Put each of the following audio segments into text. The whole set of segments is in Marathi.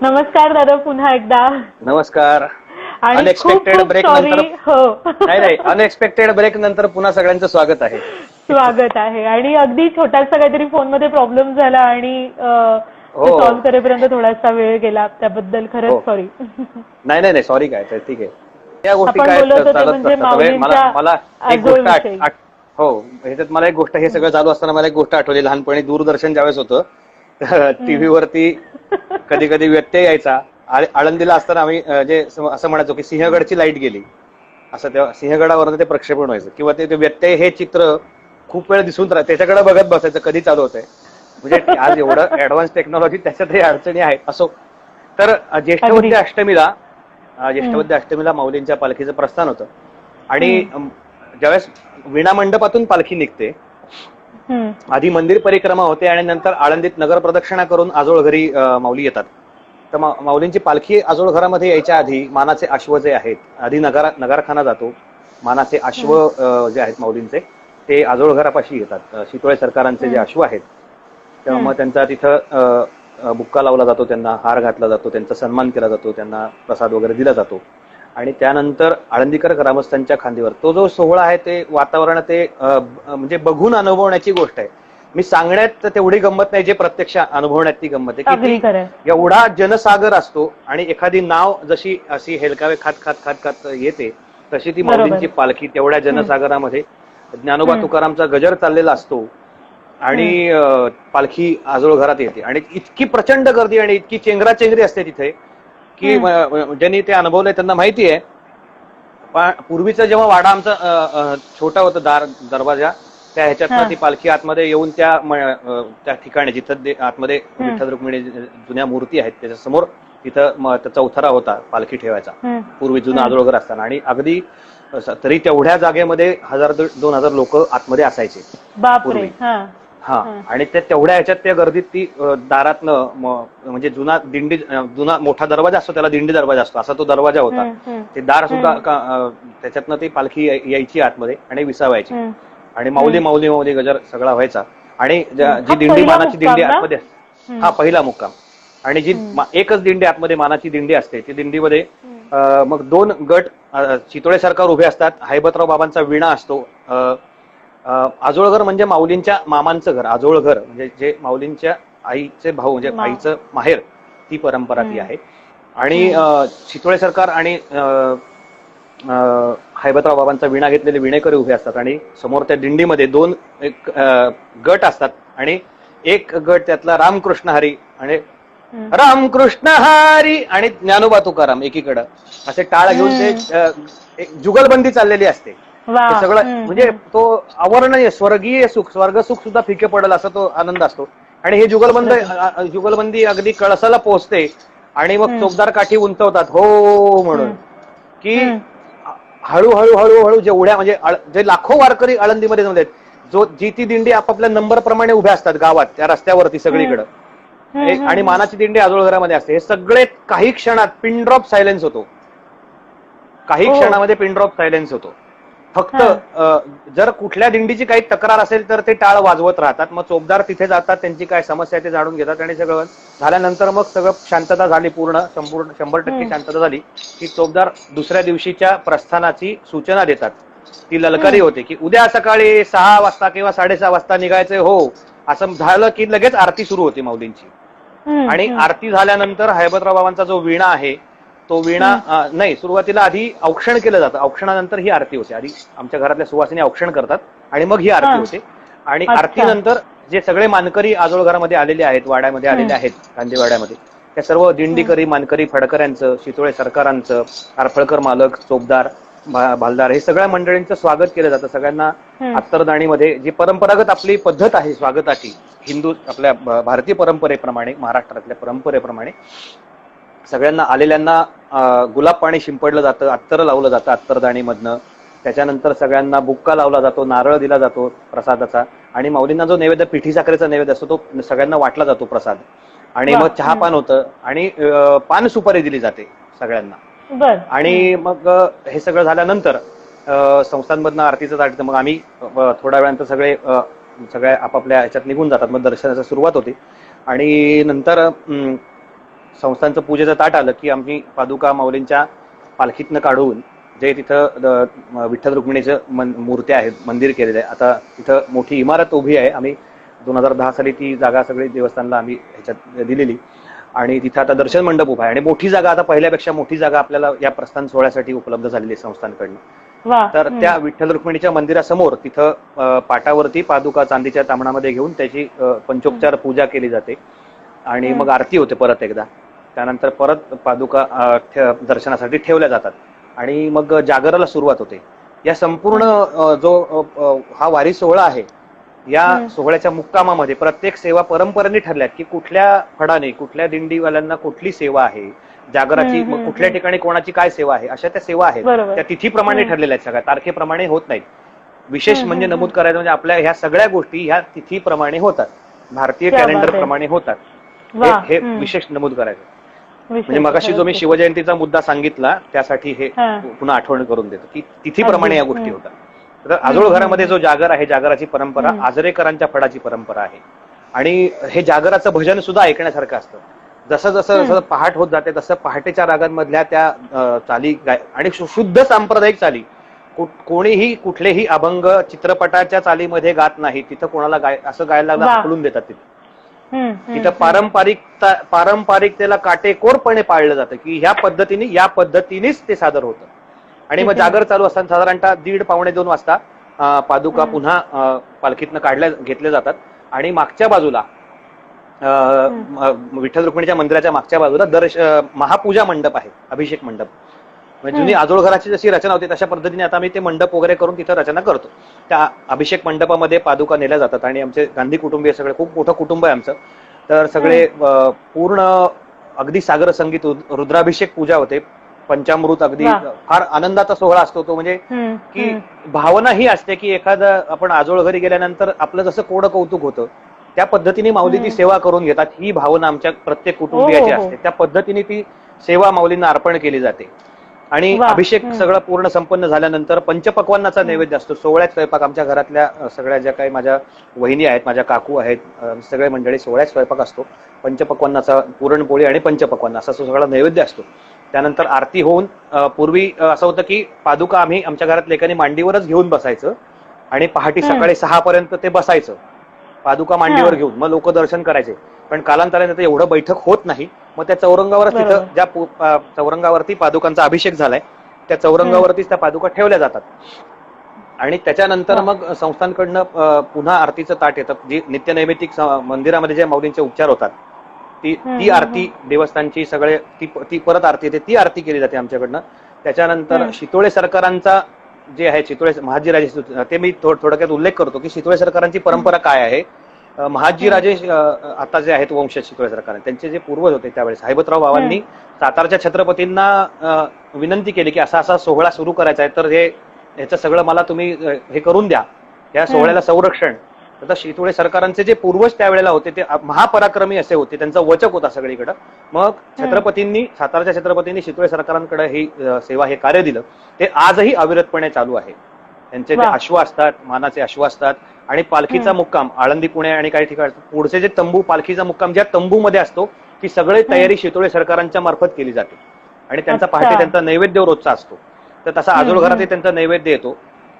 नमस्कार दादा, पुन्हा एकदा. नमस्कार. आणि खूप अनएक्सपेक्टेड खूप ब्रेक सॉरी. नंतर हो. नाही अनएक्सपेक्टेड ब्रेक नंतर पुन्हा सगळ्यांचं स्वागत आहे. स्वागत आहे. आणि अगदी छोटासा काहीतरी फोनमध्ये प्रॉब्लेम झाला आणि ते हो सॉल्व्ह करेपर्यंत थोडासा वेळ गेला, त्याबद्दल हो. खरंच सॉरी. नाही सॉरी काय तर ठीक आहे. या गोष्टी आपण काय बोलत होते चालत म्हणजे असतात. मला माऊलींच्या मला एक आजोळ गोष्ट विषयी. हो ह्याच्यात मला एक गोष्ट, हे सगळं चालू असताना मला एक गोष्ट आठवली. लहानपणी दूरदर्शन ज्यावेळेस होतं टीव्ही वरती कधी कधी व्यत्यय यायचा. आळंदीला असताना आम्ही असं म्हणायचो की सिंहगडची लाईट गेली, असं तेव्हा सिंहगडावर ते प्रक्षेपण व्हायचं किंवा ते व्यत्यय हे चित्र खूप वेळ दिसून राहतं. त्याच्याकडे बघत बसायचं कधी चालू होतंय. म्हणजे आज एवढं ऍडव्हान्स टेक्नॉलॉजी, त्याच्यातही अडचणी आहेत. असो. तर अगदी. ज्येष्ठवद्य अष्टमीला माऊलींच्या पालखीचं प्रस्थान होतं आणि ज्यावेळेस विणा मंडपातून पालखी निघते, आधी मंदिर परिक्रमा होते आणि नंतर आळंदीत नगर प्रदक्षिणा करून आजोळ घरी माऊली येतात. तर माऊलींची पालखी आजोळ घरामध्ये यायच्या आधी मानाचे अश्व जे आहेत, आधी नगारखाना जातो. मानाचे अश्व जे आहेत माऊलींचे, ते आजोळ घरापाशी येतात. शितोळे सरकारांचे जे अश्व आहेत, तेव्हा मग त्यांचा तिथं बुक्का लावला जातो, त्यांना हार घातला जातो, त्यांचा सन्मान केला जातो, त्यांना प्रसाद वगैरे दिला जातो. आणि त्यानंतर आळंदीकर ग्रामस्थांच्या खांदीवर तो जो सोहळा आहे, ते वातावरण ते म्हणजे बघून अनुभवण्याची गोष्ट आहे. मी सांगण्यात तेवढी गंमत नाही, जे प्रत्यक्ष अनुभवण्यात ती गंमत आहे. की एवढा जनसागर असतो आणि एखादी नाव जशी अशी हेलकावे खात खात खात खात येते, तशी ती माऊलींची पालखी तेवढ्या जनसागरामध्ये ज्ञानोबा तुकारामचा गजर चाललेला असतो आणि पालखी आजोळ घरात येते आणि इतकी प्रचंड गर्दी आणि इतकी चेंगराचेंगरी असते तिथे की ज्यांनी ते अनुभवलंय त्यांना माहिती आहे. पण पूर्वीचा जेव्हा वाडा आमचा छोटा होता, दरवाजा, त्या ह्याच्यातनं ती पालखी आतमध्ये येऊन त्या ठिकाणी जिथं आतमध्ये विठ्ठल रुक्मिणी जुन्या मूर्ती आहेत त्याच्या समोर तिथं त्याचा उतारा होता पालखी ठेवायचा, पूर्वी जुना आजोळ घर असताना. आणि अगदी तरी तेवढ्या जागेमध्ये 1000-2000 लोक आतमध्ये असायचे पूर्वी. आणि तेवढ्या ह्याच्यात त्या गर्दीत ती दारातनं म्हणजे जुना मोठा दरवाजा असतो, त्याला दिंडी दरवाजा असतो, असा तो दरवाजा होता. ते दार सुद्धा त्याच्यातनं ती पालखी यायची आतमध्ये आणि विसावायची आणि माऊली माऊली माऊली गजर सगळा व्हायचा. आणि जी दिंडी मानाची दिंडी आतमध्ये, हा पहिला मुक्काम. आणि जी एकच दिंडी आतमध्ये मानाची दिंडी असते, ती दिंडीमध्ये मग 2 गट चितोळे सरकार उभे असतात. हैबतराव बाबांचा विणा असतो. आजोळघर म्हणजे माऊलींच्या मामांचं घर. आजोळघर म्हणजे जे माऊलींच्या आईचे भाऊ, म्हणजे आईचं माहेर, ती परंपरा ती आहे. आणि चितोळे सरकार आणि हैबतराव बाबांचा विणा घेतलेले विणेकरी उभे असतात आणि समोर त्या दिंडीमध्ये 2 गट असतात आणि एक गट त्यातला रामकृष्ण हरी आणि रामकृष्ण हरी आणि ज्ञानोबा तुकाराम एकीकडं असे टाळ घेऊन ते जुगलबंदी चाललेली असते. सगळं म्हणजे तो अवर्णनीय स्वर्गीय सुख, स्वर्ग सुख सुद्धा फिके पडेल असा तो आनंद असतो. आणि हे जुगलबंदी अगदी कळसाला पोहोचते आणि मग चोपदार काठी उंचवतात हो म्हणून, की हळूहळू हळूहळू जेवढ्या म्हणजे जे लाखो वारकरी आळंदीमध्ये जमलेत, जी ती दिंडी आपापल्या नंबर प्रमाणे उभ्या असतात गावात त्या रस्त्यावरती सगळीकडं, आणि मानाची दिंडी आजोळ घरामध्ये असते. हे सगळे काही क्षणात पिन ड्रॉप सायलेन्स होतो. काही क्षणामध्ये पिन ड्रॉप सायलेन्स होतो. फक्त जर कुठल्या दिंडीची काही तक्रार असेल तर ते टाळ वाजवत राहतात. मग चोपदार तिथे जातात, त्यांची काय समस्या आहे ते जाणून घेतात आणि सगळं झाल्यानंतर मग सगळं शांतता झाली, पूर्ण 100% शांतता झाली की चोपदार दुसऱ्या दिवशीच्या प्रस्थानाची सूचना देतात. ती ललकारी होते की उद्या सकाळी 6 वाजता किंवा 6:30 वाजता निघायचंय हो. असं झालं की लगेच आरती सुरू होती माऊलींची. आणि आरती झाल्यानंतर हैबतराव बाबांचा जो विणा आहे तो विणा नाही, सुरुवातीला आधी औक्षण केलं जातं, औक्षणानंतर ही आरती होते. आधी आमच्या घरातल्या सुवासिनी औक्षण करतात आणि मग ही आरती होते. आणि आरतीनंतर जे सगळे मानकरी आजोळ घरामध्ये आलेले आहेत, वाड्यामध्ये आलेले आहेत, गांधीवाड्यामध्ये, त्या सर्व दिंडीकरी, मानकरी, फडकऱ्यांचं, शितोळे सरकारांचं, आरफळकर मालक, चोपदार, भालदार, हे सगळ्या मंडळींचं स्वागत केलं जातं. सगळ्यांना अत्तरदाणीमध्ये जी परंपरागत आपली पद्धत आहे स्वागताची, हिंदू आपल्या भारतीय परंपरेप्रमाणे, महाराष्ट्रातल्या परंपरेप्रमाणे सगळ्यांना आलेल्यांना गुलाब पाणी शिंपडलं जातं, अत्तर लावलं जातं अत्तरदाणीमधनं. त्याच्यानंतर सगळ्यांना बुक्का लावला जातो, नारळ दिला जातो प्रसादाचा. आणि माऊलींना जो नैवेद्य, पिठी साखरेचा नैवेद्य असतो, तो सगळ्यांना वाटला जातो प्रसाद. आणि मग चहापान होतं आणि पान सुपारी दिली जाते सगळ्यांना. आणि मग हे सगळं झाल्यानंतर संस्थांमधनं आरतीचं ताट, मग आम्ही थोड्या वेळानंतर सगळ्या आपापल्या ह्याच्यात निघून जातात. मग दर्शनाची सुरुवात होते आणि नंतर संस्थांचं पूजेचं ताट आलं की आम्ही पादुका माऊलींच्या पालखीतनं काढून जे तिथं विठ्ठल रुक्मिणीचं मूर्ती आहेत, मंदिर केलेलं आहे. आता तिथं मोठी इमारत उभी आहे. आम्ही 2010 साली ती जागा सगळी देवस्थानला आम्ही ह्याच्यात दिलेली आणि तिथं आता दर्शन मंडप उभा आहे आणि मोठी जागा, आता पहिल्यापेक्षा मोठी जागा आपल्याला या प्रस्थान सोहळ्यासाठी उपलब्ध झालेली आहे संस्थांकडनं. तर त्या विठ्ठल रुक्मिणीच्या मंदिरासमोर तिथं पाटावरती पादुका चांदीच्या तांबणामध्ये घेऊन त्याची पंचोपचार पूजा केली जाते आणि मग आरती होते परत एकदा. त्यानंतर परत पादुका दर्शनासाठी ठेवल्या जातात आणि मग जागराला सुरुवात होते. या संपूर्ण जो हा वारी सोहळा आहे, या सोहळ्याच्या मुक्कामामध्ये प्रत्येक सेवा परंपरेने ठरल्यात की कुठल्या फडाने, कुठल्या दिंडीवाल्यांना कुठली सेवा आहे, जागराची कुठल्या ठिकाणी कोणाची काय सेवा आहे, अशा त्या सेवा आहेत. त्या तिथीप्रमाणे ठरलेल्या आहेत, सगळ्या तारखेप्रमाणे होत नाहीत. विशेष म्हणजे नमूद करायचं म्हणजे आपल्या ह्या सगळ्या गोष्टी ह्या तिथीप्रमाणे होतात, भारतीय कॅलेंडर प्रमाणे होतात. हे विशेष नमूद करायचं. म्हणजे मगाशी जो मी शिवजयंतीचा मुद्दा सांगितला त्यासाठी हे पुन्हा आठवण करून देतो की तिथीप्रमाणे या गोष्टी होतात. तर आजोळ घरामध्ये जो जागर आहे, जागराची परंपरा आजरेकरांच्या फडाची परंपरा आहे आणि हे जागराचं भजन सुद्धा ऐकण्यासारखं असतं. जसं जसं जसं पहाट होत जाते तसं पहाटेच्या रागांमधल्या त्या चाली आणि शुद्ध सांप्रदायिक चाली, कोणीही कुठलेही अभंग चित्रपटाच्या चालीमध्ये गात नाही. तिथं कोणाला असं गायला हकलून देतात. तिथं पारंपरिकतेला काटेकोरपणे पाळलं जातं की ह्या पद्धतीनेच ते सादर होतं. आणि मग जागर चालू असताना साधारणतः 1:30-2 वाजता पादुका पुन्हा पालखीतनं घेतल्या जातात आणि मागच्या बाजूला विठ्ठल रुक्मिणीच्या मंदिराच्या मागच्या बाजूला महापूजा मंडप आहे, अभिषेक मंडप. म्हणजे जुनी आजोळ घराची जशी रचना होती तशा पद्धतीने आता आम्ही ते मंडप वगैरे करून तिथं रचना करतो. त्या अभिषेक मंडपामध्ये पादुका नेल्या जातात आणि आमचे गांधी कुटुंबीय सगळे, खूप मोठं कुटुंब आहे आमचं, तर सगळे पूर्ण अगदी सागर संगीत, रुद्राभिषेक पूजा होते, पंचामृत, अगदी फार आनंदाचा सोहळा असतो तो. म्हणजे की भावना ही असते की एखादं आपण आजोळ घरी गेल्यानंतर आपलं जसं कोडं कौतुक होतं त्या पद्धतीने माऊली ती सेवा करून घेतात. ही भावना आमच्या प्रत्येक कुटुंबियाची असते. त्या पद्धतीने ती सेवा माऊलींना अर्पण केली जाते. आणि अभिषेक सगळं पूर्ण संपन्न झाल्यानंतर पंचपक्वान्नाचा नैवेद्य असतो. सोहळ्यात स्वयंपाक, आमच्या घरातल्या सगळ्या ज्या काही माझ्या वहिनी आहेत, माझ्या काकू आहेत, सगळे मंडळी, सोहळ्यात स्वयंपाक असतो. पंचपक्वान्नाचा, पुरणपोळी आणि पंचपक्वान्न असा सगळा नैवेद्य असतो. त्यानंतर आरती होऊन, पूर्वी असं होतं की पादुका आम्ही आमच्या घरात लेकांनी मांडीवरच घेऊन बसायचं आणि पहाटे सकाळी 6 पर्यंत ते बसायचं पादुका मांडीवर घेऊन, मग लोक दर्शन करायचे. पण कालांतराने एवढं बैठक होत नाही. मग त्या चौरंगावरच, तिथं ज्या चौरंगावरती पादुकांचा अभिषेक झालाय त्या चौरंगावरतीच त्या पादुका ठेवल्या जातात. आणि त्याच्यानंतर मग संस्थांकडनं पुन्हा आरतीचं ताट येतं. जी नित्यनैमित्तिक मंदिरामध्ये जे माऊलींचे उपचार होतात ती आरती देवस्थानची सगळे ती परत आरती येते, ती आरती केली जाते आमच्याकडनं. त्याच्यानंतर शितोळे सरकारांचा जे आहे, शितोळे महाजीराजे, ते मी थोडक्यात उल्लेख करतो की शितोळे सरकारांची परंपरा काय आहे. महाजीराजे आता जे आहेत वंशज शितोळे सरकार, त्यांचे जे पूर्वज होते त्यावेळेस हैबतराव बाबांनी सातारच्या छत्रपतींना विनंती केली की असा असा सोहळा सुरू करायचा आहे, तर ह्याचं सगळं मला तुम्ही हे करून द्या, या सोहळ्याला संरक्षण. तर शितोळे सरकारांचे जे पूर्वज त्यावेळेला होते ते महापराक्रमी असे होते, त्यांचा वचक होता सगळीकडं. मग सातारच्या छत्रपतींनी शितोळे सरकारांकडे ही सेवा, हे कार्य दिलं. ते आजही अविरतपणे चालू आहे. त्यांचे जे अश्व असतात, मानाचे अश्व असतात आणि पालखीचा मुक्काम आळंदी, पुणे आणि काही ठिकाणी पुढचे जे तंबू, पालखीचा मुक्काम ज्या तंबूमध्ये असतो, ती सगळी तयारी शितोळे सरकारांच्या मार्फत केली जाते आणि त्यांचा पहाटे त्यांचा नैवेद्य रोजचा असतो. तर तसा आजोळ घरातही त्यांचा नैवेद्य येतो.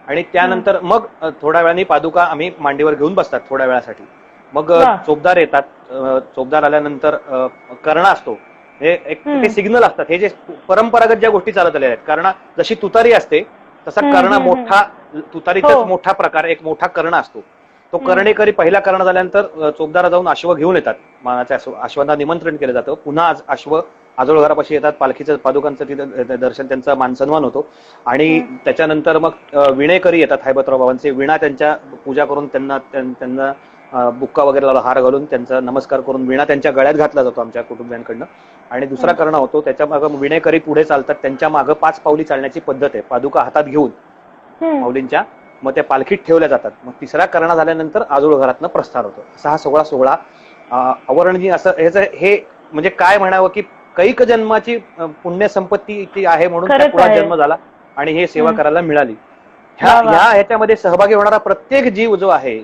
आणि त्यानंतर मग थोड्या वेळाने पादुका आम्ही मांडीवर घेऊन बसतात थोड्या वेळासाठी. मग चोपदार येतात. चोपदार आल्यानंतर करणा असतो, हे एक ते सिग्नल असतात. हे जे परंपरागत ज्या गोष्टी चालत आलेल्या आहेत, करणा जशी तुतारी असते तसा करणा, मोठा तुतारीचाच मोठा प्रकार, एक मोठा करणा असतो. तो कर्णेकरी पहिला करणा झाल्यानंतर चोपदारा जाऊन अश्व घेऊन येतात. मानाच्या अश्वांना निमंत्रण केलं जातं. पुन्हा अश्व आजोळ घरापाशी येतात. पालखीचं, पादुकांचं तिथं दर्शन, त्यांचा मानसन्मान होतो. आणि त्याच्यानंतर मग विणेकरी येतात हैबतराव बाबांचे. विणा त्यांच्या पूजा करून त्यांना बुक्का वगैरे हार घालून त्यांचा नमस्कार करून विणा त्यांच्या गळ्यात घातला जातो आमच्या कुटुंबियांकडनं. आणि दुसरा करणा होतो, त्याच्या मागं विणेकरी पुढे चालतात. त्यांच्या मागं 5 पावली चालण्याची पद्धत आहे. पादुका हातात घेऊन माऊलींच्या मग त्या पालखीत ठेवल्या जातात. मग तिसरा करणा झाल्यानंतर आजोळ घरातनं प्रस्थान होतं. असा हा सोहळा अवर्णनीय. असं हे म्हणजे काय म्हणावं की कैक जन्माची पुण्य संपत्ती ती आहे म्हणून त्या पुढे जन्म झाला आणि हे सेवा करायला मिळाली. ह्याच्यामध्ये सहभागी होणारा प्रत्येक जीव जो आहे,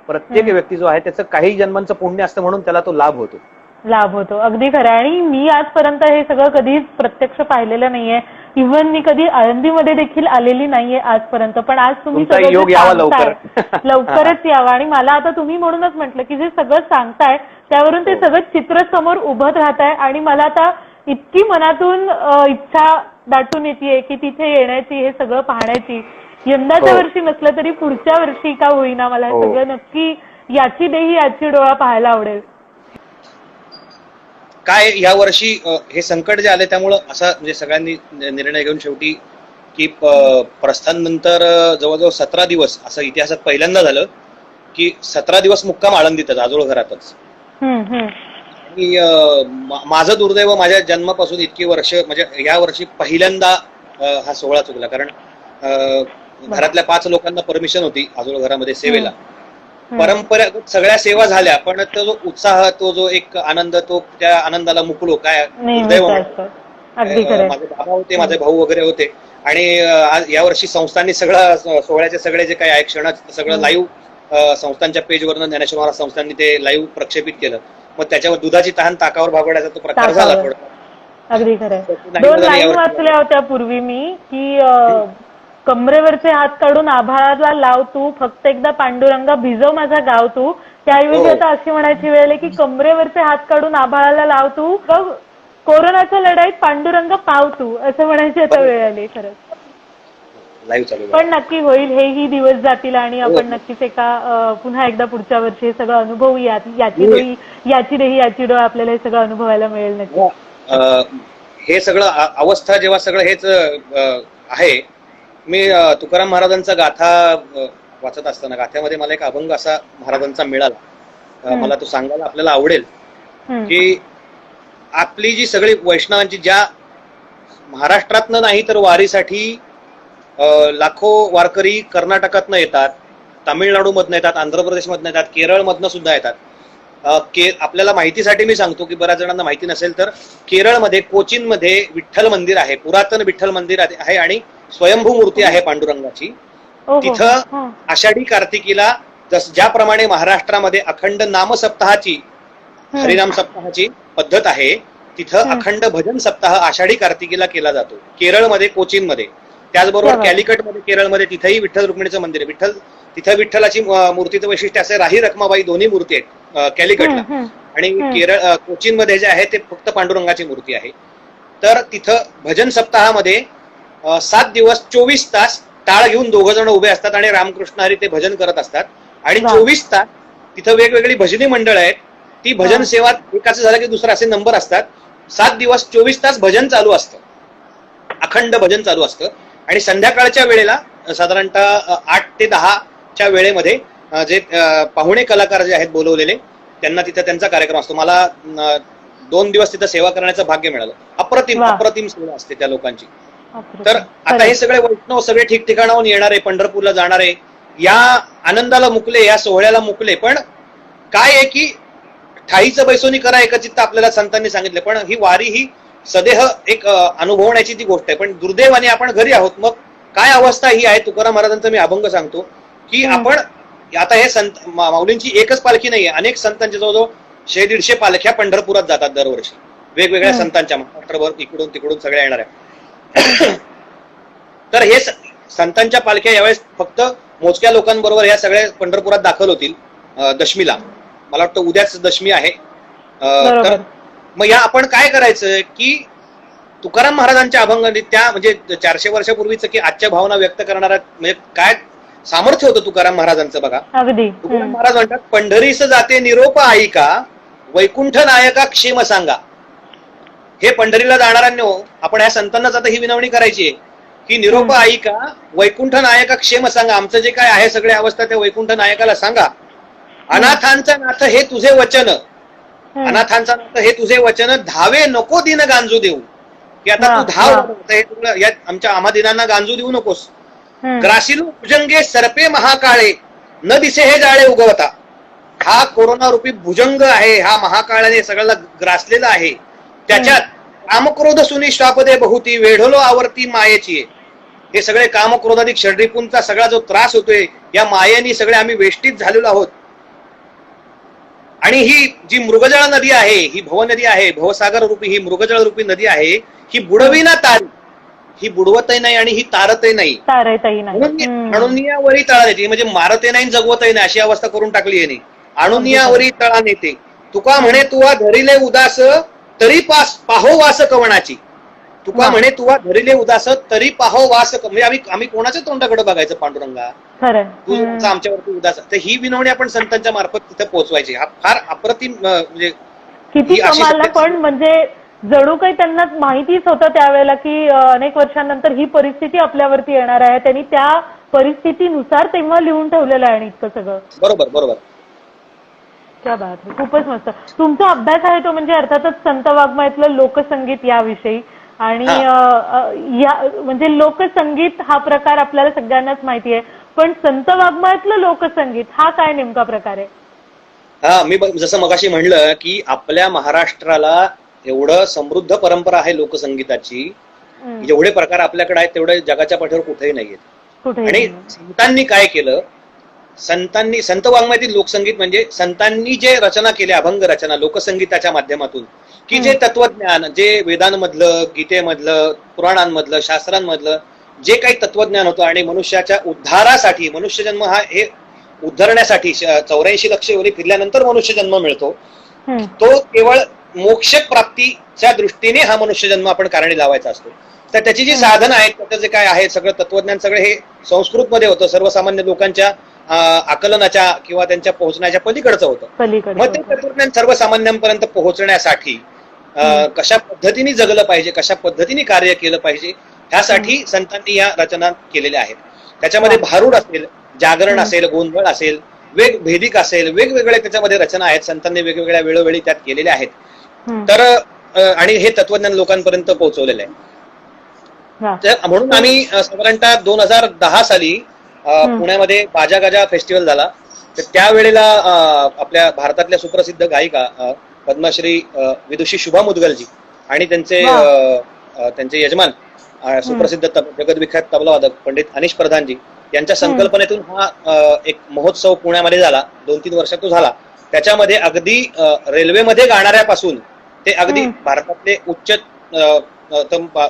प्रत्येक व्यक्ती जो आहे, त्याचं काही जन्मांचं पुण्य असतं म्हणून त्याला तो लाभ होतो. लाभ होतो. अगदी खरं आहे. आणि मी आजपर्यंत हे सगळं कधीच प्रत्यक्ष पाहिलेलं नाहीये. इव्हन मी कधी आळंदीमध्ये देखील आलेली नाहीये आजपर्यंत. पण आज तुम्ही तुमचा सगळं योग जे यावा सांगताय, लवकर. लवकरच यावं. आणि मला आता तुम्ही म्हणूनच म्हटलं की जे सगळं सांगताय त्यावरून ते सगळं चित्र समोर उभत राहत आहे. आणि मला आता इतकी मनातून इच्छा दाटून येते की तिथे येण्याची, हे सगळं पाहण्याची. यंदाच्या हो. वर्षी नसलं तरी पुढच्या वर्षी का होईना मला हे हो. सगळं नक्की याची देही याची डोळा पाहायला आवडेल. काय या वर्षी हे संकट जे आले त्यामुळं असा म्हणजे सगळ्यांनी निर्णय घेऊन शेवटी की प्रस्थान नंतर जवळजवळ 17 दिवस असं इतिहासात पहिल्यांदा झालं की 17 दिवस मुक्काम आळंदीतच, आजोळ घरातच. आणि माझं दुर्दैव, माझ्या जन्मापासून इतकी वर्ष म्हणजे या वर्षी पहिल्यांदा हा सोहळा चुकला. कारण घरातल्या 5 लोकांना परमिशन होती आजोळ घरामध्ये सेवेला. परंपरागत सगळ्या सेवा झाल्या, पण तो जो उत्साह, तो जो एक आनंद, तो त्या आनंदाला मुकलो. काय दुर्दैव. माझे बाबा होते, माझे भाऊ वगैरे होते. आणि यावर्षी संस्थांनी सगळं सोहळ्याचे सगळे जे काही आहे क्षण सगळं लाईव्ह संस्थांच्या पेजवरनं ज्ञानेश्वर महाराज संस्थांनी ते लाईव्ह प्रक्षेपित केलं. मग त्याच्यावर दुधाची तहान ताकावर भागवण्याचा तो प्रकार झाला थोडा. अगदी खरं. 2 लाईन वाचल्या होत्या पूर्वी मी की कमरेवरचे हात काढून आभाळाला लाव तू, फक्त एकदा पांडुरंगा भिजव माझा गाव तू. त्याऐवजी आता अशी म्हणायची वेळ आली की कमरेवरचे हात काढून आभाळाला लाव तू, कोरोनाच्या लढाईत पांडुरंग पाव तू, असं म्हणायची आता वेळ आली. खरंच पण नक्की होईल. हेही दिवस जातील आणि आपण नक्कीच पुन्हा एकदा पुढच्या वर्षी हे सगळं अनुभवूया. याची देही याची डोळा आपल्याला हे सगळं अनुभवायला मिळेल नक्की. हे सगळं अवस्था जेव्हा सगळं हेच आहे. मी तुकाराम महाराजांचा गाथा वाचत असताना गाथ्यामध्ये मला एक अभंग असा महाराजांचा मिळाला. मला तो सांगायला आपल्याला आवडेल की आपली जी सगळी वैष्णवांची, ज्या महाराष्ट्रातनं नाही तर वारीसाठी लाखो वारकरी कर्नाटकातनं येतात, तामिळनाडूमधनं येतात, आंध्र प्रदेशमधनं येतात, केरळमधनं सुद्धा येतात. आपल्याला माहितीसाठी मी सांगतो की बऱ्याच जणांना माहिती नसेल तर केरळमध्ये कोचीनमध्ये विठ्ठल मंदिर आहे, पुरातन विठ्ठल मंदिर आहे आणि स्वयंभू मूर्ती आहे पांडुरंगाची. तिथं आषाढी कार्तिकीला ज्याप्रमाणे महाराष्ट्रामध्ये अखंड नाम सप्ताहाची, हरिनाम सप्ताहाची पद्धत आहे, तिथं अखंड भजन सप्ताह आषाढी कार्तिकीला केला जातो केरळमध्ये, कोचीनमध्ये. त्याचबरोबर कॅलिकटमध्ये, केरळमध्ये तिथेही विठ्ठल रुक्मिणीचं मंदिर आहे. तिथं विठ्ठलाची मूर्तीचं वैशिष्ट्य असे, राही रखमाबाई दोन्ही मूर्ती आहेत कॅलिकटला. आणि कोचीनमध्ये जे आहे ते फक्त पांडुरंगाची मूर्ती आहे. तर तिथं भजन सप्ताहामध्ये 7 दिवस 24 तास टाळ घेऊन 2 जण उभे असतात आणि रामकृष्ण हरी ते भजन करत असतात. आणि 24 तास तिथं वेगवेगळी भजनी मंडळ आहेत. ती भजन सेवा एकाचं झालं की दुसरं असे नंबर असतात. 7 दिवस 24 तास भजन चालू असतं, अखंड भजन चालू असतं. आणि संध्याकाळच्या वेळेला साधारणतः 8 ते 10च्या वेळेमध्ये जे पाहुणे कलाकार जे आहेत बोलवलेले, त्यांना तिथं त्यांचा कार्यक्रम असतो. मला 2 दिवस तिथं सेवा करण्याचं भाग्य मिळालं. अप्रतिम सेवा असते त्या लोकांची. तर आता हे सगळे वैष्णव सगळे ठिकठिकाणाहून येणारे, पंढरपूरला जाणारे, या आनंदाला मुकले, या सोहळ्याला मुकले. पण काय आहे की ठाईचं बैसोनी करा एकचित्त आपल्याला संतांनी सांगितले. पण ही वारी ही सदेह एक अनुभवण्याची ती गोष्ट आहे. पण दुर्दैवाने आपण घरी आहोत. मग काय अवस्था ही आहे. तुकाराम महाराजांचा मी अभंग सांगतो की आपण आता हे संत माऊलींची एकच पालखी नाहीये, अनेक संतांच्या जवळजवळ 100-150 पालख्या पंढरपुरात जातात दरवर्षी, वेगवेगळ्या संतांच्या, महाराष्ट्रभर इकडून तिकडून सगळ्या येणाऱ्या. तर हे संतांच्या पालख्या यावेळेस फक्त मोजक्या लोकांबरोबर या सगळ्या पंढरपुरात दाखल होतील दशमीला. मला वाटतं उद्याच दशमी आहे. तर मग या आपण काय करायचं की तुकाराम महाराजांच्या अभंगाने, त्या म्हणजे 400 वर्षापूर्वीच की आजच्या भावना व्यक्त करणारा म्हणजे काय सामर्थ्य होतं तुकाराम महाराजांचं बघा. तुकाराम महाराज म्हणतात, पंढरीस जाते निरोप ऐका, वैकुंठ नायका क्षेम सांगा. हे पंढरीला जाणाऱ्यांनो, आपण ह्या संतांनाच आता ही विनवणी करायची आहे की निरोप ऐका, वैकुंठ नायका क्षेम सांगा. आमचं जे काय आहे सगळ्या अवस्था त्या वैकुंठ नायकाला सांगा. अनाथांचा नाथ हे तुझे वचन, अनाथांचा नाथ हे तुझे वचन, धावे नको दिन गांजू देऊ. की आता तू धाव, हे आम्हा दिनांना गांजू देऊ नकोस. ग्रासिलू भुजंगे सरपे महाकाळे, न दिसे हे जाळे उगवता. हा कोरोना रूपी भुजंग आहे, हा महाकाळाने सगळ्याला ग्रासलेला आहे. त्याच्यात कामक्रोध सुनी श्वापदे बहुती, वेढलो आवर्ती मायेची. हे सगळे कामक्रोधाधिक षड्रिपूंचा सगळा जो त्रास होतोय, या मायेनी सगळे आम्ही वेष्टीत झालेलो आहोत. आणि ही जी मृगजळ नदी आहे, ही भवनदी आहे, भवसागर रूपी ही मृगजळ रूपी नदी आहे, ही बुडविना तारी, ही बुडवतही नाही आणि ही तारतही नाही, तारतही नाही. आणुनियावरी तळा नेते, म्हणजे मारतही नाही जगवतही नाही अशी अवस्था करून टाकली यांनी. आणुनियावरी तळा नेते, तुका म्हणे तुवा धरिले उदास, तरी पाहो वास कवणाची. तुका म्हणे तुवा धरिले उदास, तरी पाहो वास. म्हणजे आम्ही कोणाच्या तोंडाकडे बघायचं पांडुरंगा, तू आमच्यावरती उदास. तर ही विनवणी आपण संतांच्या मार्फत तिथे पोहोचवायची. हा फार अप्रतिम म्हणजे किती कमाल ना. पण म्हणजे जणू काही त्यांना माहितीच होतं त्यावेळेला की अनेक वर्षांनंतर ही परिस्थिती आपल्यावरती येणार आहे. त्यांनी त्या परिस्थितीनुसार तेव्हा लिहून ठेवलेलं आहे आणि इतकं सगळं. बरोबर बरोबर. क्या बात आहे, खूपच मस्त. तुमचा अभ्यास आहे तो म्हणजे अर्थातच संत वाङ्मयातलं लोकसंगीत याविषयी. आणि या म्हणजे लोकसंगीत हा प्रकार आपल्याला सगळ्यांनाच माहिती आहे, पण संत वाङ्मयातलं लोकसंगीत हा काय नेमका प्रकार आहे? हा, मी जसं मगाशी म्हणलं की आपल्या महाराष्ट्राला एवढं समृद्ध परंपरा आहे लोकसंगीताची, जेवढे प्रकार आपल्याकडे आहेत तेवढे जगाच्या पाठीवर कुठेही नाहीयेत. आणि संतांनी काय केलं, संत वाङ्मयातील लोकसंगीत म्हणजे संतांनी जे रचना केल्या, अभंग रचना लोकसंगीताच्या माध्यमातून, की जे तत्वज्ञान, जे वेदांमधलं, गीतेमधलं, पुराणांमधलं, शास्त्रांमधलं जे काही तत्वज्ञान होतं आणि मनुष्याच्या उद्धारासाठी, मनुष्यजन्म हा हे उद्धरण्यासाठी 84 लक्ष एवढी फिरल्यानंतर मनुष्यजन्म मिळतो, तो केवळ मोक्ष प्राप्तीच्या दृष्टीने हा मनुष्यजन्म आपण कारणी लावायचा असतो. तर त्याची जी साधनं आहेत, त्याचं जे काय आहे सगळं तत्वज्ञान, सगळं हे संस्कृत मध्ये होतं, सर्वसामान्य लोकांच्या आकलनाच्या किंवा त्यांच्या पोहोचण्याच्या पलीकडचं होतं. मग ते तत्वज्ञान सर्वसामान्यांपर्यंत पोहोचण्यासाठी कशा पद्धतीने जगलं पाहिजे, कशा पद्धतीने कार्य केलं पाहिजे, ह्यासाठी संतांनी या रचना केलेल्या आहेत. त्याच्यामध्ये भारूड असेल, जागरण असेल, गोंधळ असेल, भेदिक असेल, वेगवेगळे त्याच्यामध्ये रचना आहेत. संतांनी वेगवेगळ्या वेळोवेळी त्यात केलेल्या आहेत. तर आणि हे तत्वज्ञान लोकांपर्यंत पोहोचवलेलं आहे. तर म्हणून आम्ही साधारणतः 2010 साली पुण्यामध्ये बाजा गाजा फेस्टिवल झाला. तर त्यावेळेला आपल्या भारतातल्या सुप्रसिद्ध गायिका पद्मश्री विदुषी शुभा मुदगलजी आणि त्यांचे यजमान सुप्रसिद्ध जगदविख्यात तबलावादक पंडित अनिश प्रधानजी यांच्या संकल्पनेतून हा एक महोत्सव पुण्यामध्ये झाला. 2-3 वर्षात तो झाला. त्याच्यामध्ये अगदी रेल्वेमध्ये गाणाऱ्यापासून ते अगदी भारतातले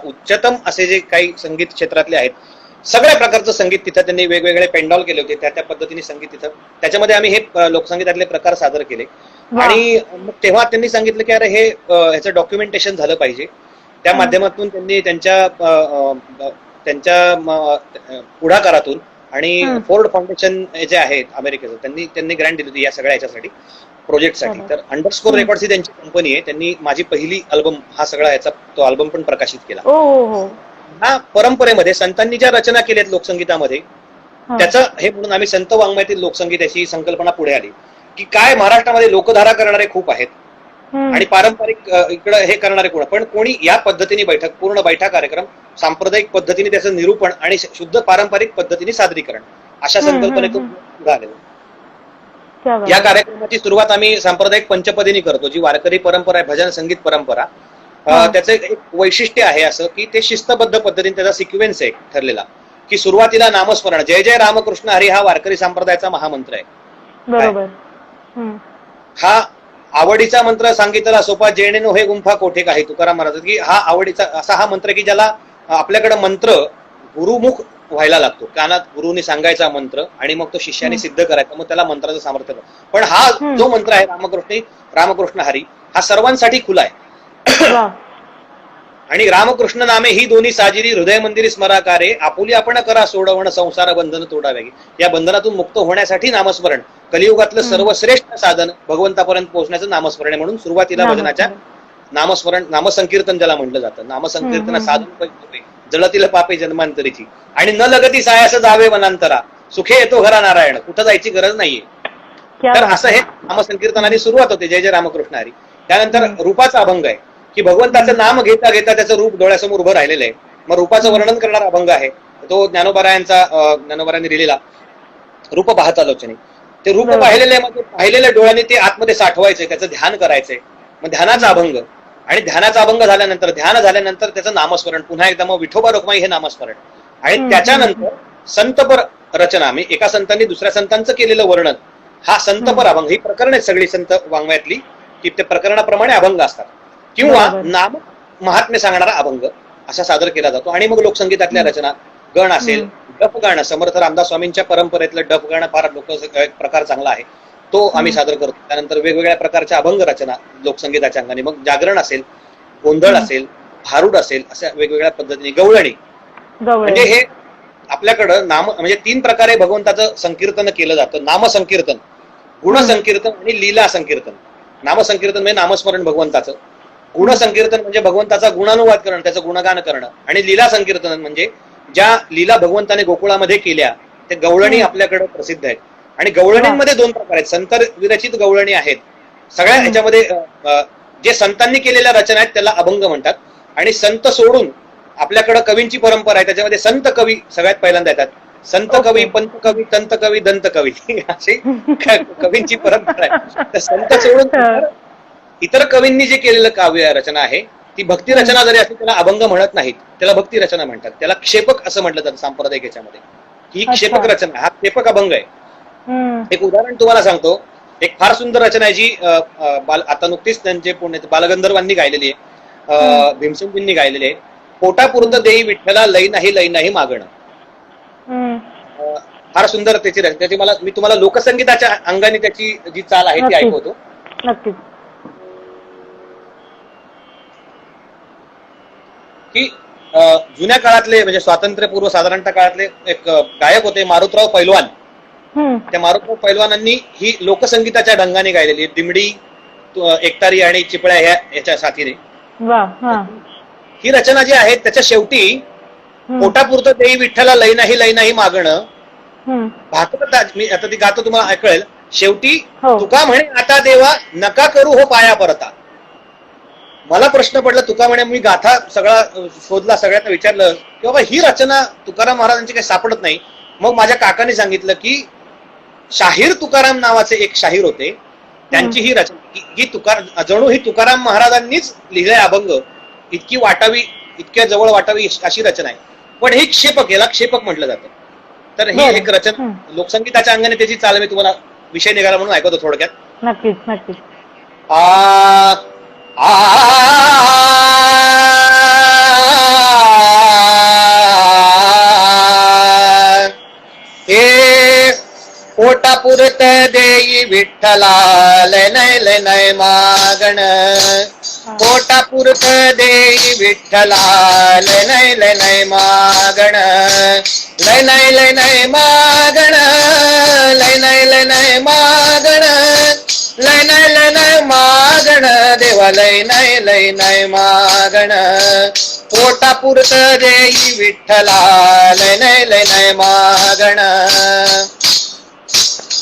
उच्चतम असे जे काही संगीत क्षेत्रातले आहेत, सगळ्या प्रकारचं संगीत तिथं त्यांनी वेगवेगळे पेंडॉल केले होते. त्या पद्धतीने संगीत तिथं, त्याच्यामध्ये आम्ही हे लोकसंगीतातले प्रकार सादर केले. आणि तेव्हा त्यांनी सांगितलं की अरे हे ह्याचं डॉक्युमेंटेशन झालं पाहिजे. त्या माध्यमातून त्यांनी त्यांच्या पुढाकारातून आणि फोर्ड फाउंडेशन जे आहेत अमेरिकेचं, त्यांनी ग्रँट दिली होती या सगळ्या याच्यासाठी, प्रोजेक्टसाठी. तर अंडरस्कोर रेकॉर्ड्स ही त्यांची कंपनी आहे. त्यांनी माझी पहिली अल्बम हा सगळा याचा तो अल्बम पण प्रकाशित केला. ह्या परंपरेमध्ये संतांनी ज्या रचना केल्यात लोकसंगीतामध्ये, त्याचं हे म्हणून आम्ही संत वाङ्मयातील लोकसंगीत याची संकल्पना पुढे आली की काय महाराष्ट्रामध्ये लोकधारा करणारे खूप आहेत आणि पारंपरिक इकडं हे करणारे कोण, पण कोणी या पद्धतीने पूर्ण बैठा कार्यक्रम सांप्रदायिक पद्धतीने त्याचं निरूपण आणि शुद्ध पारंपरिक पद्धतीने सादरीकरण अशा संकल्पनेतून झालेलं. या कार्यक्रमाची सुरुवात आम्ही सांप्रदायिक पंचपदीने करतो, जी वारकरी परंपरा आहे, भजन संगीत परंपरा. त्याचं एक वैशिष्ट्य आहे असं की ते शिस्तबद्ध पद्धतीने त्याचा सिक्वेन्स आहे ठरलेला, की सुरुवातीला नामस्मरण, जय जय रामकृष्ण हरी हा वारकरी संप्रदायाचा महामंत्र आहे. बरोबर. हा आवडीचा मंत्र सांगितला सोपा, जेणेनो हे गुंफा कोठे काही, तुकाराम महाराज, की हा आवडीचा असा हा मंत्र की ज्याला आपल्याकडे मंत्र गुरुमुख व्हायला लागतो, कानात गुरुनी सांगायचा मंत्र आणि मग तो शिष्याने सिद्ध करायचा, मग त्याला मंत्राचं सामर्थ्य. पण हा जो मंत्र आहे रामकृष्ण हरी हा सर्वांसाठी खुला आहे. आणि रामकृष्ण नामे ही दोन्ही साजिरी, हृदय मंदिरी स्मराकारे, आपुली आपण करा सोडवण, संसार बंधन तोडावे. या बंधनातून मुक्त होण्यासाठी नामस्मरण कलियुगातलं सर्वश्रेष्ठ साधन भगवंतापर्यंत पोहोचण्याचं नामस्मरण आहे. म्हणून सुरुवातीला भजनाच्या नामस्मरण, नामसंकीर्तन ज्याला म्हटलं जातं, नामसंकीर्तन साधन जळतील पापे जन्मांतरीची, आणि न लगती सायास जावे वनांतरा, सुखे येतो घरा नारायण, कुठं जायची गरज नाहीये. तर असं हे नामसंकीर्तनाने सुरुवात होते, जय जय रामकृष्ण हरी. त्यानंतर रूपाचा अभंग आहे की भगवंताचं नाम घेता घेता त्याचं रूप डोळ्यासमोर उभं राहिलेलं आहे. मग रूपाचं वर्णन करणारा अभंग आहे तो ज्ञानोबारायांनी लिहिलेला रूप पाहता लोचने. ते रूप पाहिलेल्या डोळ्याने ते आतमध्ये साठवायचंय, त्याचं ध्यान करायचंय. मग ध्यानाचा अभंग, आणि ध्यानाचा अभंग झाल्यानंतर ध्यान झाल्यानंतर त्याचं नामस्मरण, पुन्हा एकदा मग विठोबा रुक्माई हे नामस्मरण. आणि त्याच्यानंतर संतपर रचना, मी एका संतांनी दुसऱ्या संतांचं केलेलं वर्णन हा संतपर अभंग, ही प्रकरण आहेत सगळी संत वाङ्मयातली, की ते प्रकरणाप्रमाणे अभंग असतात. किंवा नाम महात्म्य सांगणारा अभंग असा सादर केला जातो. आणि मग लोकसंगीतातल्या रचना, गण असेल, डफ गाणं, समर्थ रामदास स्वामींच्या परंपरेतलं डफ गाणं फार प्रकार चांगला आहे, तो आम्ही सादर करतो. त्यानंतर वेगवेगळ्या प्रकारच्या अभंग रचना लोकसंगीताच्या अंगाने, मग जागरण असेल, गोंधळ असेल, भारुड असेल, अशा वेगवेगळ्या पद्धतीने, गवळणी. म्हणजे हे आपल्याकडं नाम म्हणजे 3 प्रकारे भगवंताचं संकीर्तन केलं जातं. नामसंकीर्तन, गुणसंकीर्तन आणि लीला संकीर्तन. नामसंकीर्तन म्हणजे नामस्मरण भगवंताचं, गुणसंकीर्तन म्हणजे भगवंताचा गुणानुवाद करणं, त्याचं गुणगान करणं, आणि लीला संकीर्तन म्हणजे ज्या लीला भगवंताने गोकुळामध्ये केल्या ते गवळणी आपल्याकडे प्रसिद्ध आहेत. आणि गवळणींमध्ये 2 प्रकार आहेत. संत विरचित गवळणी आहेत सगळ्या ह्याच्यामध्ये, जे संतांनी केलेल्या रचना आहेत त्याला अभंग म्हणतात. आणि संत सोडून आपल्याकडे कवींची परंपरा आहे, त्याच्यामध्ये संत कवी सगळ्यात पहिल्यांदा येतात. संत कवी, पंत कवी, तंत कवी, दंत कवी अशी कवींची परंपरा आहे. तर संत सोडून इतर कवींनी जे केलेलं काव्य रचना आहे ती भक्ती रचना जरी असली त्याला अभंग म्हणत नाहीत, त्याला भक्ती रचना म्हणतात. त्याला क्षेपक असं म्हटलं जातं सांप्रदायिक याच्यामध्ये. ही क्षेपक रचना, हा क्षेपक अभंग आहे. एक उदाहरण तुम्हाला सांगतो. एक फार सुंदर रचना आहे जी आता नुकतीच त्यांचे पुणे बालगंधर्वांनी गायलेली आहे, भीमसेनजींनी गायलेली आहे. पोटापुरतं देई विठ्ठला लई नाही मागणं. फार सुंदर त्याची मी तुम्हाला लोकसंगीताच्या अंगाने त्याची जी चाल आहे ती ऐकवतो. नक्कीच. की जुन्या काळातले म्हणजे स्वातंत्र्यपूर्व साधारणतः काळातले एक गायक होते मारुतराव पैलवान. त्या मारुतराव पैलवानांनी ही लोकसंगीताच्या ढंगाने गायलेली, दिमडी, एकतारी आणि चिपळ्या याच्या साथीने. ही रचना जी आहे त्याच्या शेवटी पोटापुरतं देई विठ्ठला लई नाही मागणं, भाकरता, मी आता ती गातो तुम्हाला ऐकळेल. शेवटी तुका म्हणे आता देवा नका करू हो पाया परता. मला प्रश्न पडला, तुका म्हणे, मी गाथा सगळा शोधला, सगळ्यांना विचारलं की बाबा ही रचना तुकाराम महाराजांची काही सापडत नाही. मग माझ्या काकाने सांगितलं की शाहीर तुकाराम नावाचे एक शाहीर होते, त्यांची ही रचना, ही जणू ही तुकाराम महाराजांनीच लिहिलंय अभंग, इतकी वाटावी, इतक्या जवळ वाटावी अशी रचना आहे. पण ही क्षेपक, याला क्षेपक म्हटलं जातं. तर ही एक रचना लोकसंगीताच्या अंगाने त्याची चाल मी तुम्हाला विषय निघाला म्हणून ऐकवतो थोडक्यात. नक्कीच नक्कीच. हे पोटापुरत देई विठ्ठला लय मागण, पोटापुरत देई विठ्ठला लय मागण, लय नाही मागण, लय नाही मागण, लय नाही मागण, देवा लय नाही मागण, पोटापुरत देई विठ्ठला लय नाही मागण.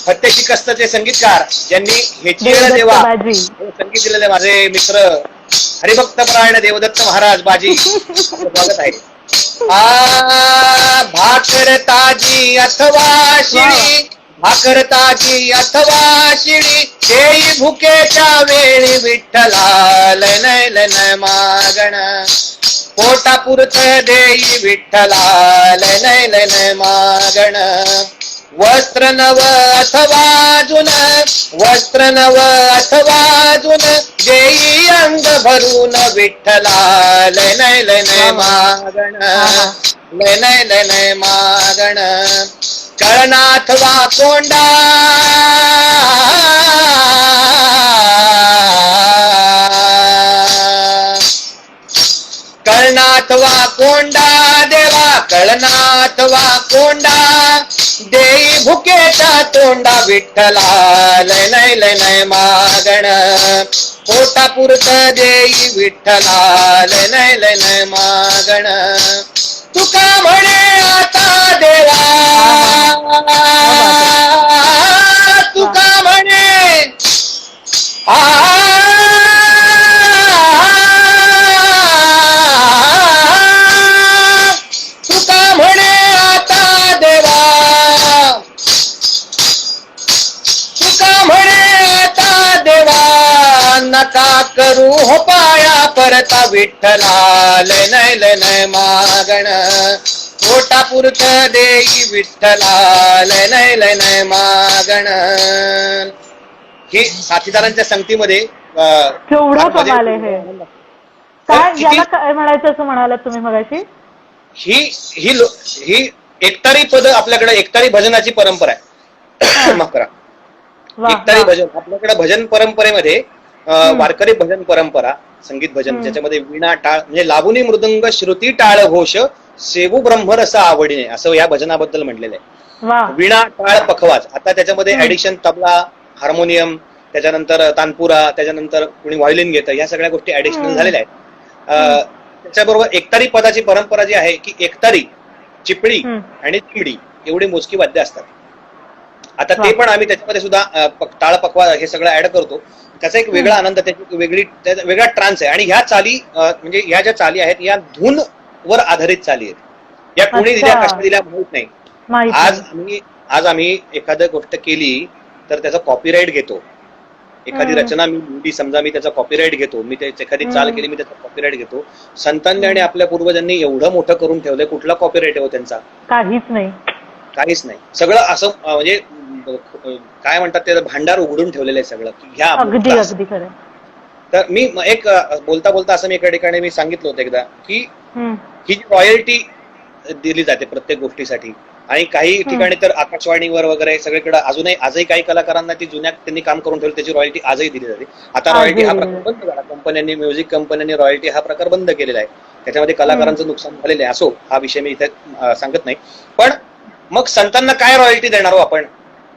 फत्तेशी कस्तचे संगीतकार ज्यांनी ह्याची देवा संगीत दिलेले माझे मित्र हरिभक्त परायण देवदत्त महाराज बाजी, स्वागत आहे. भाकर ताजी अथवा शिळी, भाकर ताजी अथवा शिळी, देई भुकेच्या वेळी विठ्ठला लय नाही मागण, पोटापुरत देई विठ्ठला लय नाही मागण. वस्त्र नव अथवा जुन, वस्त्र नव अथवा जुन, देई अंग भरून विठ्ठला लय नाही मागण, लय नाही मागण. कळना अथवा कोंडा, कळनाथ वा कोंडा देवा, कळनाथ वा कोंडा, देई भुकेचा तोंडा विठ्ठला लय नाही मागण, पोटापुरत देई विठ्ठला लय नाही मागण. तुका म्हणे आता देवा, तुका म्हणे तुका म्हणे आता देवा, तुका म्हणे आता देवा, नका करू हो पाया परता विठ्ठला लय नाही मागण, पोटापुरत देई विठ्ठला लय नय लय नय मागण. ही साथीदारांच्या संगतीमध्ये केवढं आतमध्ये कमाल आहे हे. काय याला काय म्हणायचं असं म्हणालात तुम्ही मगाशी? ही ही ही एकतारी पद आपल्याकडे, एकतारी भजनाची परंपरा आहे. माफ करा, एकतारी भजन आपल्याकडे भजन परंपरेमध्ये वारकरी भजन परंपरा, संगीत भजन, ज्याच्यामध्ये विणा टाळ म्हणजे लावणी मृदंग श्रुती टाळ घोष सेवू ब्रह्मरस आवडीने असं या भजनाबद्दल म्हटलेलं आहे. विणा टाळ पखवाज, आता त्याच्यामध्ये ऍडिशन तबला, हार्मोनियम, त्याच्यानंतर तानपुरा, त्याच्यानंतर कुणी व्हायोलिन घेतं, या सगळ्या गोष्टी ऍडिशनल झालेल्या आहेत. त्याच्याबरोबर एकतारी पदाची परंपरा जी आहे की एकतारी, चिपळी आणि चिमडी एवढी मोजकी वाद्य असतात. आता ते पण आम्ही त्याच्यामध्ये सुद्धा टाळ पकवा हे सगळं ऍड करतो. त्याचा एक वेगळा आनंद, त्याची वेगळा ट्रान्स आहे. आणि ह्या चाली म्हणजे ह्या ज्या चाली आहेत या धून वर आधारित चाली आहेत. या कोणी दिल्या, कशा दिल्या माहित नाही. आज आम्ही एखादी गोष्ट केली तर त्याचा कॉपीराईट घेतो. एखादी रचना मी लिहिली, समजा मी त्याचा कॉपीराईट घेतो, मी एखादी चाल केली, मी त्याचा कॉपीराईट घेतो. संतांनी आणि आपल्या पूर्वजांनी एवढं मोठं करून ठेवलंय, कुठला कॉपीराईट आहे हो त्यांचा? काहीच नाही, काहीच नाही. सगळं असं म्हणजे काय म्हणतात ते भांडार उघडून ठेवलेलं आहे सगळं की ह्या. अगदी अगदी खरं. तर मी एक बोलता बोलता असं मी एका ठिकाणी मी सांगितलं होतं एकदा की ही जी रॉयल्टी दिली जाते प्रत्येक गोष्टीसाठी, आणि काही ठिकाणी तर आकाशवाणीवर वगैरे सगळीकडे अजूनही आजही काही कलाकारांना ती जुन्या त्यांनी काम करून ठेवली त्याची रॉयल्टी आजही दिली जाते. आता रॉयल्टी हा प्रकार बंद झाला, कंपन्यांनी, म्युझिक कंपन्यांनी रॉयल्टी हा प्रकार बंद केलेला आहे. त्याच्यामध्ये कलाकारांचं नुकसान झालेलं आहे. असो, हा विषय मी इथे सांगत नाही. पण मग संतांना काय रॉयल्टी देणार हो आपण?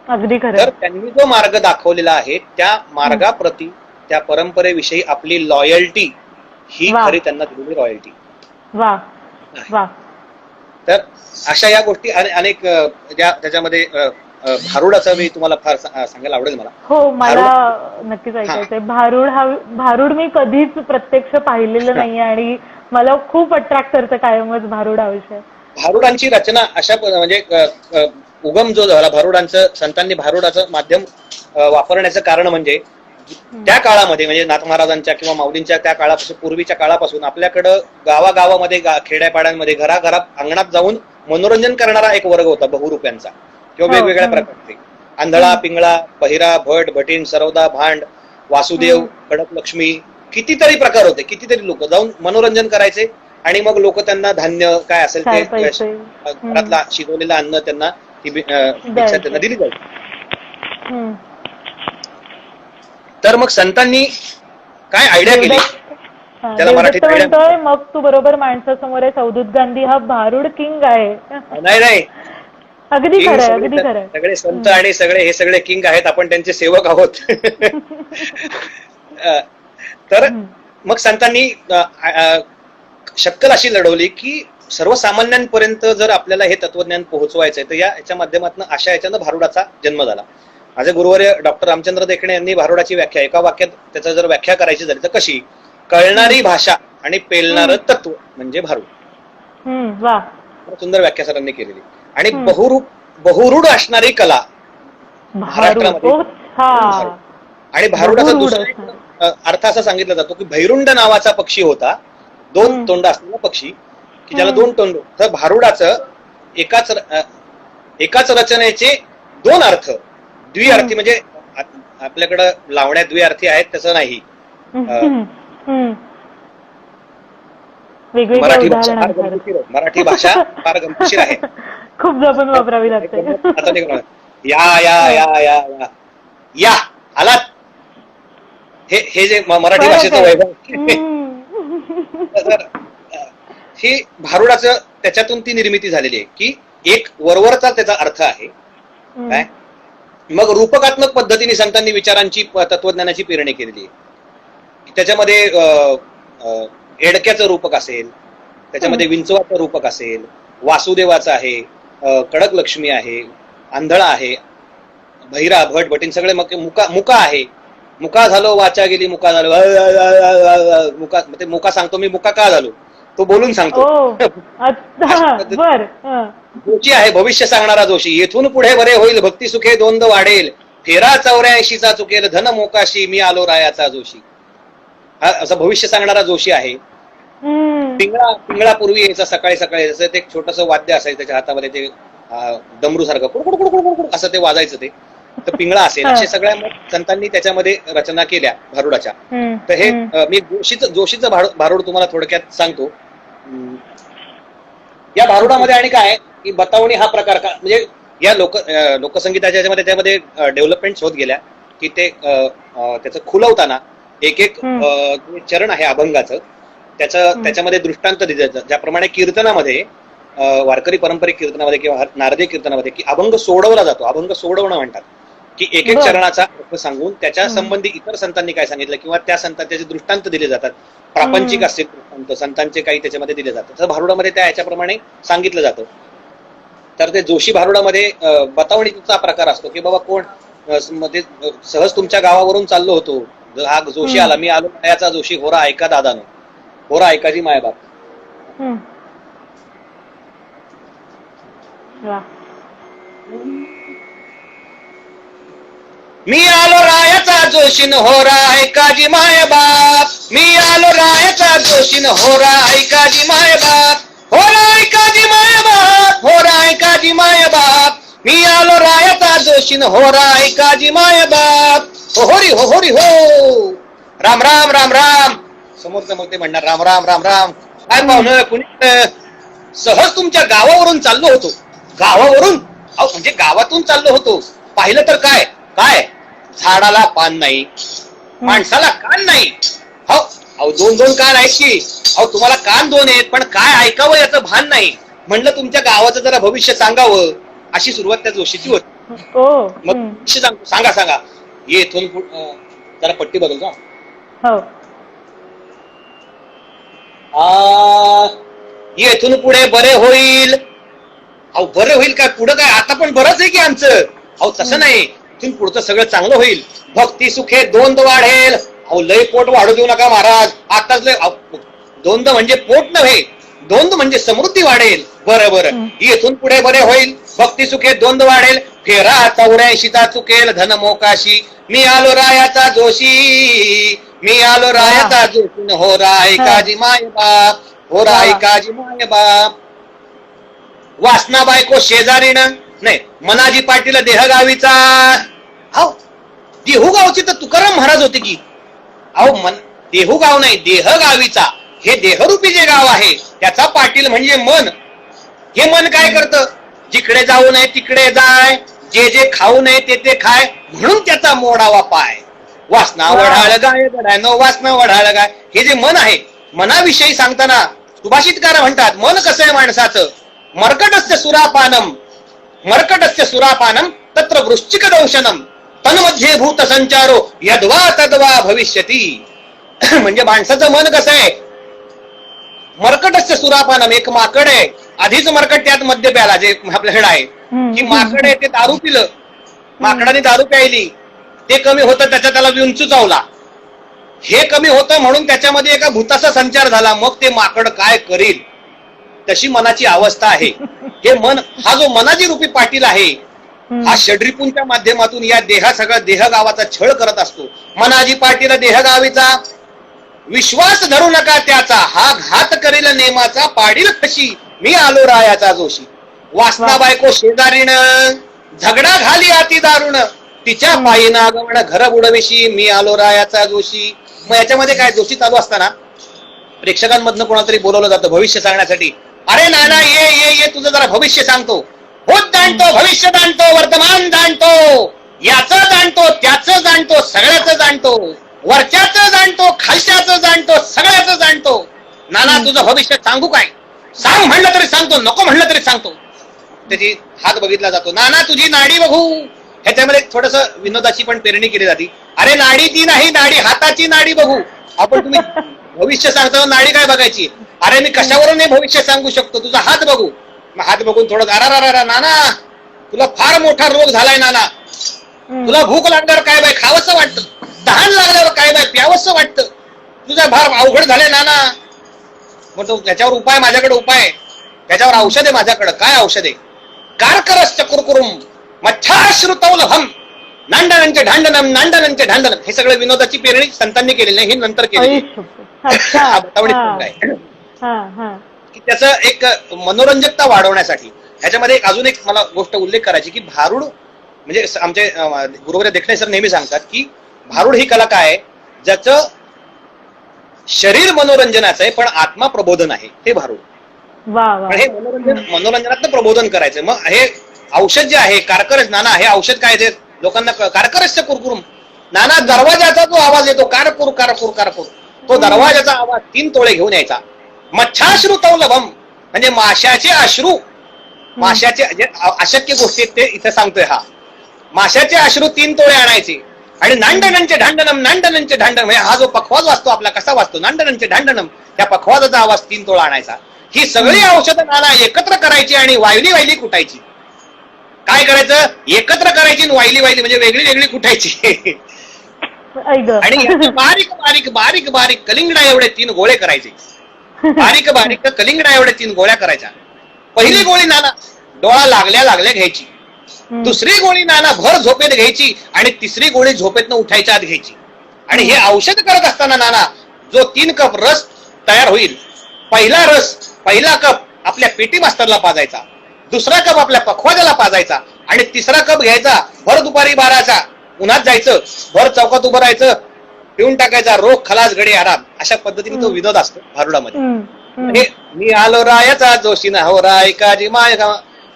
अगदी खरं. तर त्यांनी जो मार्ग दाखवलेला आहे त्या मार्गाप्रती, त्या परंपरेविषयी आपली लॉयल्टी ही खरी त्यांना दिलेली रॉयल्टी. वा वा. तर अशा या गोष्टी अनेक त्याच्यामध्ये भारुडाचं मी तुम्हाला फार सांगायला आवडेल मला. हो, मला नक्कीच ऐकायचंय. भारुड मी कधीच प्रत्यक्ष पाहिलेलं नाहीये आणि मला खूप अट्रॅक्ट करतं कायमच भारुड हा विषय. भारुडांची रचना अशा म्हणजे उगम जो झाला भारुडांचं, संतांनी भारुडाचं माध्यम वापरण्याचं कारण म्हणजे त्या काळामध्ये म्हणजे नाथ महाराजांच्या किंवा माऊलींच्या त्या काळापासून, पूर्वीच्या काळापासून आपल्याकडं गावागावामध्ये, खेड्यापाड्यांमध्ये, घराघरात, अंगणात जाऊन मनोरंजन करणारा एक वर्ग होता बहुरूप्यांचा किंवा वेगवेगळ्या प्रकारचे. आंधळा, पिंगळा, बहिरा, भट, भटीन, सरवदा, भांड, वासुदेव, कडक लक्ष्मी, कितीतरी प्रकार होते. कितीतरी लोक जाऊन मनोरंजन करायचे आणि मग लोक त्यांना धान्य काय असेल ते घरातला शिजवलेलं अन्न त्यांना भिक्षा त्यांना दिली जायची. तर मग संतांनी काय आयडिया केली, त्याला मराठीत म्हणतोय, मग तू बरोबर माणसासमोर आहे, अवधूत गांधी हा भारुड किंग आहे. नाही, अगदी खरं, अगदी खरं. सगळे संत आणि हे सगळे किंग आहेत, आपण त्यांचे सेवक आहोत. तर मग संतांनी शक्कल अशी लढवली की सर्वसामान्यांपर्यंत जर आपल्याला हे तत्वज्ञान पोहोचवायचंय तर याच्या माध्यमातून अशा याच्यानं भारुडाचा जन्म झाला. माझे गुरुवर्य डॉक्टर रामचंद्र देखणे यांनी भारुडाची व्याख्या एका वाक्यात त्याचा जर व्याख्या करायची झाली तर कशी, कळणारी भाषा आणि पेलणारं तत्व म्हणजे भारुड. सुंदर व्याख्या सरांनी केलेली. आणि बहुरूढ असणारी कला महाराष्ट्रामध्ये. आणि भारुडाचा दुसरा अर्थ असा सांगितला जातो की भैरुंड नावाचा पक्षी होता, 2 तोंड असलेला पक्षी की ज्याला 2 तोंड. तर भारुडाचं एकाच रचनेचे 2 अर्थ, द्विअर्थी म्हणजे आपल्याकडं लावण्या द्विअर्थी आहेत तसं नाही. मराठी भाषा फार गमतीशीर आहे, खूप जपून वापरावी लागते. या आलात, हे जे मराठी भाषेचं वैभव. ही भारुडाचं त्याच्यातून ती निर्मिती झालेली आहे की एक वरवरचा त्याचा अर्थ आहे काय. मग रूपकात्मक पद्धतीने संतांनी विचारांची, तत्वज्ञानाची पेरणी केलेली आहे. त्याच्यामध्ये एडक्याचं रूपक असेल, त्याच्यामध्ये विंचवाचं रूपक असेल, वासुदेवाचं आहे, कडक लक्ष्मी आहे, आंधळा आहे, बहिरा, भट, भटीन सगळे मुका आहे. मुका झालो, वाचा गेली, मुका झालो, मुका सांगतो मी, मुका का झालो तो बोलून सांगतो. जोशी आहे, भविष्य सांगणारा जोशी. येथून पुढे बरे होईल, भक्ती सुखे दोंद वाढेल, फेरा 84चा चुकेल, धन मोकाशी मी आलो रायाचा जोशी. हा असं भविष्य सांगणारा जोशी आहे. पिंगळापूर्वी यायचा सकाळी सकाळी, जसं ते एक छोटस वाद्य असायचं त्याच्या हातामध्ये, ते डमरू सारखं कुडकुड असं ते वाजायचं, ते तर पिंगळा असेल. असे सगळ्या संतांनी त्याच्यामध्ये रचना केल्या भारुडाच्या. तर हे मी जोशीचं भारुड तुम्हाला थोडक्यात सांगतो. या भारुडामध्ये आणि काय की बतावणी हा प्रकार म्हणजे या लोकसंगीताच्या त्याच्यामध्ये डेव्हलपमेंट होत गेल्या की ते त्याचं खुलवताना एक एक चरण आहे अभंगाचं, त्याच्यामध्ये दृष्टांत दिले जातात. ज्याप्रमाणे कीर्तनामध्ये, वारकरी पारंपरिक कीर्तनामध्ये किंवा नारदीय कीर्तनामध्ये की अभंग सोडवला जातो, अभंग सोडवणं म्हणतात, की एक एक चरणाचा अर्थ सांगून त्याच्या संबंधी इतर संतांनी काय सांगितलं किंवा त्या संतांचे दृष्टांत दिले जातात. प्रापंचिक असतील दृष्टांत संतांचे काही त्याच्यामध्ये दिले जातात. तर भारुडामध्ये त्या याच्याप्रमाणे सांगितलं जातं. तर ते जोशी भारुडामध्ये बतावणीचा प्रकार असतो की बाबा कोण मध्ये सहज तुमच्या गावावरून चाललो होतो, हा जोशी आला, मी आलो याचा जोशी, होरा ऐका दादानो, होरा ऐकाजी मायबाप. मी आलो रायाचा जोशीन, होरा ऐकाजी मायबाप. मी आलो रायाचा जोशीन, होरा ऐकाजी मायबाप. होरा ऐकाजी मायबाप, होरा ऐकाजी मायबाप. मी आलो रायाचा जोशीन, होरा ऐकाजी मायबाप. होरी हो होरी हो, राम राम राम राम. समोरचं मग ते म्हणणार राम राम राम राम. काय पाहुणं कुणी, सहज तुमच्या गावावरून चाललो होतो. गावावरून म्हणजे गावातून चाललो होतो, पाहिलं तर काय काय झाडाला पान नाही, माणसाला कान नाही. अहो दोन दोन कान आहेत की, अहो तुम्हाला कान दोन आहेत पण काय ऐकावं याचं भान नाही. म्हणलं तुमच्या गावाचं जरा भविष्य सांगावं, अशी सुरुवात त्या जोशीची होती. मग भविष्य सांगतो, सांगा सांगा. येथून जरा पट्टी बदलतो. येथून पुढे बरे होईल. अहो बरं होईल काय, पुढं काय, आता पण बरंच आहे की आमचं. अहो तसं नाही, इथून पुढचं सगळं चांगलं होईल. भक्ती सुखे दोंद वाढेल. अहो लय पोट वाढू देऊ नका महाराज, आताच लय. दोंद म्हणजे पोट नव्हे, दोंद म्हणजे समृद्धी वाढेल. बरं बरं, येथून पुढे बरे होईल. भक्ती सुखे दोंद वाढेल. फेरा 84चा चुकेल धन मोकाशी. मी आलो रायाचा जोशी, मी आलो रायाचा जोशी. होरा ऐकाजी मायबाप, होरा ऐकाजी मायबाप. वासना बायको शेजारीनं नाही, मनाजी पाटील देहगावीचा. अहो देहूगावची तर तुकाराम महाराज होते की. अहो देहूगाव नाही, देहगावीचा. हे देहरूपी जे गाव आहे त्याचा पाटील म्हणजे मन. हे मन काय करतं, जिकडे जाऊ नये तिकडे जाय, जे जे खाऊ नये ते ते खाय, म्हणून त्याचा मोडावा पाय. वासना वढाळ गाय गड्यानो, वासना वढाळ गाय. हे जे मन आहे, मनाविषयी सांगताना सुभाषितकार म्हणतात, मन कसं आहे माणसाचं, मर्कटस्य सुरापानम, मर्कटस्य सुरापानम तत्र वृश्चिक दंशनम तन्मध्ये भूत संचारो यद्वा तद्वा भविष्यती. म्हणजे माणसाचं मन कसं आहे, मर्कटस्य सुरापानम. एक माकड आहे, आधीच मर्कट त्यात मध्य प्याला, जे आपल्याकडे आहे की माकड आहे ते दारू पिलं, माकडाने दारू प्यायली, ते कमी होतं, त्याला विंचू चावला. हे कमी होतं म्हणून त्याच्यामध्ये एका भूताचा संचार झाला. मग ते माकड काय करील, तशी मनाची अवस्था आहे. हे मन, हा जो मनाची रूपी पाटील आहे, हा षड्रिपूंच्या माध्यमातून या सगळा देहगावाचा छळ करत असतो. मनाजी पाटील देहगावीचा, विश्वास धरू नका त्याचा, हा घात करील नेमाचा, पाडील खशी. मी आलो रायाचा जोशी. वासना बायको शेजारीनं, झगडा घाली अति दारुण, तिच्या पायी नागवण घर बुडविशी. मी आलो रायाचा जोशी. मग याच्यामध्ये काय, जोशी चालू असताना प्रेक्षकांमधनं कोणातरी बोलवलं जातं भविष्य सांगण्यासाठी. अरे नाना ये ये ये, तुझं जरा भविष्य सांगतो. होत जाणतो, भविष्य जाणतो, वर्तमान जाणतो, याचं जाणतो, त्याचं जाणतो, सगळ्याच जाणतो, वरच्याचं जाणतो, खालच्याचं जाणतो, सगळ्याच जाणतो. नाना तुझं भविष्य सांगू काय, सांग म्हणलं तरी सांगतो, नको म्हणलं तरी सांगतो. त्याची हात बघितला जातो. नाना तुझी नाडी बघू. ह्याच्यामध्ये थोडस विनोदाची पण पेरणी केली जाते. अरे नाडी ती नाही, नाडी हाताची नाडी बघू. आपण तुम्ही भविष्य सांगतो, नाडी काय बघायची. अरे मी कशावरून हे भविष्य सांगू शकतो, तुझा हात बघू. मग हात बघून थोडं, अरा नाना तुला फार मोठा रोग झालाय नाना, तुला भूक लागल्यावर काय बाय खावंसं वाटतं, तहान लागल्यावर काय बाय प्यावंसं वाटतं, तुझा फार अवघड झालाय नाना. मग त्याच्यावर उपाय, माझ्याकडे उपाय, त्याच्यावर औषध आहे माझ्याकडे. काय औषध आहे, कारकरश्च कुरकुरुम मच्छाश्रुतौलभम नांडनांचे ढांडनम, नांडनांचे ढांडनम. हे सगळं विनोदाची पेरणी संतांनी केलेली नाही, ही नंतर केली. अच्छा. हा हा की त्याचं एक मनोरंजकता वाढवण्यासाठी ह्याच्यामध्ये अजून एक मला गोष्ट उल्लेख करायची की भारुड म्हणजे आमचे गुरुवर्य देखणे सर नेहमी सांगतात की भारुड ही कला काय आहे, ज्याचं शरीर मनोरंजनाचं आहे पण आत्मा प्रबोधन आहे, ते भारुड. वा वा पण हे मनोरंजनातलं प्रबोधन करायचं. मग हे औषध जे आहे कारकरच नाना, हे औषध काय ते लोकांना कारकरच कुरकुर नाना, दरवाजाचा जो आवाज येतो कारकुर कारकुर कारकुर, तो दरवाजाचा आवाज 3 तोळे घेऊन यायचा. मच्छाश्रू तौलभम म्हणजे माशाचे अश्रू, माशाचे जे अशक्य गोष्टी ते इथे सांगतोय हा. माशाचे अश्रू 3 तोळे आणायचे आणि नांडनंचे ढांडनम नांडनंचे ढांडन, म्हणजे हा जो पखवाज वाजतो आपला कसा वाजतो नांडनंचे ढांडनम, त्या पखवाजाचा आवाज 3 तोळा आणायचा. ही सगळी औषधं नाना एकत्र करायची आणि वायली वायली कुटायची. काय करायचं, एकत्र करायची आणि वायली वायली म्हणजे वेगळी वेगळी कुटायची. आणि बारीक बारीक बारीक बारीक कलिंगडा एवढे 3 गोळे करायचे. बारीक बारीक कलिंगडा एवढे 3 गोळ्या करायच्या. पहिली गोळी नाना डोळा लागल्या लागल्या घ्यायची, दुसरी गोळी नाना भर झोपेत घ्यायची आणि तिसरी गोळी झोपेतनं उठायच्या आत घ्यायची. आणि हे औषध करत असताना नाना जो 3 कप रस तयार होईल, पहिला कप आपल्या पेटी मास्तरला पाजायचा, दुसरा कप आपल्या पखवाजाला पाजायचा आणि तिसरा कप घ्यायचा भर दुपारी 12चा उन्हात जायचं, भर चौकात उभं राहायचं, पिऊन टाकायचा, रोग खलास गडी आराम. अशा पद्धतीने तो विनोद असतो भारुडामध्ये. हे मी आलो रायाचा जोशी ना हो राय काजी माय.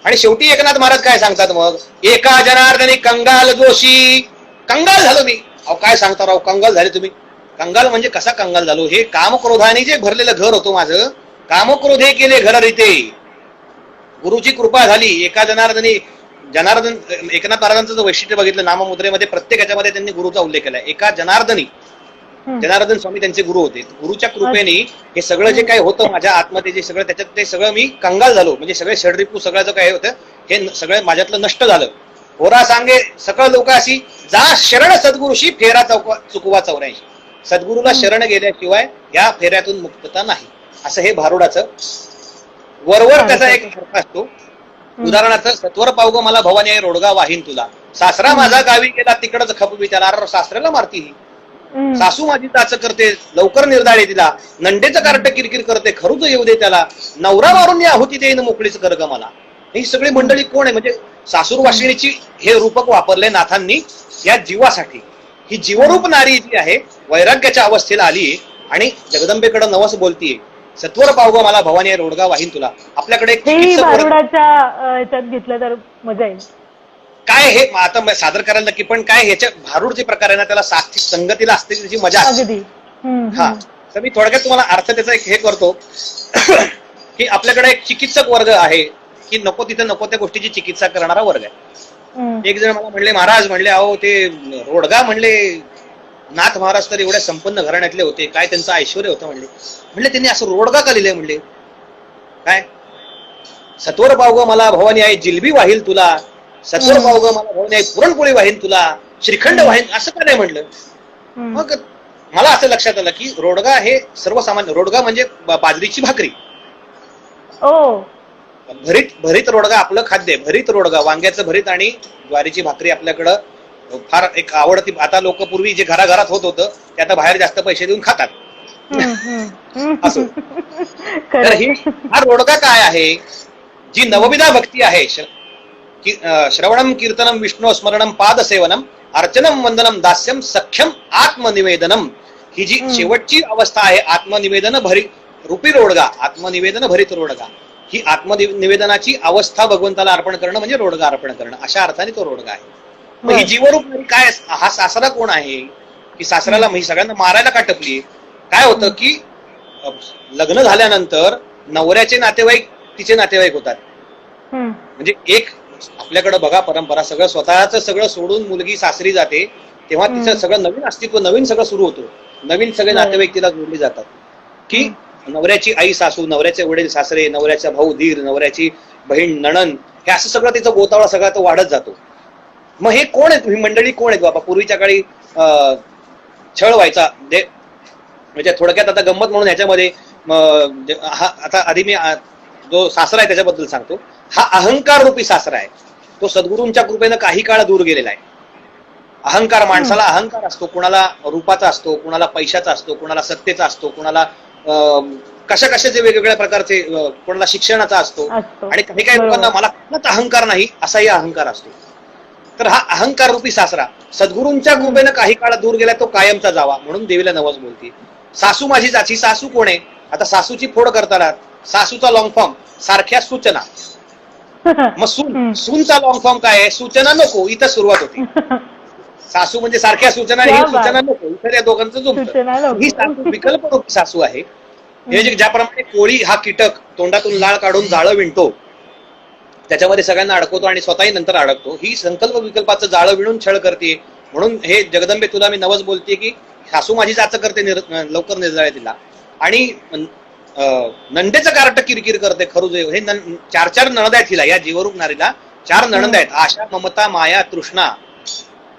आणि शेवटी एकनाथ महाराज काय सांगतात मग, एका जनार्दनी कंगाल जोशी. कंगाल झालो मी. अहो काय सांगता राव, कंगाल झाले तुम्ही. कंगाल म्हणजे कसा कंगाल झालो, हे कामक्रोधाने जे भरलेलं घर होतं माझं, कामक्रोधे केले घर रीते. गुरुची कृपा झाली. एका जनार्दन एकनाथ महाराजांचं जो वैशिष्ट्य बघितलं नाममुद्रेमध्ये प्रत्येक याच्यामध्ये त्यांनी गुरुचा उल्लेख केलाय. एका जनार्दन स्वामी त्यांचे गुरु होते. गुरुच्या कृपेने हे सगळं जे काही होतं माझ्या आतमध्ये जे सगळं त्याच्यात ते सगळं मी कंगाल झालो, म्हणजे सगळे षडरिपू सगळं जो काही होतं हे सगळं माझ्यातलं नष्ट झालं. होरा सांगे सकळ लोक अशी जा शरण सद्गुरुशी फेरा चुकवा 84. सद्गुरूला शरण गेल्याशिवाय या फेऱ्यातून मुक्तता नाही. असं हे भारुडाचं वरवर त्याचा एक अर्थ असतो. उदाहरणार्थ सत्वर पावगो मला भवानी आहे रोडगा वाहीन तुला, सासरा माझा गावी गेला तिकडच खप विचारा, अरे सासऱ्याला मारती ही, सासू माझी ताच करते लवकर निर्धाळे तिला, नंडेचं कार्ट किरकिर करते खरूच येऊ दे त्याला, नवरा मारून आहुती देईन मोकळीच कर ग मला. ही सगळी मंडळी कोण आहे, म्हणजे सासूर वाशिणीची हे रूपक वापरले नाथांनी या जीवासाठी. ही जीवरूप नारी जी आहे वैराग्याच्या अवस्थेला आली आणि जगदंबेकडे नवस बोलतीये, सत्वर पावगो मला भवानी आहे रोडगा वाहीन तुला. आपल्याकडे ह्याच्यात घेतलं तर मजा येईल. काय हे आता सादर करायला नक्की, पण काय ह्याच्या भारुड जे प्रकार आहे ना त्याला साथी संगतीला असते त्याची मजा असते. हा, तर मी थोडक्यात तुम्हाला अर्थ त्याचा एक हे करतो की आपल्याकडे एक चिकित्सक वर्ग आहे की नको तिथे नको त्या गोष्टीची चिकित्सा करणारा वर्ग आहे. एक जण मला म्हणले, महाराज म्हणले अहो ते रोडगा म्हणले नाथ महाराज तर एवढ्या संपन्न घराण्यातले होते, काय त्यांचं ऐश्वर्य होतं म्हणले त्यांनी असं रोडगा का लिहिलंय म्हणले. काय सत्वर पावग मला भवानी आहे जिलबी वाहील तुला, सत्वर पावग मला भवानी आहे पुरणपोळी वाहीन तुला, श्रीखंड वाहीन, असं का नाही म्हणलं. मग मला असं लक्षात आलं की रोडगा हे सर्वसामान्य, रोडगा म्हणजे बाजरीची भाकरी. भरीत रोडगा आपलं खाद्य, भरीत रोडगा वांग्याचं भरीत आणि ज्वारीची भाकरी आपल्याकडं फार एक आवडती. आता लोक पूर्वी जे घराघरात होत होतं ते आता बाहेर जास्त पैसे देऊन खातात. असो, तर हा रोडगा काय आहे, जी नवविधा भक्ती आहे, श्रवणम कीर्तनम विष्णू स्मरणम पादसेवनम अर्चनम वंदनम दास्यम सख्यम आत्मनिवेदनम, ही जी शेवटची अवस्था आहे आत्मनिवेदन भरित रूपी रोडगा, आत्मनिवेदन भरित रोडगा, ही आत्मनिवेदनाची अवस्था भगवंताला अर्पण करणं म्हणजे रोडगा अर्पण करणं, अशा अर्थाने तो रोडगा आहे. मग ही जीवरूप काय, हा सासरा कोण आहे की सासऱ्याला ही सगळ्यांना मारायला का टपली. काय होतं की लग्न झाल्यानंतर नवऱ्याचे नातेवाईक तिचे नातेवाईक होतात. म्हणजे एक आपल्याकडे बघा परंपरा, सगळं स्वतःच सगळं सोडून मुलगी सासरी जाते तेव्हा तिचं सगळं नवीन अस्तित्व, नवीन सगळं सुरू होतं, नवीन सगळे नातेवाईक तिला जोडले जातात. की नवऱ्याची आई सासू, नवऱ्याचे वडील सासरे, नवऱ्याचा भाऊ धीर, नवऱ्याची बहीण नणन, हे असं सगळं तिचं गोतावळा सगळा तो वाढत जातो. मग हे कोण आहेत, ही मंडळी कोण आहेत बाबा. पूर्वीच्या काळी छळ व्हायचा, म्हणजे थोडक्यात आता गंमत म्हणून ह्याच्यामध्ये आता आधी मी जो सासरा आहे त्याच्याबद्दल सांगतो. हा अहंकार रूपी सासरा आहे, तो सद्गुरूंच्या कृपेनं काही काळ दूर गेलेला आहे. अहंकार, माणसाला अहंकार असतो, कुणाला रूपाचा असतो, कुणाला पैशाचा असतो, कुणाला सत्तेचा असतो, कुणाला कशा कशाचे वेगवेगळ्या प्रकारचे कोणाला शिक्षणाचा असतो आणि काही काही लोकांना मला कुठलाच अहंकार नाही असाही अहंकार असतो. तर हा अहंकार रूपी सासरा सद्गुरूंच्या कृपेनं काही काळ दूर गेला तो कायमचा जावा म्हणून देवीला नवस बोलते. सासू माझी जाची, सासू कोण आहे? आता सासूची फोड करताना सासूचा लॉंग फॉर्म सारख्या सूचना, मग सूनचा लॉंग फॉर्म काय आहे? सूचना नको, इथं सुरुवात होती. सासू म्हणजे सारख्या सूचना, ही सूचना नको, इतर या दोघांचं जमतं. ही सासू विकल्प रूपी सासू आहे. ज्याप्रमाणे कोळी हा कीटक तोंडातून लाळ काढून जाळं विणतो, त्याच्यामध्ये सगळ्यांना अडकवतो आणि स्वतःही नंतर अडकतो, ही संकल्प विकल्पाचं जाळं विणून छळ करते. म्हणून हे जगदंबे तुला मी नवस बोलते की सासू माझी जाचं करते लवकर निर्जाळे तिला, आणि नंदेचं कार्ट किरकिर करते खरुजेव. हे 4 नणद आहेत हिला, या जीवरूप नारीला 4 नणद आहेत. आशा, ममता, माया, तृष्णा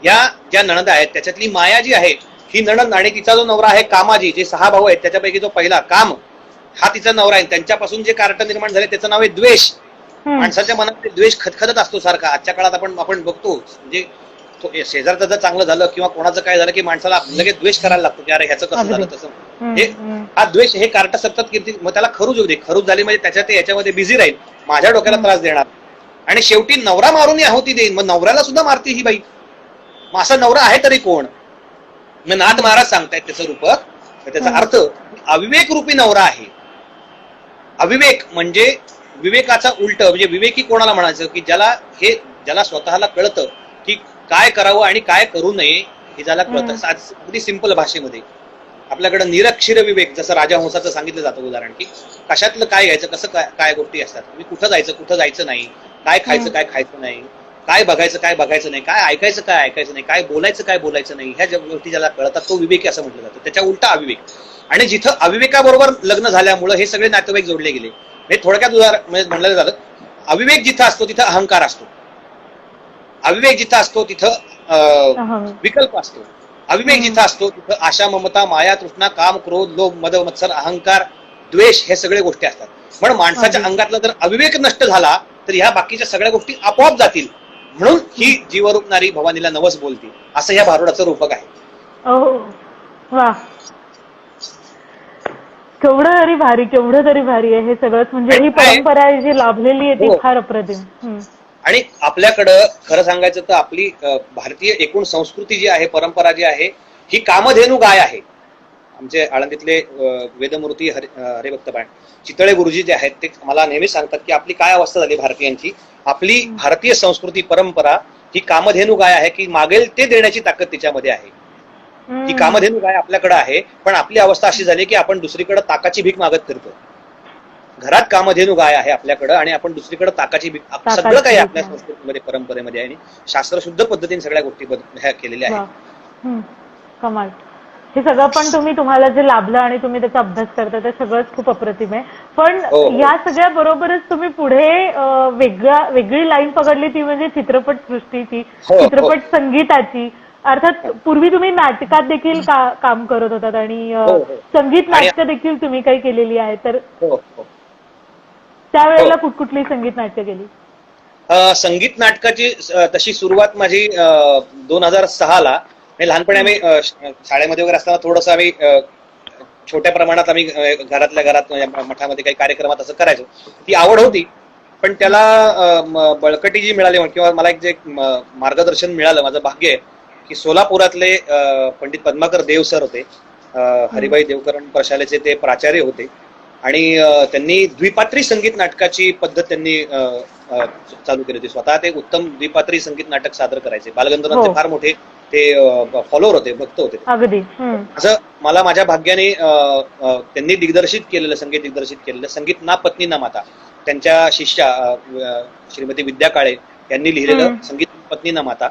या ज्या नणद आहेत त्याच्यातली माया जी आहे ही नणद, आणि तिचा जो नवरा आहे कामाजी, जे 6 भाऊ आहेत त्याच्यापैकी जो पहिला काम हा तिचा नवरा आहे. त्यांच्यापासून जे कार्ट निर्माण झाले त्याचं नाव आहे द्वेष. माणसाच्या मनात द्वेष खतखतत असतो सारखा. आजच्या काळात आपण बघतो, म्हणजे शेजारचं जर चांगलं झालं किंवा कोणाचं काय झालं की माणसाला लगेच द्वेष करायला लागतो की अरे ह्याचं कसं झालं तसं. हे हा द्वेष, हे कार्ट सतत कीर्ती, मग त्याला खरूज होऊ दे. खरूज झाली म्हणजे त्याच्यात याच्यामध्ये बिझी राहील, माझ्या डोक्याला त्रास देणार, आणि शेवटी नवरा मारून आहुती देईन. मग नवऱ्याला सुद्धा मारते ही बाई. मग असा नवरा आहे तरी कोण? मग नाथ महाराज सांगतायत त्याचं रूपक, त्याचा अर्थ अविवेक रूपी नवरा आहे. अविवेक म्हणजे विवेकाचा उलट, म्हणजे विवेकी कोणाला म्हणायचं की ज्याला स्वतःला कळतं की काय करावं आणि काय करू नये, हे ज्याला कळतं. अगदी सिंपल भाषेमध्ये आपल्याकडे निरक्षर विवेक, जसं राजा हंसाचं सांगितलं जातं उदाहरण, की कशातलं काय घ्यायचं, कसं काय गोष्टी असतात, तुम्ही कुठं जायचं नाही, काय खायचं काय खायचं नाही, काय बघायचं नाही, काय ऐकायचं नाही, काय बोलायचं नाही, ह्या गोष्टी ज्याला कळतात तो विवेकी असं म्हटलं जातं. त्याच्या उलटा अविवेक. आणि जिथं अविवेकाबरोबर लग्न झाल्यामुळं हे सगळे नातेवाईक जोडले गेले. हे थोडक्यात उदाहरण म्हणलं जातं, अविवेक जिथं असतो तिथं अहंकार असतो, अविवेक जिथं असतो तिथं विकल्प असतो, अविवेक जिथं असतो तिथं आशा, ममता, माया, तृष्णा, काम, क्रोध, लोभ, मद, मत्सर, अहंकार, द्वेष हे सगळे गोष्टी असतात. म्हणून माणसाच्या अंगातला जर अविवेक नष्ट झाला तर ह्या बाकीच्या सगळ्या गोष्टी आपोआप जातील. म्हणून ही जीवरूप नारी भवानीला नवस बोलते, असं ह्या भारुडाचं रूपक आहे. केवढं तरी भारी आहे हे सगळंच. म्हणजे ही परंपरा जी लाभलेली आहे ती फार अप्रतिम. आणि आपल्याकडं खरं सांगायचं तर आपली भारतीय एकूण संस्कृती जी आहे, परंपरा जी आहे, ही कामधेनू गाय आहे. आमचे आळंदीतले वेदमूर्ती हरिभक्त चितळे गुरुजी जे आहेत ते मला नेहमी सांगतात की आपली काय अवस्था झाली भारतीयांची, आपली भारतीय संस्कृती परंपरा ही कामधेनू गाय आहे, की मागेल ते देण्याची ताकद तिच्यामध्ये आहे. ही कामधेनू गाय आपल्याकडे आहे, पण आपली अवस्था अशी झाली की आपण दुसरीकडे ताकाची भीक मागत फिरतो. घरात कामधेनू गाय आहे आपल्याकडं आणि आपण दुसरीकडे ताकाची भीक, सगळं काही आपल्या संस्कृतीमध्ये परंपरेमध्ये आहे आणि शास्त्रशुद्ध पद्धतीने सगळ्या गोष्टी केलेल्या आहेत. कमाल. हे सगळं पण तुम्हाला जे लाभलं आणि तुम्ही त्याचा अभ्यास करता ते सगळंच खूप अप्रतिम आहे. पण या सगळ्या बरोबरच तुम्ही पुढे वेगळी लाईन पकडली, ती म्हणजे चित्रपट सृष्टीची, चित्रपट संगीताची. अर्थात पूर्वी तुम्ही नाटकात देखील काम करत होतात आणि संगीत नाटकं देखील तुम्ही काही केलेली आहेत. तर त्यावेळेला कुठली संगीत नाटकं केली? संगीत नाटकाची तशी सुरुवात माझी 2006ला. लहानपणी आम्ही शाळेमध्ये वगैरे असताना थोडंसं आम्ही छोट्या प्रमाणात आम्ही घरातल्या घरात मठामध्ये काही कार्यक्रमात असं करायचो. ती आवड होती, पण त्याला बळकटी जी मिळाली किंवा मला एक जे मार्गदर्शन मिळालं, माझं भाग्य आहे की सोलापुरातले पंडित पद्माकर देव सर होते, हरिभाई देवकरण प्रशालेचे ते प्राचार्य होते, आणि त्यांनी द्विपात्री संगीत नाटकाची पद्धत त्यांनी चालू केली होती. स्वतः ते उत्तम द्विपात्री संगीत नाटक सादर करायचे. बालगंधर्वांचे फार मोठे ते फॉलोअर होते, भक्त होते. असं मला माझ्या भाग्याने त्यांनी दिग्दर्शित केलेलं, संगीत दिग्दर्शित केलेलं संगीत ना पत्नी ना माता, त्यांच्या शिष्या श्रीमती विद्या काळे यांनी लिहिलेलं संगीत पत्नी ना माता.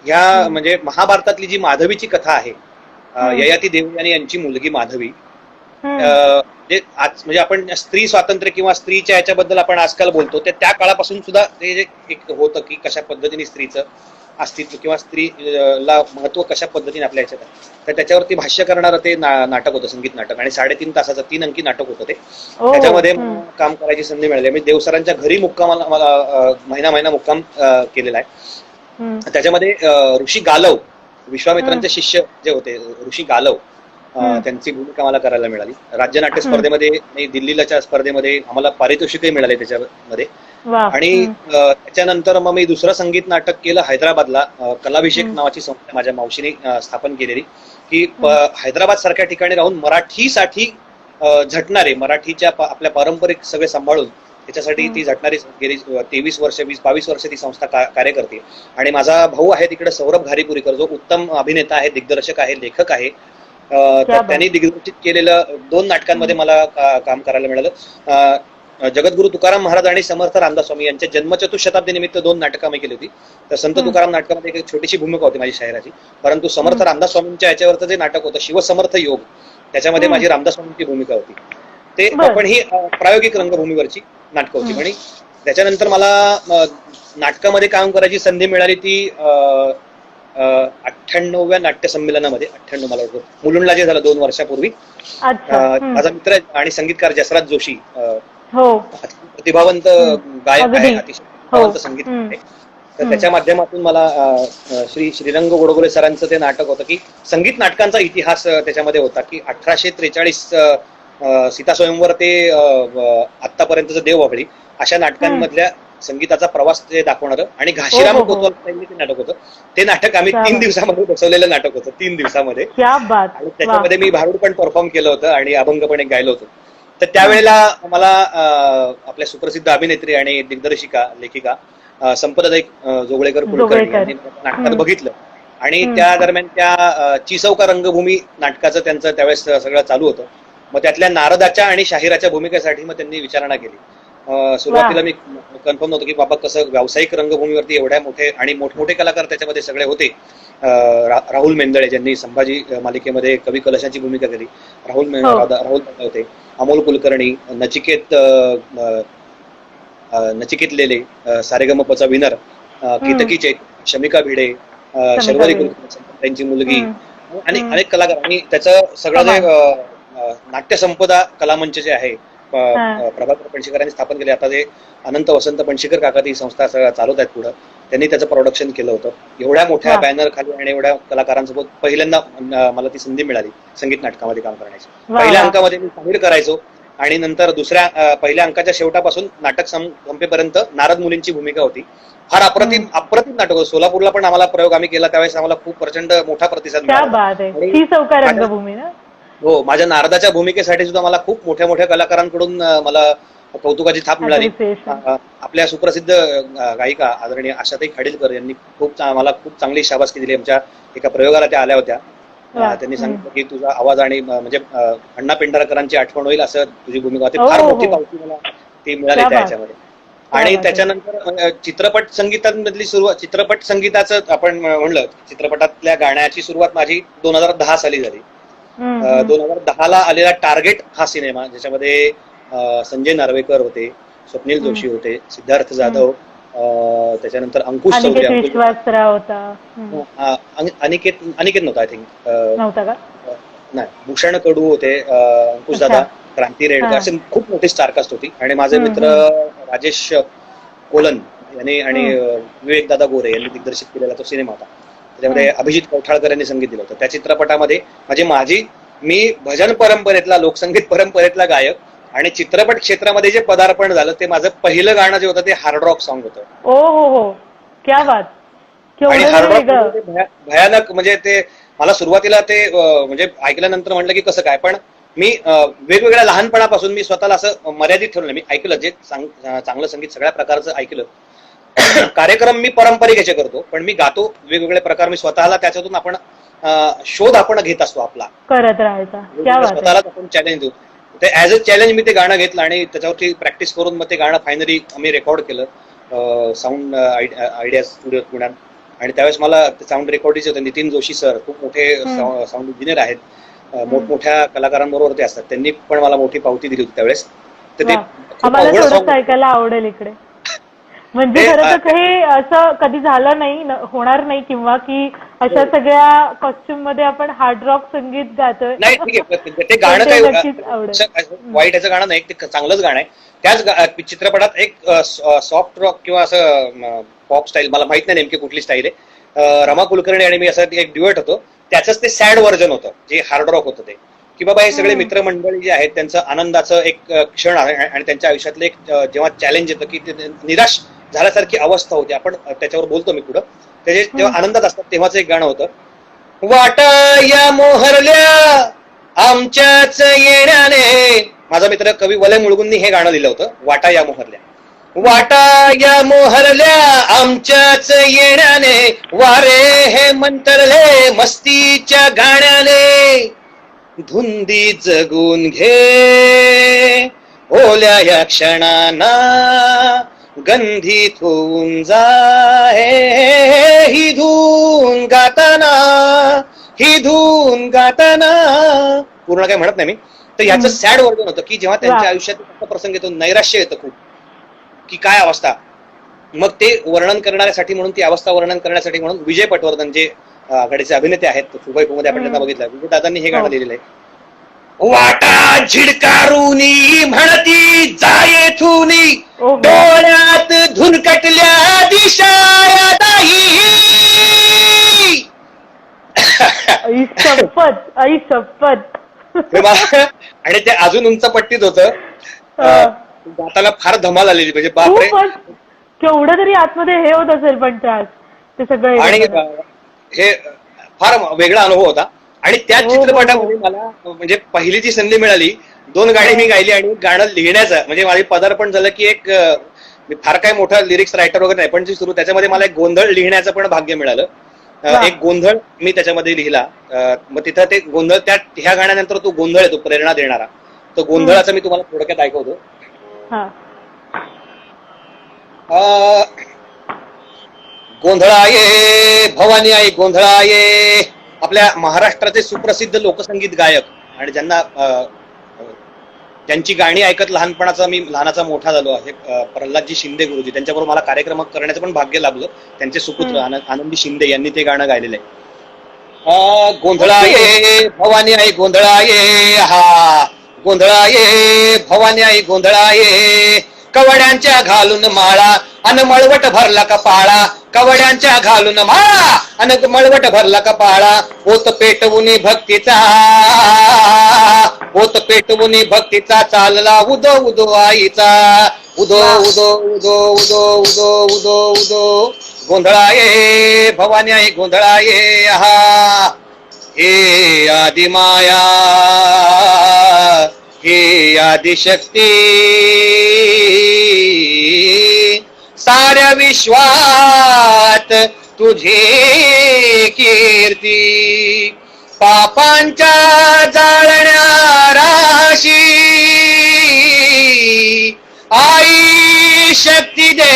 ह्या म्हणजे महाभारतातली जी माधवीची कथा आहे, ययाती देवयानी यांची मुलगी माधवी, आज म्हणजे आपण स्त्री स्वातंत्र्य किंवा स्त्रीच्या याच्याबद्दल आपण आजकाल बोलतो, त्या काळापासून सुद्धा ते जे एक होतं की कशा पद्धतीने स्त्रीचं अस्तित्व किंवा स्त्रीला महत्व कशा पद्धतीने आपल्या ह्याच्यात आहे, तर त्याच्यावरती भाष्य करणारं ते नाटक होतं, संगीत नाटक. आणि 3.5 तासाचं 3 अंकी नाटक होतं ते. त्याच्यामध्ये काम करायची संधी मिळाली. मी देवसरांच्या घरी मुक्कामाला मला महिना मुक्काम केलेला आहे. त्याच्यामध्ये ऋषी गालव, विश्वामित्रांचे शिष्य जे होते ऋषी गालव, त्यांची भूमिका मला करायला मिळाली. राज्य नाट्य स्पर्धेमध्ये आणि दिल्लीच्या स्पर्धेमध्ये आम्हाला पारितोषिकही मिळाले त्याच्यामध्ये. आणि त्याच्यानंतर मग मी दुसरं संगीत नाटक केलं हैदराबादला. कलाभिषेक नावाची संस्था माझ्या मावशीने स्थापन केलेली, की हैदराबाद सारख्या ठिकाणी राहून मराठीसाठी झटणारे, मराठीच्या आपल्या पारंपरिक सगळे सांभाळून त्याच्यासाठी ती झटणारी गेली 22 वर्ष ती संस्था कार्य करते. आणि माझा भाऊ आहे तिकडे सौरभ घारीपुरीकर, जो उत्तम अभिनेता आहे, दिग्दर्शक आहे, लेखक आहे. त्यांनी दिग्दर्शित केलेलं 2 नाटकांमध्ये मला काम करायला मिळालं. जगद्गुरु तुकाराम महाराज आणि समर्थ रामदास स्वामी यांच्या जन्मचतुःशताब्दी निमित्त 2 नाटकं मी केली होती. तर संत तुकाराम नाटकामध्ये एक छोटीशी भूमिका होती माझी शाहिराची, परंतु समर्थ रामदास स्वामींच्या याच्यावरचं जे नाटक होतं शिवसमर्थ योग, त्याच्यामध्ये माझी रामदास स्वामींची भूमिका होती. ते पण ही प्रायोगिक रंगभूमीवरची नाटकं होती. आणि त्याच्यानंतर मला नाटकामध्ये काम करायची संधी मिळाली ती 98व्या नाट्य संमेलनामध्ये. 98 मला वाटतं मुलुंडला जे झालं 2 वर्षापूर्वी. माझा मित्र आणि संगीतकार जसराज जोशी, प्रतिभावंत गायक आहे, अतिशय प्रतिभावंत संगीतकार आहे. तर त्याच्या माध्यमातून मला श्री श्रीरंग गोडबोले सरांचं ते नाटक होतं, की संगीत नाटकांचा इतिहास त्याच्यामध्ये होता, की 1843 सीता स्वयंवर ते आतापर्यंतचं देववाघळी अशा नाटकांमधल्या संगीताचा प्रवास ते दाखवणारं. आणि घाशीराम कोतवाल यांनी ते नाटक होतं. ते नाटक आम्ही 3 दिवसामध्ये बसवलेलं नाटक होतं, 3 दिवसामध्ये. आणि त्याच्यामध्ये मी भारूड पण परफॉर्म केलं होतं आणि अभंग पण एक गायलो होतो. तर त्यावेळेला मला आपल्या सुप्रसिद्ध अभिनेत्री आणि दिग्दर्शिका, लेखिका संपदाताई जोगळेकर कुलकर्णी यांनी नाटकात बघितलं. आणि त्या दरम्यान त्या चिसौका रंगभूमी नाटकाचं त्यांचं त्यावेळेस सगळं चालू होतं. मग त्यातल्या नारदाच्या आणि शाहिराच्या भूमिकेसाठी मग त्यांनी विचारणा केली. सुरुवातीला मी कन्फर्म नव्हतं की बाबा कसं व्यावसायिक रंगभूमीवरती एवढ्या मोठे आणि मोठमोठे कलाकार त्याच्यामध्ये सगळे होते. राहुल मेंदळे ज्यांनी संभाजी मालिकेमध्ये कवी कलशाची भूमिका केली, राहुल होते, अमोल कुलकर्णी, नचिकेत लेले, सारेगमपचा विनर, केतकीचे, शमिका भिडे, शर्वरी कुलकर्णी त्यांची मुलगी आणि अनेक कलाकार. आणि त्याचं सगळं जे नाट्य संपदा कलामंच जे आहे प्रभाकर पणशीकरांनी स्थापन केले, आता जे अनंत वसंत पणशीकर काका ती संस्था चालवत आहेत पुढं, त्यांनी त्याचं प्रोडक्शन केलं होतं. एवढ्या मोठ्या बॅनर खाली आणि एवढ्या कलाकारांसोबत पहिल्यांदा मला ती संधी मिळाली संगीत नाटकामध्ये काम करण्याची. पहिल्या अंकामध्ये मी सामील करायचो आणि नंतर पहिल्या अंकाच्या शेवटापासून नाटक संपेपर्यंत नारद मुलींची भूमिका होती. फार अप्रतिम नाटक होतं. सोलापूरला पण आम्हाला प्रयोग आम्ही केला, त्यावेळेस आम्हाला खूप प्रचंड मोठा प्रतिसाद मिळाला. हो, माझ्या नारदाच्या भूमिकेसाठी सुद्धा मला खूप मोठ्या मोठ्या कलाकारांकडून मला कौतुकाची थाप मिळाली. आपल्या सुप्रसिद्ध गायिका आदरणीय आशाताई खाडीलकर यांनी मला खूप चांगली शाबासकी दिली. आमच्या एका प्रयोगाला त्या आल्या होत्या. त्यांनी सांगितलं की तुझा आवाज आणि म्हणजे अण्णा पेंढारकरांची आठवण होईल असं तुझी भूमिका होती. फार मोठी पावती मला ती मिळाली त्याच्यामध्ये. आणि त्याच्यानंतर चित्रपट संगीतामधली सुरुवात, चित्रपट संगीताचं आपण म्हणलं, चित्रपटातल्या गाण्याची सुरुवात माझी 2010 साली झाली. 2010ला आलेला टार्गेट हा सिनेमा, ज्याच्यामध्ये संजय नार्वेकर होते, स्वप्नील जोशी होते, सिद्धार्थ जाधव, त्याच्यानंतर अंकुश चौधरी, अनिकेत नव्हता आय थिंक, नाही, भूषण कडू होते, अंकुश दादा, क्रांती रेडकर, असे खूप मोठी स्टारकास्ट होती. आणि माझे मित्र राजेश कोलन यांनी आणि विवेक दादा गोरे यांनी दिग्दर्शित केलेला तो सिनेमा होता. त्याच्यामध्ये अभिजित कौठाळकर यांनी संगीत दिलं होतं. त्या चित्रपटामध्ये मी भजन परंपरेतला, लोकसंगीत परंपरेतला गायक, आणि चित्रपट क्षेत्रामध्ये जे पदार्पण झालं ते माझं पहिलं गाणं जे होतं ते हार्ड रॉक सॉन्ग होतं. आणि हार्ड रॉक भयानक, म्हणजे ते मला सुरुवातीला ते म्हणजे ऐकल्यानंतर म्हटलं की कसं काय, पण मी वेगवेगळ्या लहानपणापासून मी स्वतःला असं मर्यादित ठेवलं. मी ऐकलं जे चांगलं संगीत सगळ्या प्रकारचं ऐकलं. कार्यक्रम मी पारंपरिक याचे करतो, पण मी गातो वेगवेगळे प्रकार. मी स्वतःला त्याच्यातून आपण शोध घेत असतो आपला, करत राहायचा, स्वतःलाच आपण चॅलेंज देऊ. ते ऍज अ चॅलेंज मी ते गाणं घेतलं आणि त्याच्यावरती प्रॅक्टिस करून मग ते गाणं फायनली आम्ही रेकॉर्ड केलं साऊंड आयडिया स्टुडिओ पुण्यात. आणि त्यावेळेस मला साऊंड रेकॉर्डिंग होते. नितीन जोशी सर खूप मोठे साऊंड इंजिनियर आहेत, मोठमोठ्या कलाकारांबरोबर ते असतात. त्यांनी पण मला मोठी पावती दिली होती त्यावेळेस. तर ते आम्हाला ऐकायला आवडेल इकडे. म्हणजे खरं तर हे असं कधी झालं नाही, होणार नाही, किंवा की अशा सगळ्या कॉस्ट्युम मध्ये आपण हार्ड रॉक संगीत गातोय. नाही, ठीक आहे, ते गाणं काही वाईट याचं गाणं नाही, ते चांगलंच गाणं आहे. त्याच चित्रपटात एक सॉफ्ट रॉक किंवा असं पॉप स्टाईल, मला माहित नाही नेमकी कुठली स्टाईल आहे, रमा कुलकर्णी आणि मी असं एक ड्युएट होतो. त्याचंच ते सॅड व्हर्जन होतं जे हार्ड रॉक होतं ते, की बाबा हे सगळे मित्रमंडळी जे आहेत त्यांचं आनंदाचं एक क्षण आहे आणि त्यांच्या आयुष्यातलं एक जेव्हा चॅलेंज येतं की ते निराश झाल्यासारखी अवस्था होती, आपण त्याच्यावर बोलतो मी पुढं, त्याचे जेव्हा आनंदात असतात तेव्हाच एक गाणं होतं, वाटा या मोहरल्या आमच्याच येण्याने. माझा मित्र कवी वलय मुळगुंनी हे गाणं लिहिलं होतं, वाटा या मोहरल्या. वाटा या मोहरल्या आमच्याच येण्याने, वारे हे मंतरले मस्तीच्या गाण्याने, धुंदी जगून घे ओल्या या क्षणांना, गंधीत होऊन जाए ही धून गाताना, ही धून गाताना. पूर्ण काय म्हणत नाही मी. तर ह्याचं सॅड वर्जन होतं की जेव्हा त्यांच्या आयुष्यात असा प्रसंग येतो, नैराश्य येतं खूप, की काय अवस्था. मग ते वर्णन करण्यासाठी म्हणून, ती अवस्था वर्णन करण्यासाठी म्हणून विजय पटवर्धन जे आघाडीचे अभिनेते आहेत, सुबैकोमध्ये आपण त्यांना बघितलं, विजय दादांनी हे गाणं लिहिलेलं आहे. वाटा झिडकारुनी म्हणती जाये थुनी, डोळ्यात धुनकटल्या दिशाया नाही. आई शपथ, आई शपथ. आणि ते अजून उंच पट्टीत होतं, गाताना फार धमाल आलेली, म्हणजे बापरे, केवढं तरी आतमध्ये हे होत असेल पण त्रास ते सगळं. आणि हे फार वेगळा अनुभव होता. आणि त्या चित्रपटामध्ये मला म्हणजे पहिली जी संधी मिळाली, 2 गाणी मी गायली आणि गाणं लिहिण्याचं, म्हणजे माझे पदार्पण झालं की एक फार काय मोठा लिरिक्स रायटर वगैरे नाही, पण जी सुरू त्याच्यामध्ये मला एक गोंधळ लिहिण्याचं पण भाग्य मिळालं. एक गोंधळ मी त्याच्यामध्ये लिहिला. मग तिथं ते गोंधळ, त्या ह्या गाण्यानंतर तो गोंधळ येतो प्रेरणा देणारा, तो गोंधळाचा मी तुम्हाला थोडक्यात ऐकवतो. गोंधळाये भवानी आई गोंधळाये, आपल्या महाराष्ट्राचे सुप्रसिद्ध लोकसंगीत गायक आणि ज्यांची गाणी ऐकत मी लहानाचा मोठा झालो आहे, प्रल्हादजी शिंदे गुरुजी, त्यांच्याबरोबर मला कार्यक्रम करण्याचं पण भाग्य लाभलं. त्यांचे सुपुत्र आनंदी शिंदे यांनी ते गाणं गायलेलं आहे. गोंधळाये भवानी आई गोंधळाये, हा गोंधळाये भवानी आई गोंधळाये, कवड्यांच्या घालून माळा अन मळवट भरला कपाळा, कवड्यांच्या घालून माळा अन मळवट भरला कपाळा, होत पेटवुनी भक्तीचा, होत पेटवुनी भक्तीचा, चालला उदो उदो आईचा, उदो उदो उदो उदो उदो उदो उदो. गोंधळाये भवानी आई गोंधळाये, हा हे आदिमाया, हे आदिशक्ती, साऱ्या विश्वात तुझी कीर्ती, पापांच्या जाळण्या राशी आई शक्ती दे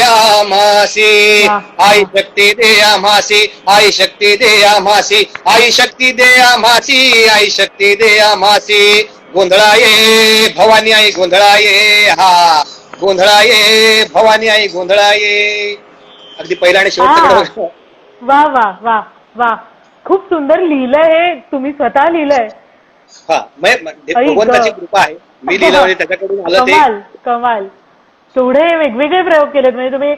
आम्हासी, आई शक्ती दे आम्हासी, आई शक्ती दे आम्हासी, आई शक्ती दे आम्हासी, आई शक्ती दे आम्हासी. गोंधळाये भवानी आई गोंधळाये, हा गोंधळाये भवानी आई गोंधळाये. अगदी पहिला आणि शेवटचा. वा वा वा वा, खूप सुंदर लिहिलंय हे, तुम्ही स्वतः लिहिलंय. हा, भगवंताची कृपा आहे, मी लिहिलं म्हणजे त्याच्याकडून आलं ते. कमाल कमाल. तेवढे वेगवेगळे प्रयोग केलेत, म्हणजे तुम्ही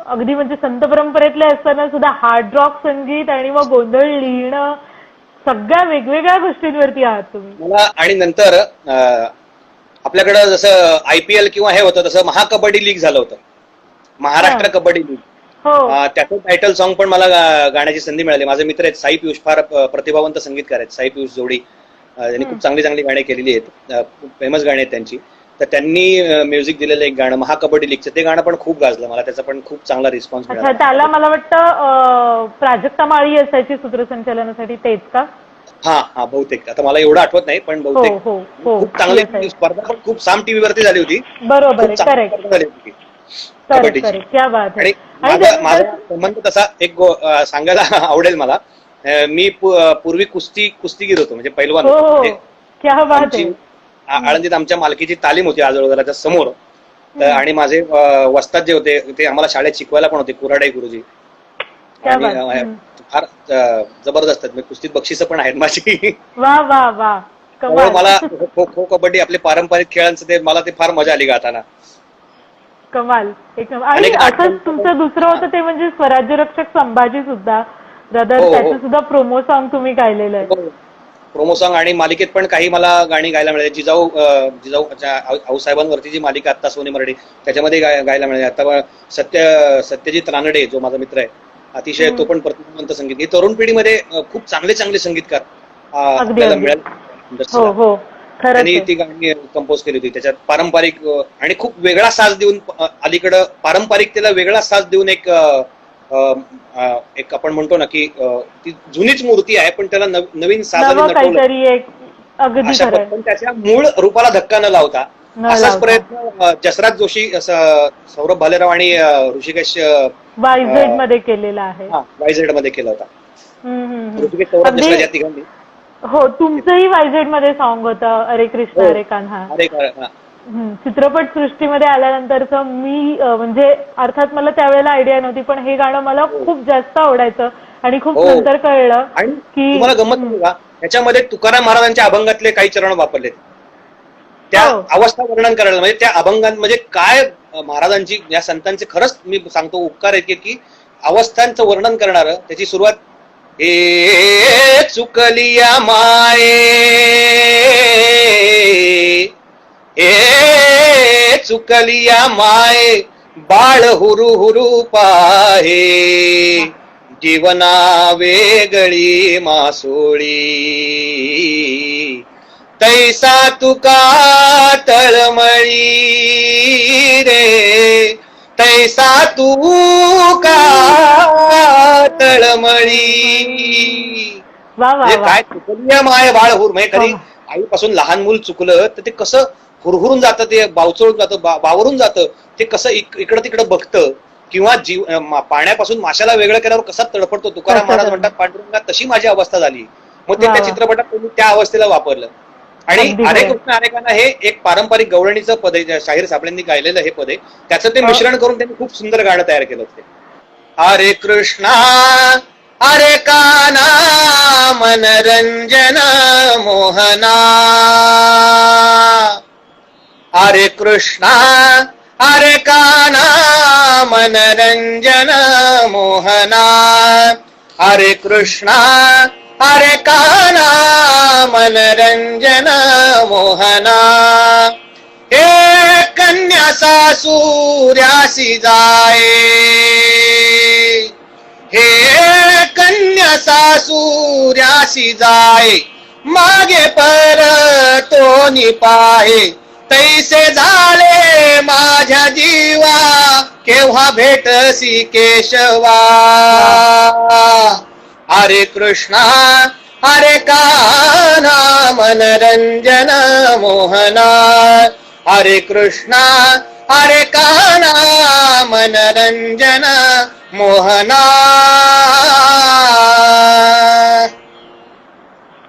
अगदी म्हणजे संत परंपरेतले असताना सुद्धा हार्ड रॉक संगीत आणि मग गोंधळ लिहिणं, सगळ्या वेगवेगळ्या गोष्टींवरती आहात तुम्ही. मला आणि नंतर आपल्याकडं जसं IPL किंवा हे होतं तसं महाकबड्डी लीग झालं होतं, महाराष्ट्र कबड्डी लीग. त्याचं टायटल सॉन्ग पण मला गाण्याची संधी मिळाली. माझे मित्र आहेत साई पियुष, फार प्रतिभावंत संगीतकार आहेत, साई पियुष जोडी. त्यांनी खूप चांगली चांगली गाणी केलेली आहेत, खूप फेमस गाणी आहेत त्यांची. तर त्यांनी म्युझिक दिलेलं एक गाणं महाकबड्डी लीगचं, ते गाणं पण खूप गाजलं, मला त्याचा पण खूप चांगला रिस्पॉन्स मिळाला. त्याला मला वाटतं प्राजक्ता माळी असायची सूत्रसंचालनासाठी, तेच का? हा हा, बहुतेक. आता मला एवढं आठवत नाही, पण बहुतेक खूप चांगली स्पर्धा पण खूप साम टीव्ही वरती झाली होती. बरोबर, करेक्ट. झाली होती कबड्डीची. आणि माझा संबंध तसा एक सांगायला आवडेल मला. मी पूर्वी कुस्तीगीर होतो, म्हणजे पैलवान होतो. आळंदीत आमच्या मालकीची तालीम होती आजोळघराच्या समोर. आणि माझे वस्ताद जे होते ते आम्हाला शाळेत शिकवायला पण होते, कुराडे गुरुजी. फार जबरदस्त आहेत, कुस्तीत बक्षिसं पण आहेत माझी. मला खो खो कबड्डी आपले पारंपरिक खेळांचं ते मला ते फार मजा आली गाताना. कमाल एक आणि असंच तुमचं दुसरं होतं ते म्हणजे स्वराज्य रक्षक संभाजी सुद्धा ब्रदर, त्याचं सुद्धा प्रोमो सॉन्ग तुम्ही गायलेलं आहे. प्रोमो सॉन्ग आणि मालिकेत पण काही मला गाणी गायला मिळाली. जिजाऊ आऊसाहेबांवरती जी मालिका आता सोनी मराठी त्याच्यामध्ये गायला मिळाली. आता सत्यजित रानडे जो माझा मित्र आहे अतिशय, तो पण प्रतिभावंत संगीत. ही तरुण पिढीमध्ये खूप चांगले चांगले संगीतकार आपल्याला मिळाले. त्यांनी ती गाणी कंपोज केली होती. त्याच्यात पारंपरिक आणि खूप वेगळा साज देऊन, अलीकडं पारंपरिकतेला वेगळा साज देऊन एक आपण म्हणतो ना की ती जुनीच मूर्ती आहे पण त्याला नवीन साजाने नटवलं, पण त्याच्या मूळ रूपाला धक्का न लावता असाच प्रयत्न जसराज जोशी, सौरभ भालेराव आणि ऋषिकेश वायझेड मध्ये केलेला आहे. वायझेड मध्ये केला होता. ऋषिकेश सौरभ जसराज या तिघांनी. हो, तुमचंही वायझेड मध्ये सॉन्ग होतं अरे कृष्ण अरे कान्हा. चित्रपट सृष्टीमध्ये आल्यानंतरच मी म्हणजे अर्थात मला त्यावेळेला आयडिया नव्हती, पण हे गाणं मला खूप जास्त आवडायचं आणि खूप नंतर कळलं की तुम्हाला गंमत नाही का, त्याच्यामध्ये तुकाराम महाराजांच्या अभंगातले काही चरण वापरले, त्या अवस्था वर्णन करायला. म्हणजे त्या अभंगात म्हणजे काय महाराजांची, या संतांचे खरंच मी सांगतो उपकार आहेत की अवस्थांचं वर्णन करणार. त्याची सुरुवात हे चुकलिया माये, हे चुकलिया माय बाळ हुरु हुरु पाहे, जीवना वेगळी मासोळी, तैसा तुका तळमळी रे, तैसा तुका तळमळी. काय चुकलिया माय बाळ हुर, म्हणजे कधी आईपासून लहान मूल चुकलं तर ते कसं हुरहुरून जातं, ते बावचळून जातं, बावरून जातं, ते कसं इकडं तिकडं बघतं, किंवा पाण्यापासून माशाला वेगळं केल्यावर कसा तडफडतो. तुकाराम महाराज म्हणतात पांडुरंगा तशी माझी अवस्था झाली. मग ते त्या चित्रपटात त्यांनी त्या अवस्थेला वापरलं. आणि अरे कृष्ण अरे कान्हा हे एक पारंपरिक गवळणीचं पद आहे, शाहीर साबळेंनी गायलेलं हे पद आहे. त्याचं ते मिश्रण करून त्यांनी खूप सुंदर गाणं तयार केलं होतं. अरे कृष्णा अरे कान्हा मनरंजन मोहना, अरे कृष्णा अरे कान्हा मनरंजन मोहना, अरे कृष्णा अरे कान्हा मनरंजन मोहना, हे कन्या सासूर्यासी जाये, हे कन्या सासूर्यासी जाये, मागे परतोनी पाहे, तैसे झाले माझ्या जीवा केव्हा भेटसी केशवा. हरे कृष्णा हरे कान्हा मनरंजन मोहना, हरे कृष्णा हरे कान्हा मनरंजन मोहना.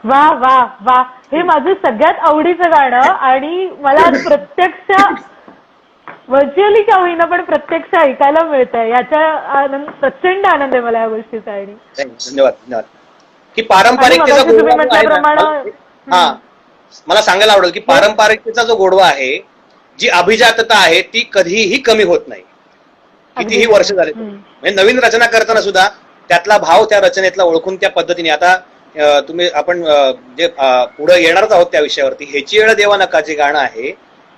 वा वा वा, हे माझं सगळ्यात आवडीचं गाणं आणि मला प्रत्यक्ष व्हर्च्युअली का होईना पण प्रत्यक्ष ऐकायला मिळतंय, याचा प्रचंड आनंद आहे मला या गोष्टीचा. आणि धन्यवाद धन्यवाद. की पारंपरिकतेचा मला सांगायला आवडेल की पारंपरिकतेचा जो गोडवा आहे, जी अभिजातता आहे ती कधीही कमी होत नाही, कितीही वर्ष झाले. म्हणजे नवीन रचना करताना सुद्धा त्यातला भाव त्या रचनेतला ओळखून त्या पद्धतीने. आता तुम्ही आपण जे पुढे येणारच आहोत त्या विषयावरती, ह्याची वेळ देवा नका जे गाणं आहे,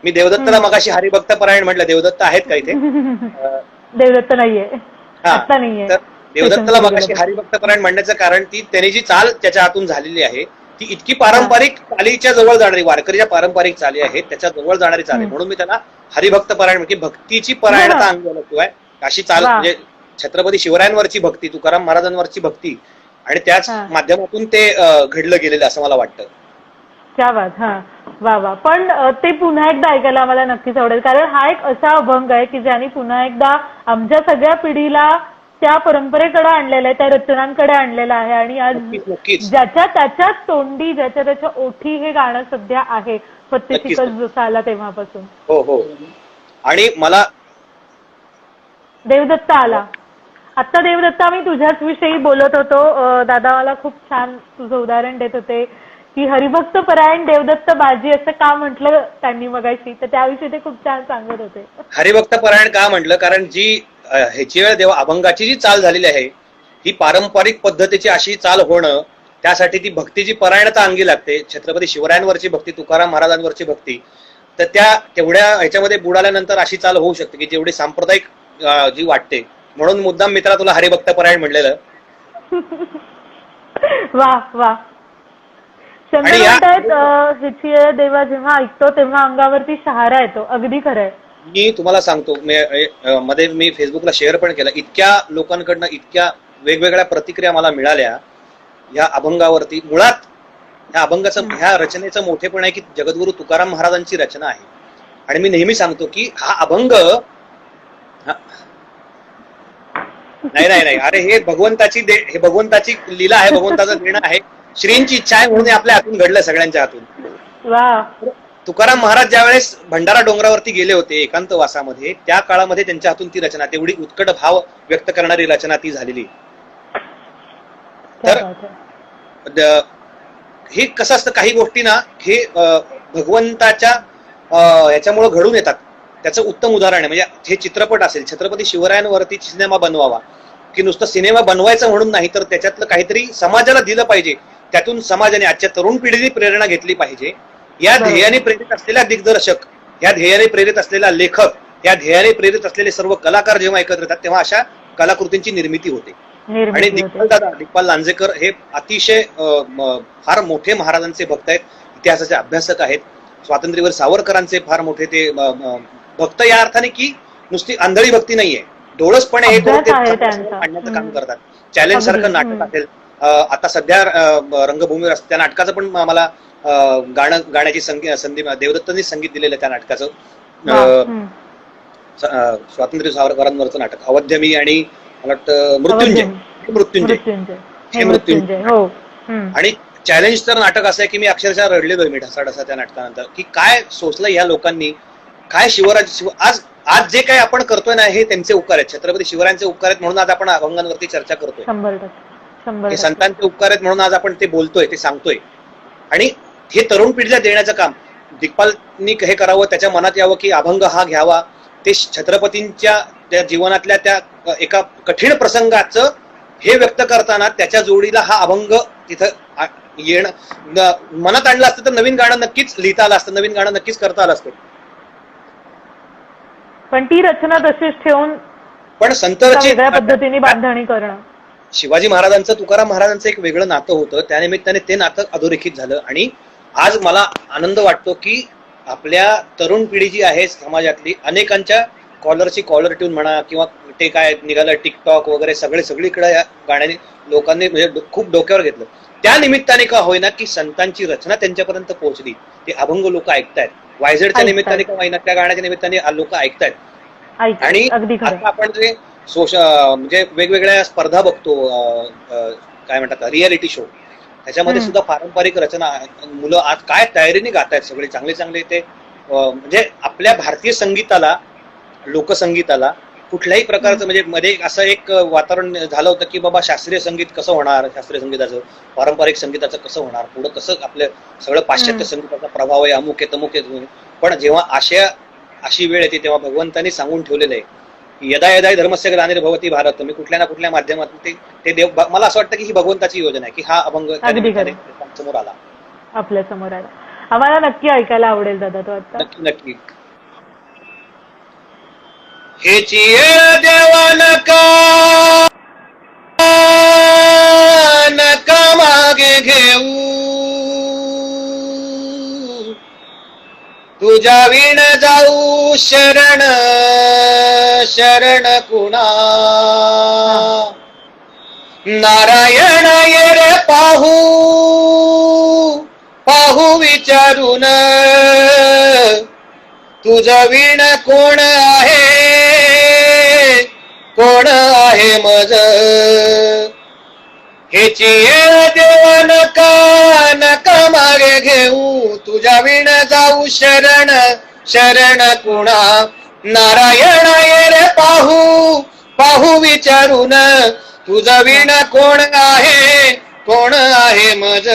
मी देवदत्तला मगाशी हरिभक्त परायण म्हटलं. देवदत्त आहेत का इथे? देवदत्त नाहीये, आता नाहीये. तर देवदत्तला मगाशी हरिभक्त परायण म्हणण्याचं कारण ती त्यांनी जी चाल त्याच्या हातून झालेली आहे ती इतकी पारंपरिक चालीच्या जवळ जाणारी, वारकरीच्या पारंपरिक चाली आहेत त्याच्या जवळ जाणारी चाल आहे, म्हणून मी त्याला हरिभक्त परायण म्हणजे भक्तीची परायणता अंगवलं. अशी चाल म्हणजे छत्रपती शिवरायांवरची भक्ती, तुकाराम महाराजांवरची भक्ती, आणि त्याच माध्यमातून ते घडलं गेलेलं असं मला वाटतं. क्या बात. हा वा वा. पण ते पुन्हा एकदा ऐकायला आम्हाला नक्कीच आवडेल, कारण हा एक असा अभंग आहे की ज्याने पुन्हा एकदा आमच्या सगळ्या पिढीला त्या परंपरेकडे आणलेलं आहे, त्या रचनांकडे आणलेलं आहे. आणि आज ज्याच्या त्याच्या तोंडी, ज्याच्या त्याच्या ओठी हे गाणं सध्या आहे, फत्तेशिकल जसा आला तेव्हापासून. हो हो. आणि मला देवदत्त आला. आता देवदत्त, आम्ही तुझ्याच विषयी बोलत होतो. दादा मला खूप छान तुझं उदाहरण देत होते की हरिभक्त परायण देवदत्त बाजी असं का म्हटलं त्यांनी मगाशी, तर त्याविषयी ते खूप छान सांगत होते. हरिभक्त परायण का म्हटलं, कारण जी ह्याची वेळ देवा अभंगाची जी चाल झालेली आहे ही पारंपरिक पद्धतीची अशी चाल होणं, त्यासाठी ती भक्तीची परायणता अंगी लागते. छत्रपती शिवरायांवरची भक्ती, तुकाराम महाराजांवरची भक्ती, तर त्या तेवढ्या ह्याच्यामध्ये बुडाल्यानंतर अशी चाल होऊ शकते की जेवढी सांप्रदायिक जी वाटते. म्हणून मुद्दाम मित्रा तुला हरिभक्त परायण म्हणलेलं. वा वा. शंकर म्हणतात ह्याची देवा जेव्हा ऐकतो तेव्हा अंगावरती शहारा येतो. अगदी खरंय. मी तुम्हाला सांगतो, मध्ये मी फेसबुकला शेअर पण केलं, इतक्या लोकांकडनं इतक्या वेगवेगळ्या प्रतिक्रिया मला मिळाल्या या अभंगावरती. मुळात ह्या अभंगाचं, ह्या रचनेचं मोठेपण आहे की जगद्गुरु तुकाराम महाराजांची रचना आहे. आणि मी नेहमी सांगतो की हा अभंग नाही नाही नाही, अरे हे भगवंताची लीला आहे, भगवंताचं देणं आहे, श्रींची इच्छा आहे म्हणून आपल्या हातून घडलं, सगळ्यांच्या हातून. तुकाराम महाराज ज्यावेळेस भंडारा डोंगरावरती गेले होते एकांतवासामध्ये, त्या काळामध्ये त्यांच्या हातून ती रचना, तेवढी उत्कट भाव व्यक्त करणारी रचना ती झालेली. तर हे कसं असतं, काही गोष्टी ना हे भगवंताच्या याच्यामुळे घडून येतात. त्याचं उत्तम उदाहरण आहे, म्हणजे हे चित्रपट असेल, छत्रपती शिवरायांवरती सिनेमा बनवावा की नुसतं सिनेमा बनवायचं म्हणून नाही, तर त्याच्यातलं काहीतरी समाजाला दिलं पाहिजे, त्यातून समाजाने, आजच्या तरुण पिढीने प्रेरणा घेतली पाहिजे. या ध्येयाने प्रेरित असलेला दिग्दर्शक, या ध्येयाने प्रेरित असलेला लेखक, या ध्येयाने प्रेरित असलेले सर्व कलाकार जेव्हा एकत्र येतात तेव्हा अशा कलाकृतींची निर्मिती होते. आणि दिग्पाल लांजेकर हे अतिशय फार मोठे महाराजांचे भक्त आहेत, इतिहासाचे अभ्यासक आहेत, स्वातंत्र्यवीर सावरकरांचे फार मोठे ते भक्त, या अर्थाने की नुसती आंधळी भक्ती नाहीये, डोळसपणे हे आणण्याचं काम करतात. चॅलेंज सारखं नाटक असेल, आता सध्या रंगभूमीवर त्या नाटकाचं पण मला गाण्याची संधी देवदत्तांनी संगीत दिलेलं त्या नाटकाचं, स्वातंत्र्य सावरकरांवरचं नाटक अवध्यमी आणि मला वाटतं मृत्युंजय. आणि चॅलेंज तर नाटक असं आहे की मी अक्षरशः रडलेलोय मी ढसाढसा त्या नाटकानंतर, की काय सोचलं या लोकांनी, काय आज जे काही आपण करतोय ना हे त्यांचे उपकार आहेत, छत्रपती शिवरायांचे उपकार आहेत म्हणून आज आपण अभंगांवरती चर्चा करतोय. हे संतांचे उपकार आहेत म्हणून आज आपण ते बोलतोय, ते सांगतोय. आणि हे तरुण पिढीला देण्याचं काम दिग्पालनी हे करावं, त्याच्या मनात यावं की अभंग हा घ्यावा, ते छत्रपतींच्या त्या जीवनातल्या त्या एका कठीण प्रसंगाचं हे व्यक्त करताना त्याच्या जोडीला हा अभंग तिथं येणं मनात आणलं असतं तर नवीन गाणं नक्कीच लिहिता आलं असतं, नवीन गाणं नक्कीच करता आलं असतं. पण ती रचना तशीच ठेवून पण वेगळ्या पद्धतीने बांधणी करणं, शिवाजी महाराजांचं तुकाराम महाराजांचं एक वेगळं नातं होतं, त्यानिमित्ताने ते नातं अधोरेखित झालं. आणि आज मला आनंद वाटतो की आपल्या तरुण पिढी जी आहे समाजातली, अनेकांच्या कॉलरची कॉलर ट्यून म्हणा किंवा ते काय निघालं टिकटॉक वगैरे सगळीकडे या गाण्याने लोकांनी म्हणजे खूप डोक्यावर घेतलं. त्या निमित्ताने का होईना की संतांची रचना त्यांच्यापर्यंत पोहोचली, ते अभंग लोक ऐकतायत, वायझेडच्या निमित्ताने का होईना त्या गाण्याच्या निमित्ताने लोक ऐकतायत. आणि आता आपण जे म्हणजे वेगवेगळ्या स्पर्धा बघतो, काय म्हणतात रियालिटी शो, त्याच्यामध्ये सुद्धा पारंपरिक रचना मुलं आज काय तयारीने गातायत, सगळे चांगले चांगले. ते म्हणजे आपल्या भारतीय संगीताला, लोकसंगीताला कुठल्याही प्रकारचं म्हणजे मध्ये असं एक वातावरण झालं होतं की बाबा शास्त्रीय संगीत कसं होणार, शास्त्रीय संगीताचं, पारंपरिक संगीताचं कसं होणार, पुढं कसं आपलं सगळं पाश्चात्य संगीताचा प्रभाव आहे, अमुक आहे तमुक आहे. पण जेव्हा अशी वेळ येते तेव्हा भगवंतांनी सांगून ठेवलेलं आहे की यदा यदा धर्मस्य ग्लानिर्भवति भारत, मी कुठल्या ना कुठल्या माध्यमातून ते देव, मला असं वाटतं की ही भगवंताची योजना आहे की हा अभंग समोर आला, आपल्या समोर आला. आम्हाला नक्की ऐकायला आवडेल दादा तो आता. नक्की नक्की. हेची येळ देवा नका मागे घेऊ, तुझ्या विण जाऊ शरण शरण कुणा, नारायण ये रे पाहू पाहू विचारून, तुझं विण कोण आहे कोण आहे मज, हेची येळ देवा नका मागे घेऊ, तुझ्या विण जाऊ शरण शरण कुणा, नारायण ये रे पाहू पाहू विचारून, तुझं विण कोण आहे मज.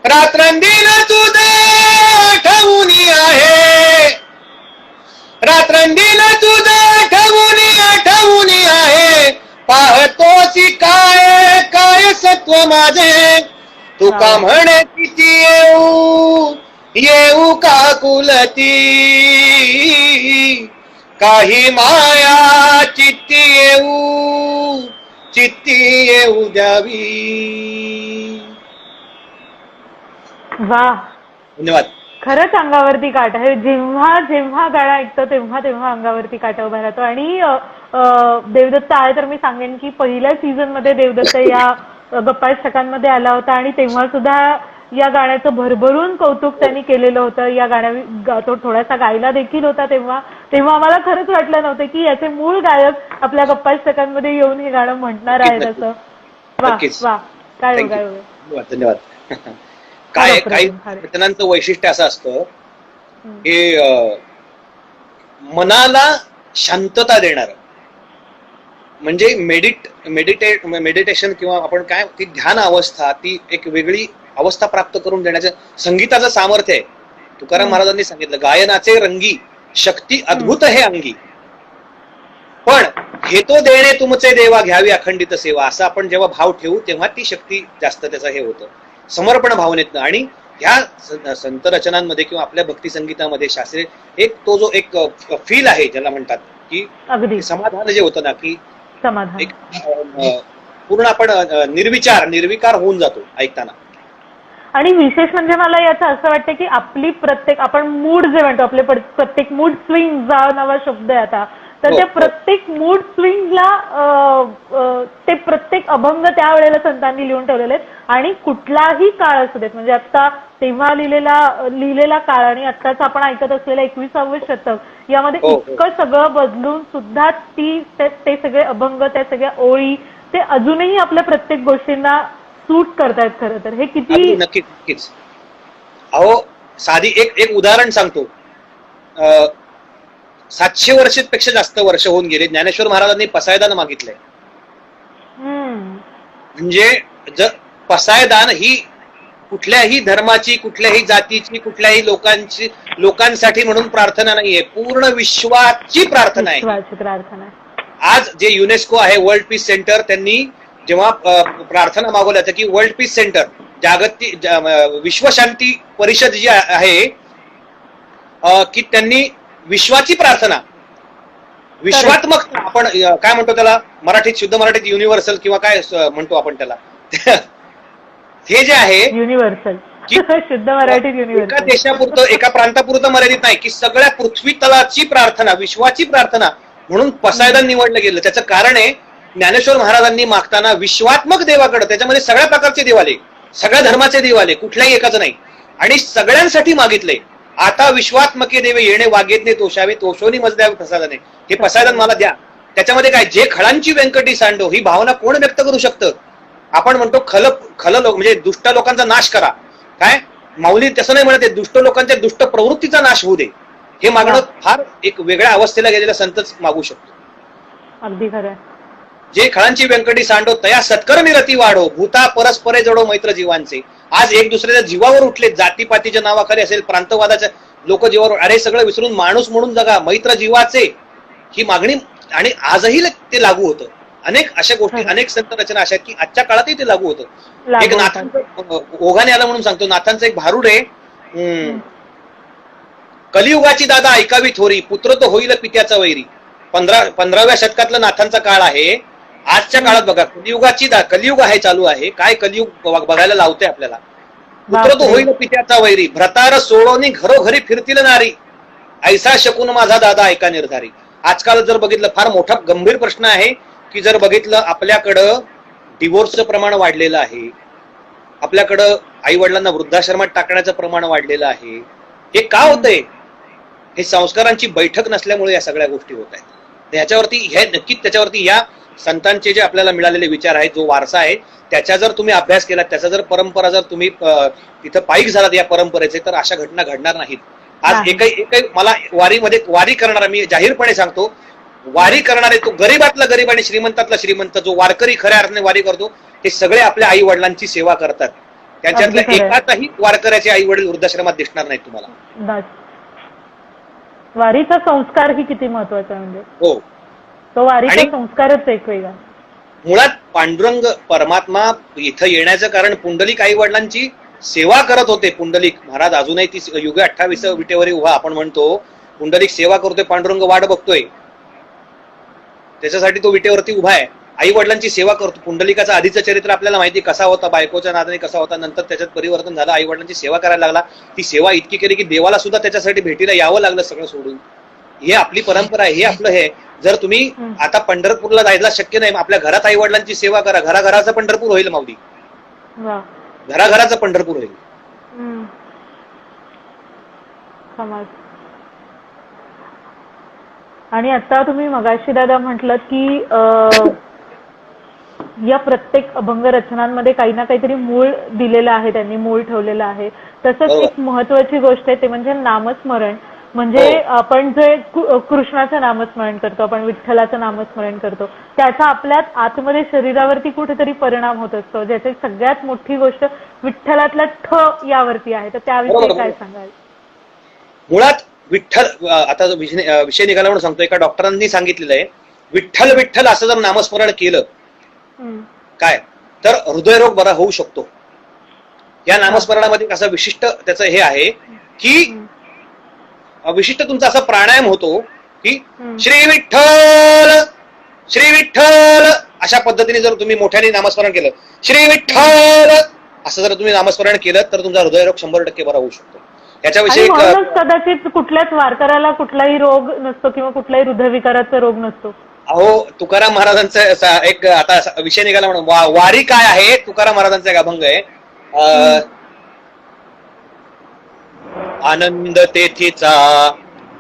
रात्रंदिन तुझे आठवून आहे, रात्रंदिन तुझे आठवून आहे, पाहतोसी काय काय सत्व माझे, तुका म्हणे किती येऊ का कुलती, काही माया चित्ती येऊ द्यावी. वा, धन्यवाद. खरंच अंगावरती काटा आहे. जेव्हा जेव्हा गाणं ऐकतो तेव्हा तेव्हा अंगावरती काटा उभा राहतो. आणि देवदत्त आहे तर मी सांगेन की पहिल्या सीझन मध्ये देवदत्त या गप्पा सटांमध्ये आला होता आणि तेव्हा सुद्धा या गाण्याचं भरभरून कौतुक त्यांनी केलेलं होतं. या गाण्या तो थोडासा गायला देखील होता तेव्हा आम्हाला खरंच वाटलं नव्हतं की याचे मूळ गायक आपल्या गप्पा सटांमध्ये येऊन हे गाणं म्हणणार आहेत असं. वा वा, काय धन्यवाद. काय काही रचनांचं वैशिष्ट्य असं असतं की मनाला शांतता देणार, म्हणजे मेडिटेशन किंवा आपण काय ती ध्यान अवस्था, ती एक वेगळी अवस्था प्राप्त करून देण्याचं संगीताचं सामर्थ्य आहे. तुकाराम महाराजांनी सांगितलं, गायनाचे रंगी शक्ती अद्भुत हे अंगी, पण हे तो देणे तुमचे देवा घ्यावी अखंडित सेवा, असं आपण जेव्हा भाव ठेवू तेव्हा ती शक्ती जास्त त्याचं हे होतं समर्पण भावनेतनं. आणि ह्या संत रचनांमध्ये किंवा आपल्या भक्ती संगीतामध्ये शास्त्रीय एक तो जो एक फील आहे ज्याला म्हणतात की समाधान जे होतं ना, की एक पूर्ण आपण निर्विकार होऊन जातो ऐकताना. आणि विशेष म्हणजे मला याचं असं वाटतं की आपली प्रत्येक आपण मूड जे म्हणतो आपले प्रत्येक मूड स्विंग जा नवा शब्द आहे आता, तर त्या प्रत्येक मूड स्विंगला ते प्रत्येक अभंग त्यावेळेला संतांनी लिहून ठेवलेले आहेत. आणि कुठलाही काळ असू देत, म्हणजे आता तेव्हा लिहिलेला काळ आणि आत्ताच आपण ऐकत असलेलं 21वे शतक यामध्ये इतकं सगळं बदलून सुद्धा ते सगळे अभंग, त्या सगळ्या ओळी ते अजूनही आपल्या प्रत्येक गोष्टींना सूट करतायत. खरं तर हे किती नक्कीच. अहो साधी एक उदाहरण सांगतो. 700 वर्षापेक्षा जास्त वर्ष होऊन गेले, ज्ञानेश्वर महाराजांनी पसायदान मागितलंय. म्हणजे पसायदान ही कुठल्याही धर्माची, कुठल्याही जातीची, कुठल्याही लोकांसाठी म्हणून प्रार्थना नाहीये, पूर्ण विश्वाची प्रार्थना आहे. आज जे युनेस्को आहे वर्ल्ड पीस सेंटर, त्यांनी जेव्हा प्रार्थना मागवल्या की वर्ल्ड पीस सेंटर, जागतिक विश्वशांती परिषद जी आहे की त्यांनी विश्वाची प्रार्थना, विश्वात्मक आपण काय म्हणतो त्याला मराठीत, शुद्ध मराठीत युनिव्हर्सल किंवा काय म्हणतो आपण त्याला, हे जे आहे युनिव्हर्सल, शुद्ध मराठीत युनिव्हर्सल, एका देशापुरतं एका प्रांतापुरतं मर्यादित नाही, की सगळ्या पृथ्वी तलाची प्रार्थना, विश्वाची प्रार्थना म्हणून पसायदान निवडलं गेलं. त्याचं कारण आहे ज्ञानेश्वर महाराजांनी मागताना विश्वात्मक देवाकडे, त्याच्यामध्ये सगळ्या प्रकारचे देव आले, सगळ्या धर्माचे देव आले, कुठल्याही एकाच नाही, आणि सगळ्यांसाठी मागितले. आता विश्वात्मके देवे येणे वागेतने तोषावे, तोषोनी मज द्यावे प्रसादाने, हे प्रसादन मला द्या. त्याच्यामध्ये काय, जे खळांची व्यंकटी सांडो, ही भावना कोण व्यक्त करू शकतं? आपण म्हणतो खल लोक म्हणजे दुष्ट लोकांचा नाश करा. काय माऊली तसं नाही म्हणत, दुष्ट लोकांच्या दुष्ट प्रवृत्तीचा नाश होऊ दे, हे मागणं फार एक वेगळ्या अवस्थेला गेलेला संतच मागू शकतो. अगदी खरं. जे खळांची व्यंकटी सांडो तया सत्कर्मी रती वाढो, भूता परस्परे जोडो मैत्र जीवांचे. आज एक दुसऱ्याच्या जीवावर उठले, जातीपातीच्या नावाखाली असेल, प्रांतवादाच्या लोक जीवावर, अरे सगळं विसरून माणूस म्हणून जगा, मैत्र जीवाचे, ही मागणी. आणि आजही ते लागू होतं. अनेक अशा गोष्टी, अनेक संत रचना अशा की आजच्या काळातही ते लागू होतं. एक नाथांचं ओघाने आलं म्हणून सांगतो, नाथांचं एक भारूड आहे, कलियुगाची दादा ऐकावी थोरी, पुत्र तो होईल पित्याचा वैरी. 15व्या शतकातलं नाथांचा काळ आहे. आजच्या काळात बघा, कलियुग आहे, चालू आहे. काय कलियुग बघायला लावते आपल्याला. पुत्र तो होईल पित्याचा वैरी, भ्रतार सोडोनी घरोघरी फिरतील नारी, ऐसा शकून माझा दादा ऐका निर्धारी. आजकाल जर बघितलं, फार मोठा गंभीर प्रश्न आहे की जर बघितलं आपल्याकडं डिवोर्सचं प्रमाण वाढलेलं आहे, आपल्याकडं आई वडिलांना वृद्धाश्रमात टाकण्याचं प्रमाण वाढलेलं आहे. हे का होतंय? हे संस्कारांची बैठक नसल्यामुळे या सगळ्या गोष्टी होत आहेत. ह्याच्यावरती हे नक्कीच, त्याच्यावरती या संतांचे जे आपल्याला मिळालेले विचार आहेत, जो वारसा आहे, त्याचा जर तुम्ही अभ्यास केला, त्याचा जर परंपरा जर तुम्ही तिथं पाईक झालात या परंपरेचे, तर अशा घटना घडणार नाहीत. आज एकही मला वारी करणारा, मी जाहीरपणे सांगतो, वारी करणारे, तो गरीबातला गरीब आणि श्रीमंतातला श्रीमंत, जो वारकरी खऱ्या अर्थाने वारी करतो, हे सगळे आपल्या आई वडिलांची सेवा करतात. त्यांच्यातल्या अगदी खरंय. एकाचाही वारकऱ्याचे आई वडील वृद्धाश्रमात दिसणार नाहीत तुम्हाला. वारीचा संस्कार ही किती महत्वाचा आहे, म्हणजे हो, तो वारीचा आणि संस्कारच एक वेगळा. मुळात पांडुरंग परमात्मा इथं येण्याचं कारण पुंडलिक आई वडिलांची सेवा करत होते. पुंडलिक महाराज अजूनही ती युगे 28 विटेवरी उभा आपण म्हणतो, पुंडलिक सेवा करतोय, पांडुरंग वाट बघतोय, त्याच्यासाठी तो विटेवरती उभा आहे, आई वडिलांची सेवा करतो. पुंडलिकाचं आधीचं चरित्र आपल्याला माहिती कसा होता, बायकोच्या नादाने कसा होता, नंतर त्याच्यात परिवर्तन झालं, आई वडिलांची सेवा करायला लागला. ती सेवा इतकी केली की देवाला सुद्धा त्याच्यासाठी भेटीला यावं लागलं सगळं सोडून. हे आपली परंपरा आहे, हे आपलं हे. जर तुम्ही आता पंढरपूरला जायला शक्य नाही, आपल्या घरात आई वडिलांची सेवा करा, घराघराचं पंढरपूर होईल माऊली, घराघराचं पंढरपूर होईल. समाज. आणि आता तुम्ही मगाशी दादा म्हटलं की या प्रत्येक अभंग रचनांमध्ये काही ना काहीतरी मूळ दिलेलं आहे, त्यांनी मूळ ठेवलेलं आहे. तसंच एक महत्वाची गोष्ट आहे ते म्हणजे नामस्मरण. म्हणजे आपण जे कृष्णाचं नामस्मरण करतो, आपण विठ्ठलाचं नामस्मरण करतो, त्याचा आपल्यात आतमध्ये शरीरावरती कुठेतरी परिणाम होत असतो. ज्याची सगळ्यात मोठी गोष्ट विठ्ठलातला ठ यावरती आहे. तर त्याविषयी काय सांगाल? मुळात विठ्ठल, आता विषय निघाला म्हणून सांगतो, एका डॉक्टरांनी सांगितलेलं आहे, विठ्ठल विठ्ठल असं जर नामस्मरण केलं काय तर हृदयरोग बरा होऊ शकतो. या नामस्मरणामध्ये असं विशिष्ट त्याचं हे आहे की विशिष्ट तुमचा असा प्राणायाम होतो की श्री विठ्ठल श्री विठ्ठल अशा पद्धतीने जर तुम्ही मोठ्याने नामस्मरण केलं, श्री विठ्ठल असं जर तुम्ही नामस्मरण केलं तर तुमचा हृदयरोग 100% बरा होऊ शकतो. याच्याविषयी कदाचित कुठल्याच वारकऱ्याला कुठलाही रोग नसतो किंवा कुठलाही हृदयविकाराचा रोग नसतो. अहो, तुकाराम महाराजांचा एक आता विषय निघाला म्हणून वारी काय आहे, तुकाराम महाराजांचा एक अभंग आहे, आनंद तेथीचा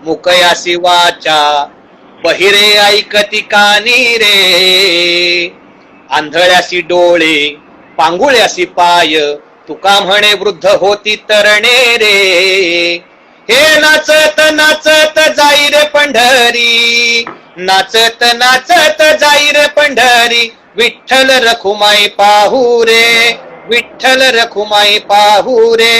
मुकयासी वाचा, बहिरे ऐकती कानी रे, आंधळ्यासी डोळे पांगुळ्यासी पाय, तुका म्हणे वृद्ध होती तरणे रे. हे नाचत नाचत जाई रे पंढरी, नाचत नाचत जाई रे पंढरी, विठ्ठल रखुमाई पाहू रे, विठ्ठल रखुमाई पाहू रे,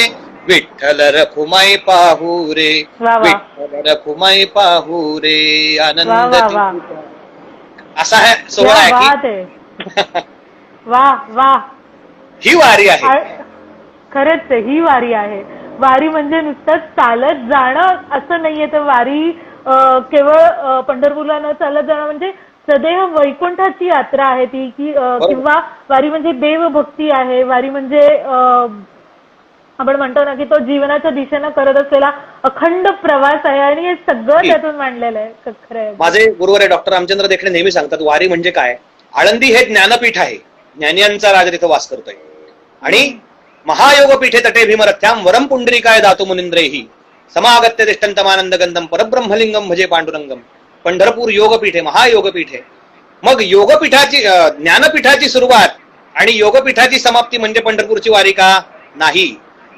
विठ्ठल रखुमाई पाहू रे, विठ्ठल रखुमाई पाहू रे. आनंद असा है सोहळा आहे की वा वा, ही वारी आहे. खरंच ही वारी आहे. वारी म्हणजे नुसतंच चालत जाणं असं नाहीये, तर वारी केवळ पंढरपूरला न चालत जाणं म्हणजे सदैव वैकुंठाची यात्रा आहे ती, की किंवा वारी म्हणजे देवभक्ती आहे. वारी म्हणजे आपण म्हणतो ना की तो जीवनाच्या दिशेनं करत असलेला अखंड प्रवास आहे, आणि हे सगळं त्यातून मांडलेलं आहे. खरं माझे गुरुवर डॉक्टर रामचंद्र देखणे नेहमी सांगतात, वारी म्हणजे काय, आळंदी हे ज्ञानपीठ आहे, ज्ञानियांचा राजा तिथं वास करतोय, आणि महायोगपीठे तटे भीमरथ्याम वरम पुंडरीकाय दातु मुनिंद्रेही समागत्य तिष्ठन्तमानंद गंधम परब्रह्मलिंगम भजे पांडुरंगम. पंढरपूर योगपीठ आहे, महायोगपीठ आहे. मग योगपीठाची ज्ञानपीठाची सुरुवात आणि योगपीठाची समाप्ती म्हणजे पंढरपूरची वारी का नाही,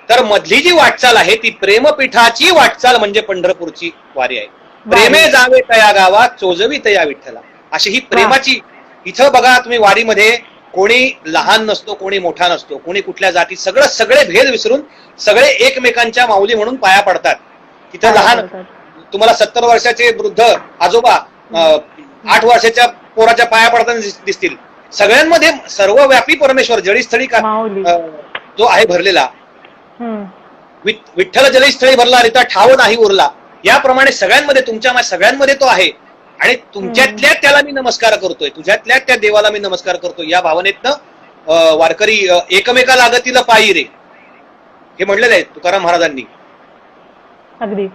तर मधली जी वाटचाल आहे ती प्रेमपीठाची वाटचाल म्हणजे पंढरपूरची वारी आहे. प्रेमे जावे तया गावा चोजवी तया विठ्ठला, अशी ही प्रेमाची. इथं बघा तुम्ही वारीमध्ये कोणी लहान नसतो, कोणी मोठा नसतो, कोणी कुठल्या जाती, सगळे भेद विसरून सगळे एकमेकांच्या माऊली म्हणून पाया पडतात. तिथं लहान तुम्हाला 70 वर्षाचे वृद्ध आजोबा 8 वर्षाच्या पोराच्या पाया पडताना दिसतील. सगळ्यांमध्ये सर्वव्यापी परमेश्वर जळीस्थळी जो आहे भरलेला, विठ्ठल जळीस्थळी भरला रिता ठाव नाही उरला, याप्रमाणे सगळ्यांमध्ये तुमच्या सगळ्यांमध्ये तो आहे, आणि तुमच्यातल्या त्याला मी नमस्कार करतोय, तुझ्यातल्या त्या देवाला मी नमस्कार करतोय. या भावनेतनं वारकरी एकमेका लागतील पायी रे, हे म्हणलेलं आहे तुकाराम महाराजांनी. अगदी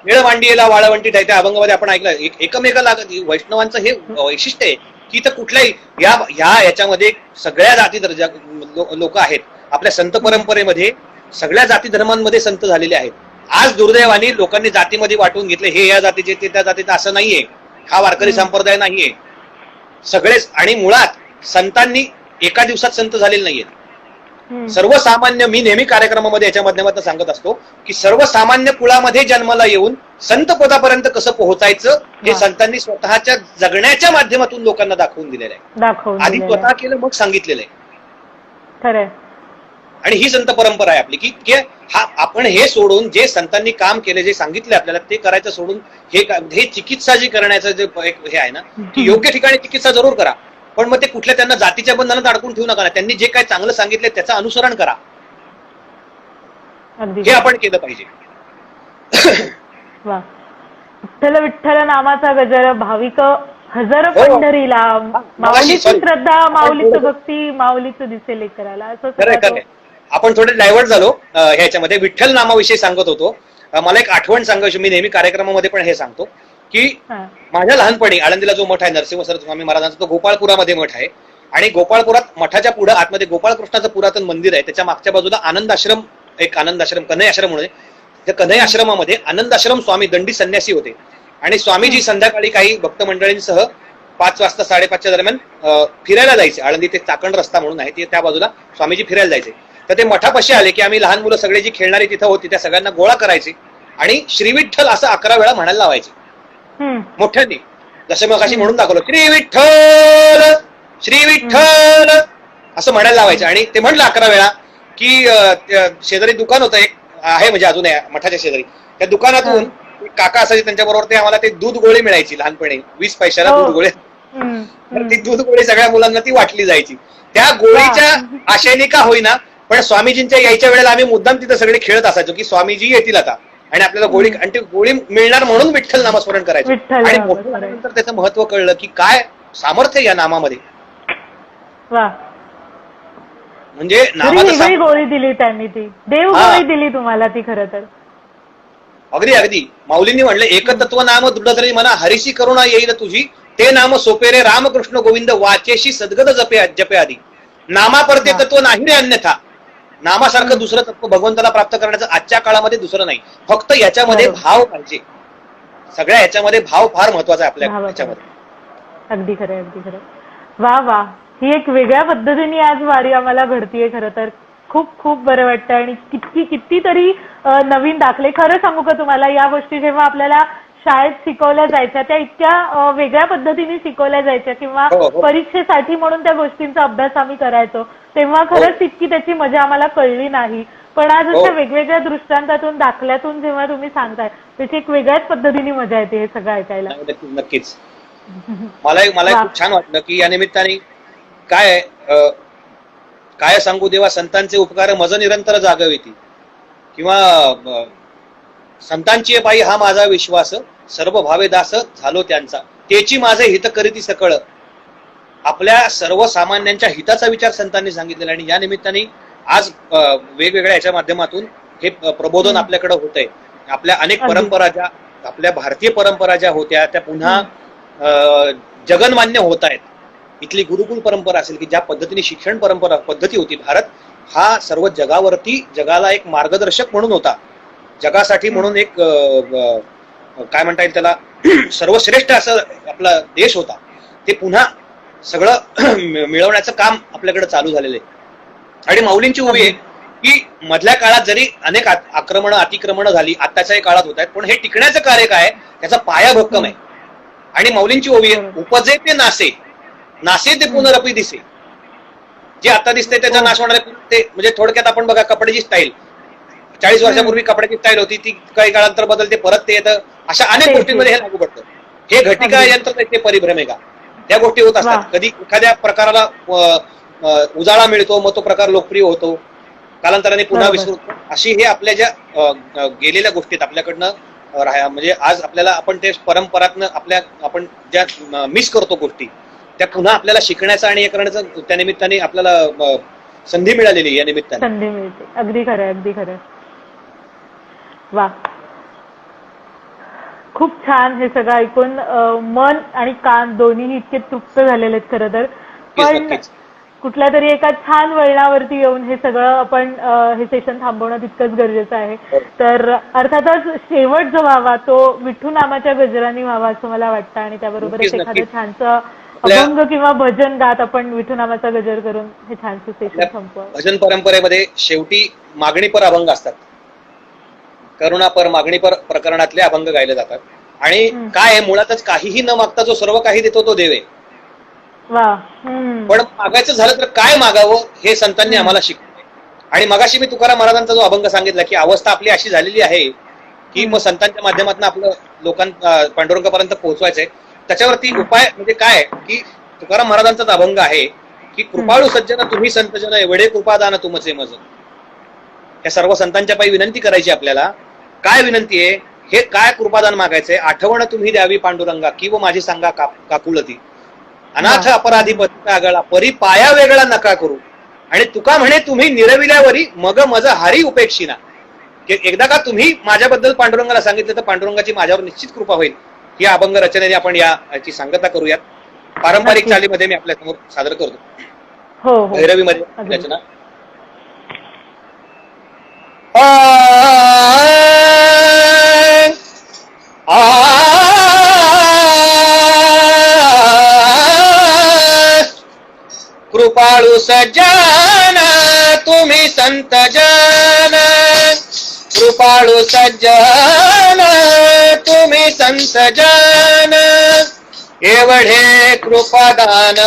वेळ मांडीला वाळवंटी त्या अभंगामध्ये आपण ऐकलं, एकमेका लागत. वैष्णवांचं हे वैशिष्ट्य आहे की इथं कुठल्याही याच्यामध्ये सगळ्या जाती दर्जा लोक आहेत. आपल्या संत परंपरेमध्ये सगळ्या जाती धर्मांमध्ये संत झालेले आहेत. आज दुर्दैवाने लोकांनी जातीमध्ये वाटून घेतले, हे या जातीचे ते त्या जातीचे, असं नाहीये. हा वारकरी संप्रदाय नाहीये सगळेच. आणि मुळात संतांनी एका दिवसात संत झालेले नाहीयेत. सर्वसामान्य, मी नेहमी कार्यक्रमामध्ये याच्या माध्यमातून सांगत असतो की सर्वसामान्य कुळामध्ये जन्माला येऊन संत पदापर्यंत कसं पोहोचायचं हे संतांनी स्वतःच्या जगण्याच्या माध्यमातून लोकांना दाखवून दिलेलं आहे. आधी स्वतः केलं मग सांगितलेलं आहे. खरंय. आणि ही संत परंपरा आहे आपली की हा आपण हे सोडून जे संतांनी काम केले, जे सांगितले आपल्याला ते करायचं सोडून हे चिकित्सा जी करण्याचं जे हे आहे ना, की योग्य ठिकाणी चिकित्सा जरूर करा, पण मग ते कुठल्या त्यांना जातीच्या बंधनात अडकून ठेवू नका ना. त्यांनी जे काय चांगलं सांगितले त्याचं अनुसरण करा, हे आपण केलं पाहिजे. वा. विठ्ठल विठ्ठल नामाचा गजर, भाविक हजर पंढरीला, माऊलीची श्रद्धा, माऊलीची भक्ती, माऊलीचं दिसेल करायला, असं. आपण थोडे डायव्हर्ट झालो ह्याच्यामध्ये. विठ्ठल नामाविषयी सांगत होतो. मला एक आठवण सांगायची, मी नेहमी कार्यक्रमामध्ये पण हे सांगतो की माझ्या लहानपणी आळंदीला जो मठ आहे नरसिंह सरस्वती स्वामी महाराजांचा, तो गोपाळपुरामध्ये मठ आहे. आणि गोपाळपुरात मठाच्या पुढे आतमध्ये गोपाळकृष्णाचं पुरातन मंदिर आहे. त्याच्या मागच्या बाजूला आनंद आश्रम, एक आनंद आश्रम, कन्हई आश्रम म्हणून. त्या कन्हई आश्रमामध्ये आनंद आश्रम स्वामी दंडी संन्यासी होते. आणि स्वामीजी संध्याकाळी काही भक्त मंडळींसह 5 वाजता 5:30च्या दरम्यान फिरायला जायचे. आळंदी ते चाकण रस्ता म्हणून आहे, ते त्या बाजूला स्वामीजी फिरायला जायचे. तर ते मठापाशी आले की आम्ही लहान मुलं सगळे जी खेळणारी तिथं होती त्या सगळ्यांना गोळा करायचे आणि श्री विठ्ठल असं 11 वेळा म्हणायला लावायचे मोठ्यांनी, जसं मग अशी म्हणून दाखवलं श्री विठ्ठल श्री विठ्ठल असं म्हणायला लावायचं. आणि ते म्हणलं 11 वेळा की शेजारी दुकान होतं एक आहे, म्हणजे अजून मठाच्या शेजारी, त्या दुकानातून काका असायचे त्यांच्याबरोबर, ते आम्हाला ते दूध गोळी मिळायची लहानपणी 20 पैशाला दूध गोळी. ती दूध गोळी सगळ्या मुलांना ती वाटली जायची. त्या गोळीच्या आशेने का होईना, पण स्वामीजींच्या यायच्या वेळेला आम्ही मुद्दाम तिथं सगळे खेळत असायचो की स्वामीजी येतील आता आणि आपल्याला गोळी, आणि ती गोळी मिळणार म्हणून विठ्ठल नामस्मरण करायचं. आणि मोठ्यानंतर त्याचं महत्व कळलं की काय सामर्थ्य या नामामध्ये. म्हणजे नामाचं गोळी दिली त्यांनी, ती देव गोळी दिली तुम्हाला ती. खरं तर अगदी अगदी माऊलींनी म्हणलं, एकतत्व नाम दृढ धरी मना, हरीशी करुणा येईल तुझी, ते नाम सोपेरे रामकृष्ण गोविंद, वाचेशी सद्गत जपे आधी. नामा परते तत्व नाही रे अन्यथा. नामासारखं दुसरं तत्व भगवंताला प्राप्त करण्याचं आजच्या काळामध्ये दुसरं नाही. फक्त याच्यामध्ये भाव पाहिजे. सगळ्या याच्यामध्ये भाव फार महत्वाचा आहे आपल्या याच्यामध्ये. अगदी खरं, अगदी खरं. वा वा. ही एक वेगळ्या पद्धतीने आज वारी आम्हाला घडतीये. खरं तर खूप खूप बरं वाटतं. आणि कितीतरी नवीन दाखले. खरं सांगू का तुम्हाला, या गोष्टी जेव्हा आपल्याला शाळेत शिकवल्या जायच्या त्या इतक्या वेगळ्या पद्धतीने शिकवल्या जायच्या, किंवा परीक्षेसाठी म्हणून त्या गोष्टींचा अभ्यास आम्ही करायचो, तेव्हा खरंच इतकी त्याची मजा आम्हाला कळली नाही. पण आज अशा वेगवेगळ्या दृष्टांतातून, दाखल्यातून जेव्हा तुम्ही सांगताय, त्याची एक वेगळ्याच पद्धतीने मजा येते हे सगळं ऐकायला. नक्कीच. मला खूप छान वाटलं की या निमित्ताने काय सांगू देवा, संतांचे उपकार मज निरंतर जागविती, किंवा संतांची बाई हा माझा विश्वास, सर्व भावे दास झालो त्यांचा, तेची माझे हित करीती सकळ. आपल्या सर्वसामान्यांच्या हिताचा विचार संतांनी सांगितलेला. आणि या निमित्ताने आज वेगवेगळ्या याच्या माध्यमातून हे प्रबोधन आपल्याकडे होतंय. आपल्या अनेक परंपरा, ज्या आपल्या भारतीय परंपरा ज्या होत्या त्या पुन्हा जगन्मान्य होत आहेत. इथली गुरुकुल परंपरा असेल, की ज्या पद्धतीने शिक्षण परंपरा पद्धती होती, भारत हा सर्व जगावरती, जगाला एक मार्गदर्शक म्हणून होता, जगासाठी म्हणून एक काय म्हणता येईल त्याला, सर्वश्रेष्ठ असं आपला देश होता. ते पुन्हा सगळं मिळवण्याचं काम आपल्याकडे चालू झालेलं आहे. आणि माऊलींची उभी आहे की मधल्या काळात जरी अनेक आक्रमणं अतिक्रमणं झाली, आताच्याही काळात होत आहेत, पण हे टिकण्याचं कार्य काय, त्याचा पाया भक्कम आहे. आणि माऊलींची ओवी आहे, उपजे ते नासे, नासे ते पुनरपी दिसे. जे आता दिसते त्याचा नाश होणार आहे. ते म्हणजे थोडक्यात आपण बघा, कपड्याची स्टाईल 40 वर्षापूर्वी कपड्याची स्टाईल होती, ती काही काळानंतर बदलते, परत ते येतं. अशा अनेक गोष्टींमध्ये हे लागू पडतं. हे घटिका यंत्र, ते परिभ्रमेका, त्या गोष्टी होत असतात. कधी एखाद्या प्रकाराला उजाळा मिळतो, मग तो प्रकार लोकप्रिय होतो, कालांतराने पुन्हा विसरतो. अशी हे आपल्या ज्या गेलेल्या गोष्टीत आपल्याकडनं म्हणजे आज आपल्याला आपण ते परंपरातनं आपण ज्या मिस करतो गोष्टी, त्या पुन्हा आपल्याला शिकण्याचा आणि हे करण्याचं त्या निमित्ताने आपल्याला संधी मिळालेली, या निमित्ताने संधी मिळते. अगदी खरं, अगदी खरं. वा, खूप छान. हे सगळं ऐकून मन आणि कान दोन्ही इतके तृप्त झालेले आहेत खरं तर. पण कुठल्या तरी एका छान वळणावरती येऊन हे सगळं आपण हे सेशन थांबवणं तितकंच गरजेचं आहे. तर अर्थातच शेवट जो व्हावा तो विठ्ठू नामाच्या गजराने व्हावा असं मला वाटतं. आणि त्याबरोबरच एखादं छानसं अभंग किंवा भजन गात आपण विठ्ठू नामाचा गजर करून हे छानसं सेशन संपवा. भजन परंपरेमध्ये शेवटी मागणीपर अभंग असतात. करुणापर, मागणीपर प्रकरणातले अभंग गायले जातात. आणि काय आहे, मुळातच काहीही न मागता जो सर्व काही देतो तो देव आहे. पण मागायचं झालं तर काय मागावं हे संतांनी आम्हाला शिकवलंय. आणि मगाशी मी तुकाराम महाराजांचा जो अभंग सांगितला की अवस्था आपली अशी झालेली आहे की मग संतांच्या माध्यमातून आपलं पांडुरंगापर्यंत पोहोचवायचंय. त्याच्यावरती उपाय म्हणजे काय की तुकाराम महाराजांचाच अभंग आहे की कृपाळू सज्जन तुम्ही संतजन एवढे कृपादान तुमचे मज. या सर्व संतांच्या पायी विनंती करायची आपल्याला. काय विनंती आहे, हे काय कृपादान मागायचंय? आठवण तुम्ही द्यावी पांडुरंगा किंवा माझी सांगा काकुळती. अनाथ अपराधी पतीचा आगळा परी पाया वेगळा नका करू. आणि तुका म्हणे तुम्ही निरविल्यावरी मग मज हारी उपेक्षिना. एकदा का तुम्ही माझ्याबद्दल पांडुरंगाला सांगितलं तर पांडुरंगाची माझ्यावर निश्चित कृपा होईल. ही अभंग रचनेने आपण याची सांगता करूयात. पारंपरिक चालीमध्ये मी आपल्या समोर सादर करतो. हो भैरवीमध्ये रचना. कृपाळू सज्जन तुम्ही संत जन. कृपाळू सज्जन तुम्ही संत जन एवढे कृपादान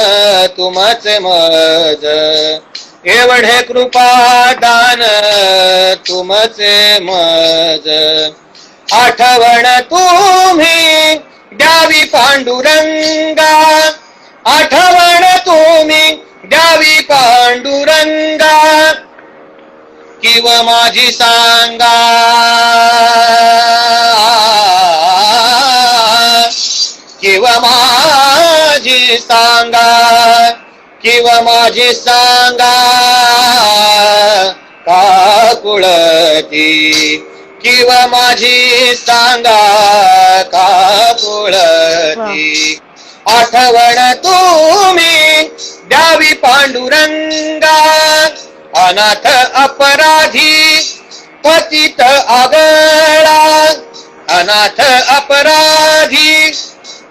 तुमचे मज. एवढे कृपादान तुमचे मज. आठवण तुम्ही द्यावी पांडुरंगा. आठवण तुम्ही द्यावी पांडुरंगा किंवा माझी सांगा. किंवा माझी सांगा. किंवा माझी सांगा काकुळती. किंवा माझी सांगा काकुळती. आठवण तुम्ही द्यावी पांडुरंगा. अनाथ अपराधी पतित आगळा. अनाथ अपराधी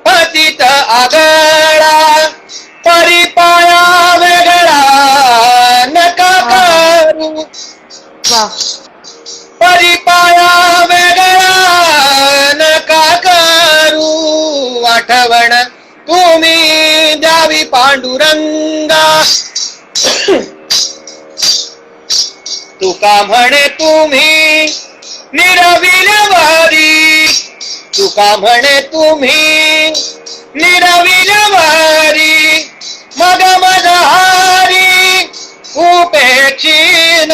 पतित आगळा परिपाया वेगळा नका करू. परिपाया वेगळा नका करू. आठवण तुम्ही द्यावी पांडुरंगा. तुका म्हणे तुम्ही निरविल्यावरी. तुका म्हणे तुम्ही निरविल्यावरी मग मज हारी उपेक्षिन.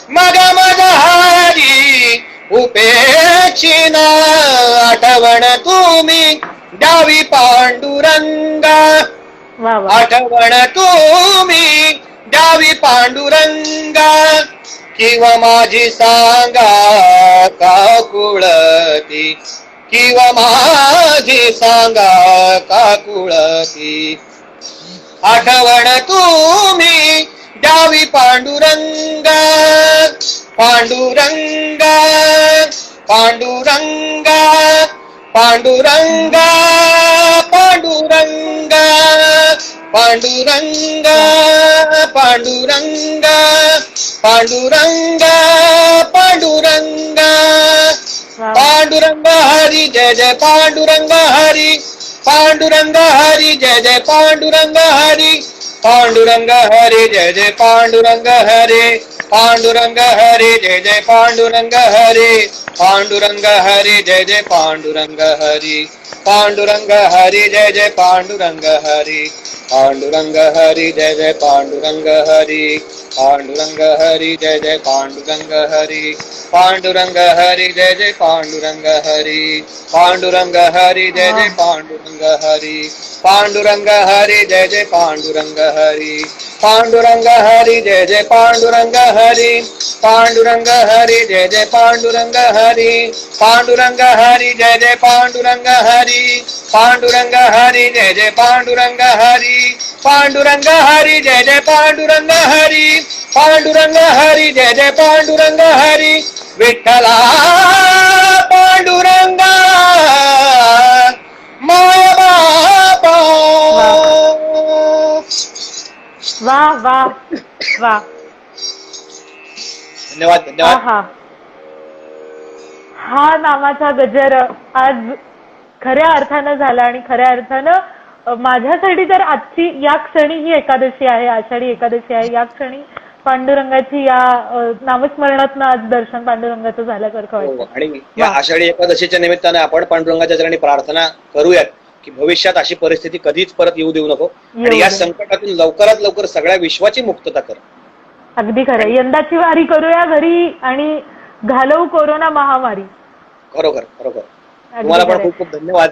मग मज हारी उपेक्षिन. आठवण तुम्ही द्यावी पांडुरंगा. आठवण तुम्ही द्यावी पांडुरंगा किंवा माझी सांगा काकुळती. किंवा माझी सांगा काकुळती. आठवण तुम्ही द्यावी पांडुरंगा. पांडुरंगा पांडुरंगा पांडुरंगा पांडुरंगा पांडुरंगा पांडुरंगा पांडुरंगा पांडुरंगा. पांडुरंग हरी जय जय पांडुरंग हरी. पांडुरंग हरी जय जय पांडुरंग हरी. पांडुरंग हरी जय जय पांडुरंग हरी. पांडुरंग हरी जय जय पांडुरंग हरी. पांडुरंग हरी जय जय पांडुरंग हरी. पांडुरंग हरी जय जय पांडुरंग हरी. पांडुरंग हरी जय जय पांडुरंग हरी. पांडुरंग हरी जय जय पांडुरंग हरी. पांडुरंग हरी जय जय पांडुरंग हरी. पांडुरंग हरी जय जय पांडुरंग हरी. पांडुरंग हरी जय जय पांडुरंग हरी. पांडुरंग हरी जय जय पांडुरंग हरी. पांडुरंग हरी जय जय पांडुरंग हरी. पांडुरंग हरी जय जय पांडुरंग हरी. पांडुरंग हरी जय जय पांडुरंग हरी. पांडुरंग हरी जय जय पांडुरंग हरी. पांडुरंग हरी जय जय पांडुरंग हरी. विठ्ठला पांडुरंगा माय बापा. वा वा वा. धन्यवाद धन्यवाद. हा नामाचा गजर आज खऱ्या अर्थानं झाला आणि खऱ्या अर्थानं माझ्यासाठी तर आजची या क्षणी ही एकादशी आहे. आषाढी एकादशी आहे. या क्षणी पांडुरंगाची या नामस्मरणातनं आज दर्शन पांडुरंगाचं झाल्यासारखं हो, वाटतं. आणि या आषाढी एकादशीच्या निमित्ताने आपण पांडुरंगाच्या चरणी प्रार्थना करूयात की भविष्यात अशी परिस्थिती कधीच परत येऊ देऊ नको आणि या संकटातून लवकरात लवकर सगळ्या विश्वाची मुक्तता कर. अगदी खरं. यंदाची वारी करूया घरी आणि घालवू कोरोना महामारी. खरोखर खरोखर. तुम्हाला पण खूप खूप धन्यवाद.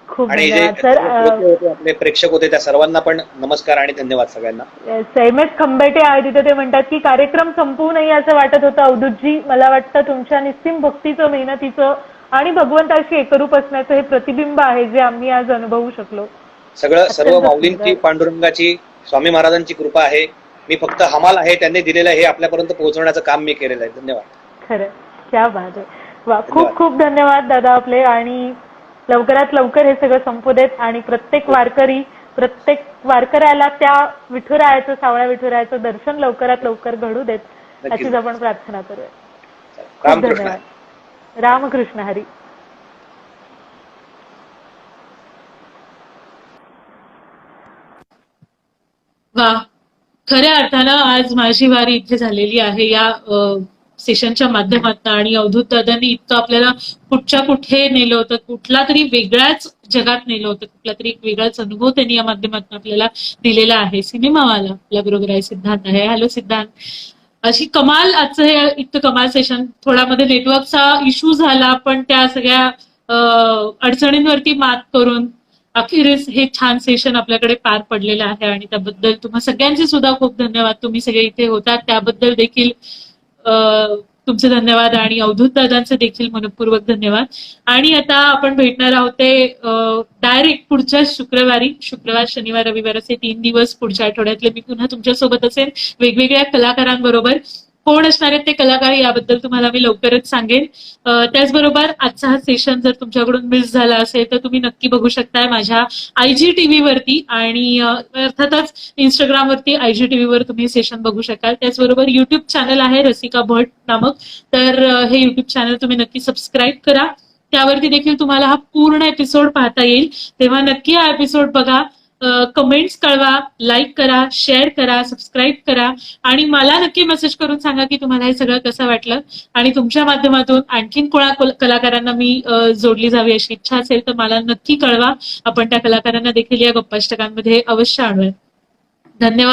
खूप आणि जे धन्यवाद सर. आपले प्रेक्षक होते त्या सर्वांना पण नमस्कार आणि धन्यवाद सगळ्यांना. सैमेश खंबेटे आहेत तिथे. ते म्हणतात की कार्यक्रम संपवू नये असं वाटत होतं अवधूतजी. मला वाटतं तुमच्या निस्सीम भक्तीचं, मेहनतीचं आणि भगवंताशी एकरूप असण्याचं हे प्रतिबिंब आहे जे आम्ही आज अनुभवू शकलो. सर्व माऊलींची, पांडुरंगाची, स्वामी महाराजांची कृपा आहे. मी फक्त हमाल आहे, त्यांनी दिलेलं हे आपल्यापर्यंत पोहोचवण्याचं काम मी केलेलं आहे. धन्यवाद. खरं, क्या बात आहे. वा, खूप खूप धन्यवाद दादा आपले. आणि लवकरात लवकर हे सगळं संपू देत आणि प्रत्येक वारकऱ्याला त्या विठुरायाचं, सावळ्या विठुरायाचं दर्शन लवकरात लवकर घडू देत अशीच आपण प्रार्थना करूया. खूप धन्यवाद. रामकृष्ण हरी. वा, खऱ्या अर्थानं आज माझी वारी इथे झालेली आहे या सेशनच्या माध्यमातून. आणि अवधूत दादांनी इतकं आपल्याला कुठच्या कुठे नेलं होतं, कुठला तरी वेगळ्याच जगात नेलं होतं, कुठला तरी एक वेगळाच अनुभव त्यांनी या माध्यमातून आपल्याला दिलेला आहे. सिनेमावाला आपल्या बरोबर आहे, सिद्धांत आहे. हॅलो सिद्धांत. अशी कमाल आजचं हे इतकं कमाल सेशन. थोड्यामध्ये नेटवर्कचा इश्यू झाला पण त्या सगळ्या अडचणींवरती मात करून अखेरीस हे छान सेशन आपल्याकडे पार पडलेलं आहे. आणि त्याबद्दल तुम्हा सगळ्यांचे सुद्धा खूप धन्यवाद. तुम्ही सगळे इथे होतात त्याबद्दल देखील तुमचे धन्यवाद आणि अवधूत दादांचे देखील मनपूर्वक धन्यवाद. आणि आता आपण भेटणार आहोत ते डायरेक्ट पुढच्या शुक्रवार, शनिवार, रविवार असे 3 दिवस पुढच्या आठवड्यातले मी पुन्हा तुमच्यासोबत असेल वेगवेगळ्या कलाकारांबरोबर. कोण असणार आहेत ते कलाकार याबद्दल तुम्हाला मी लवकरच सांगेन. त्याचबरोबर आजचा हा सेशन जर तुमच्याकडून मिस झाला असेल तर तुम्ही नक्की बघू शकताय माझ्या IGTV वरती आणि अर्थातच इंस्टाग्रामवरती IGTV वर तुम्ही सेशन बघू शकाल. त्याचबरोबर युट्यूब चॅनल आहे रसिका भट नामक, तर हे युट्यूब चॅनल तुम्ही नक्की सबस्क्राईब करा. त्यावरती देखील तुम्हाला हा पूर्ण एपिसोड पाहता येईल. तेव्हा नक्की हा एपिसोड बघा, कमेंट्स कळवा, लाईक करा, शेअर करा, सबस्क्राईब करा आणि मला नक्की मेसेज करून सांगा की तुम्हाला हे सगळं कसं वाटलं. आणि तुमच्या माध्यमातून आणखीन कोणा कलाकारांना मी जोडली जावी अशी इच्छा असेल तर मला नक्की कळवा. आपण त्या कलाकारांना देखील या गप्पाष्टकांमध्ये अवश्य आणूया. धन्यवाद.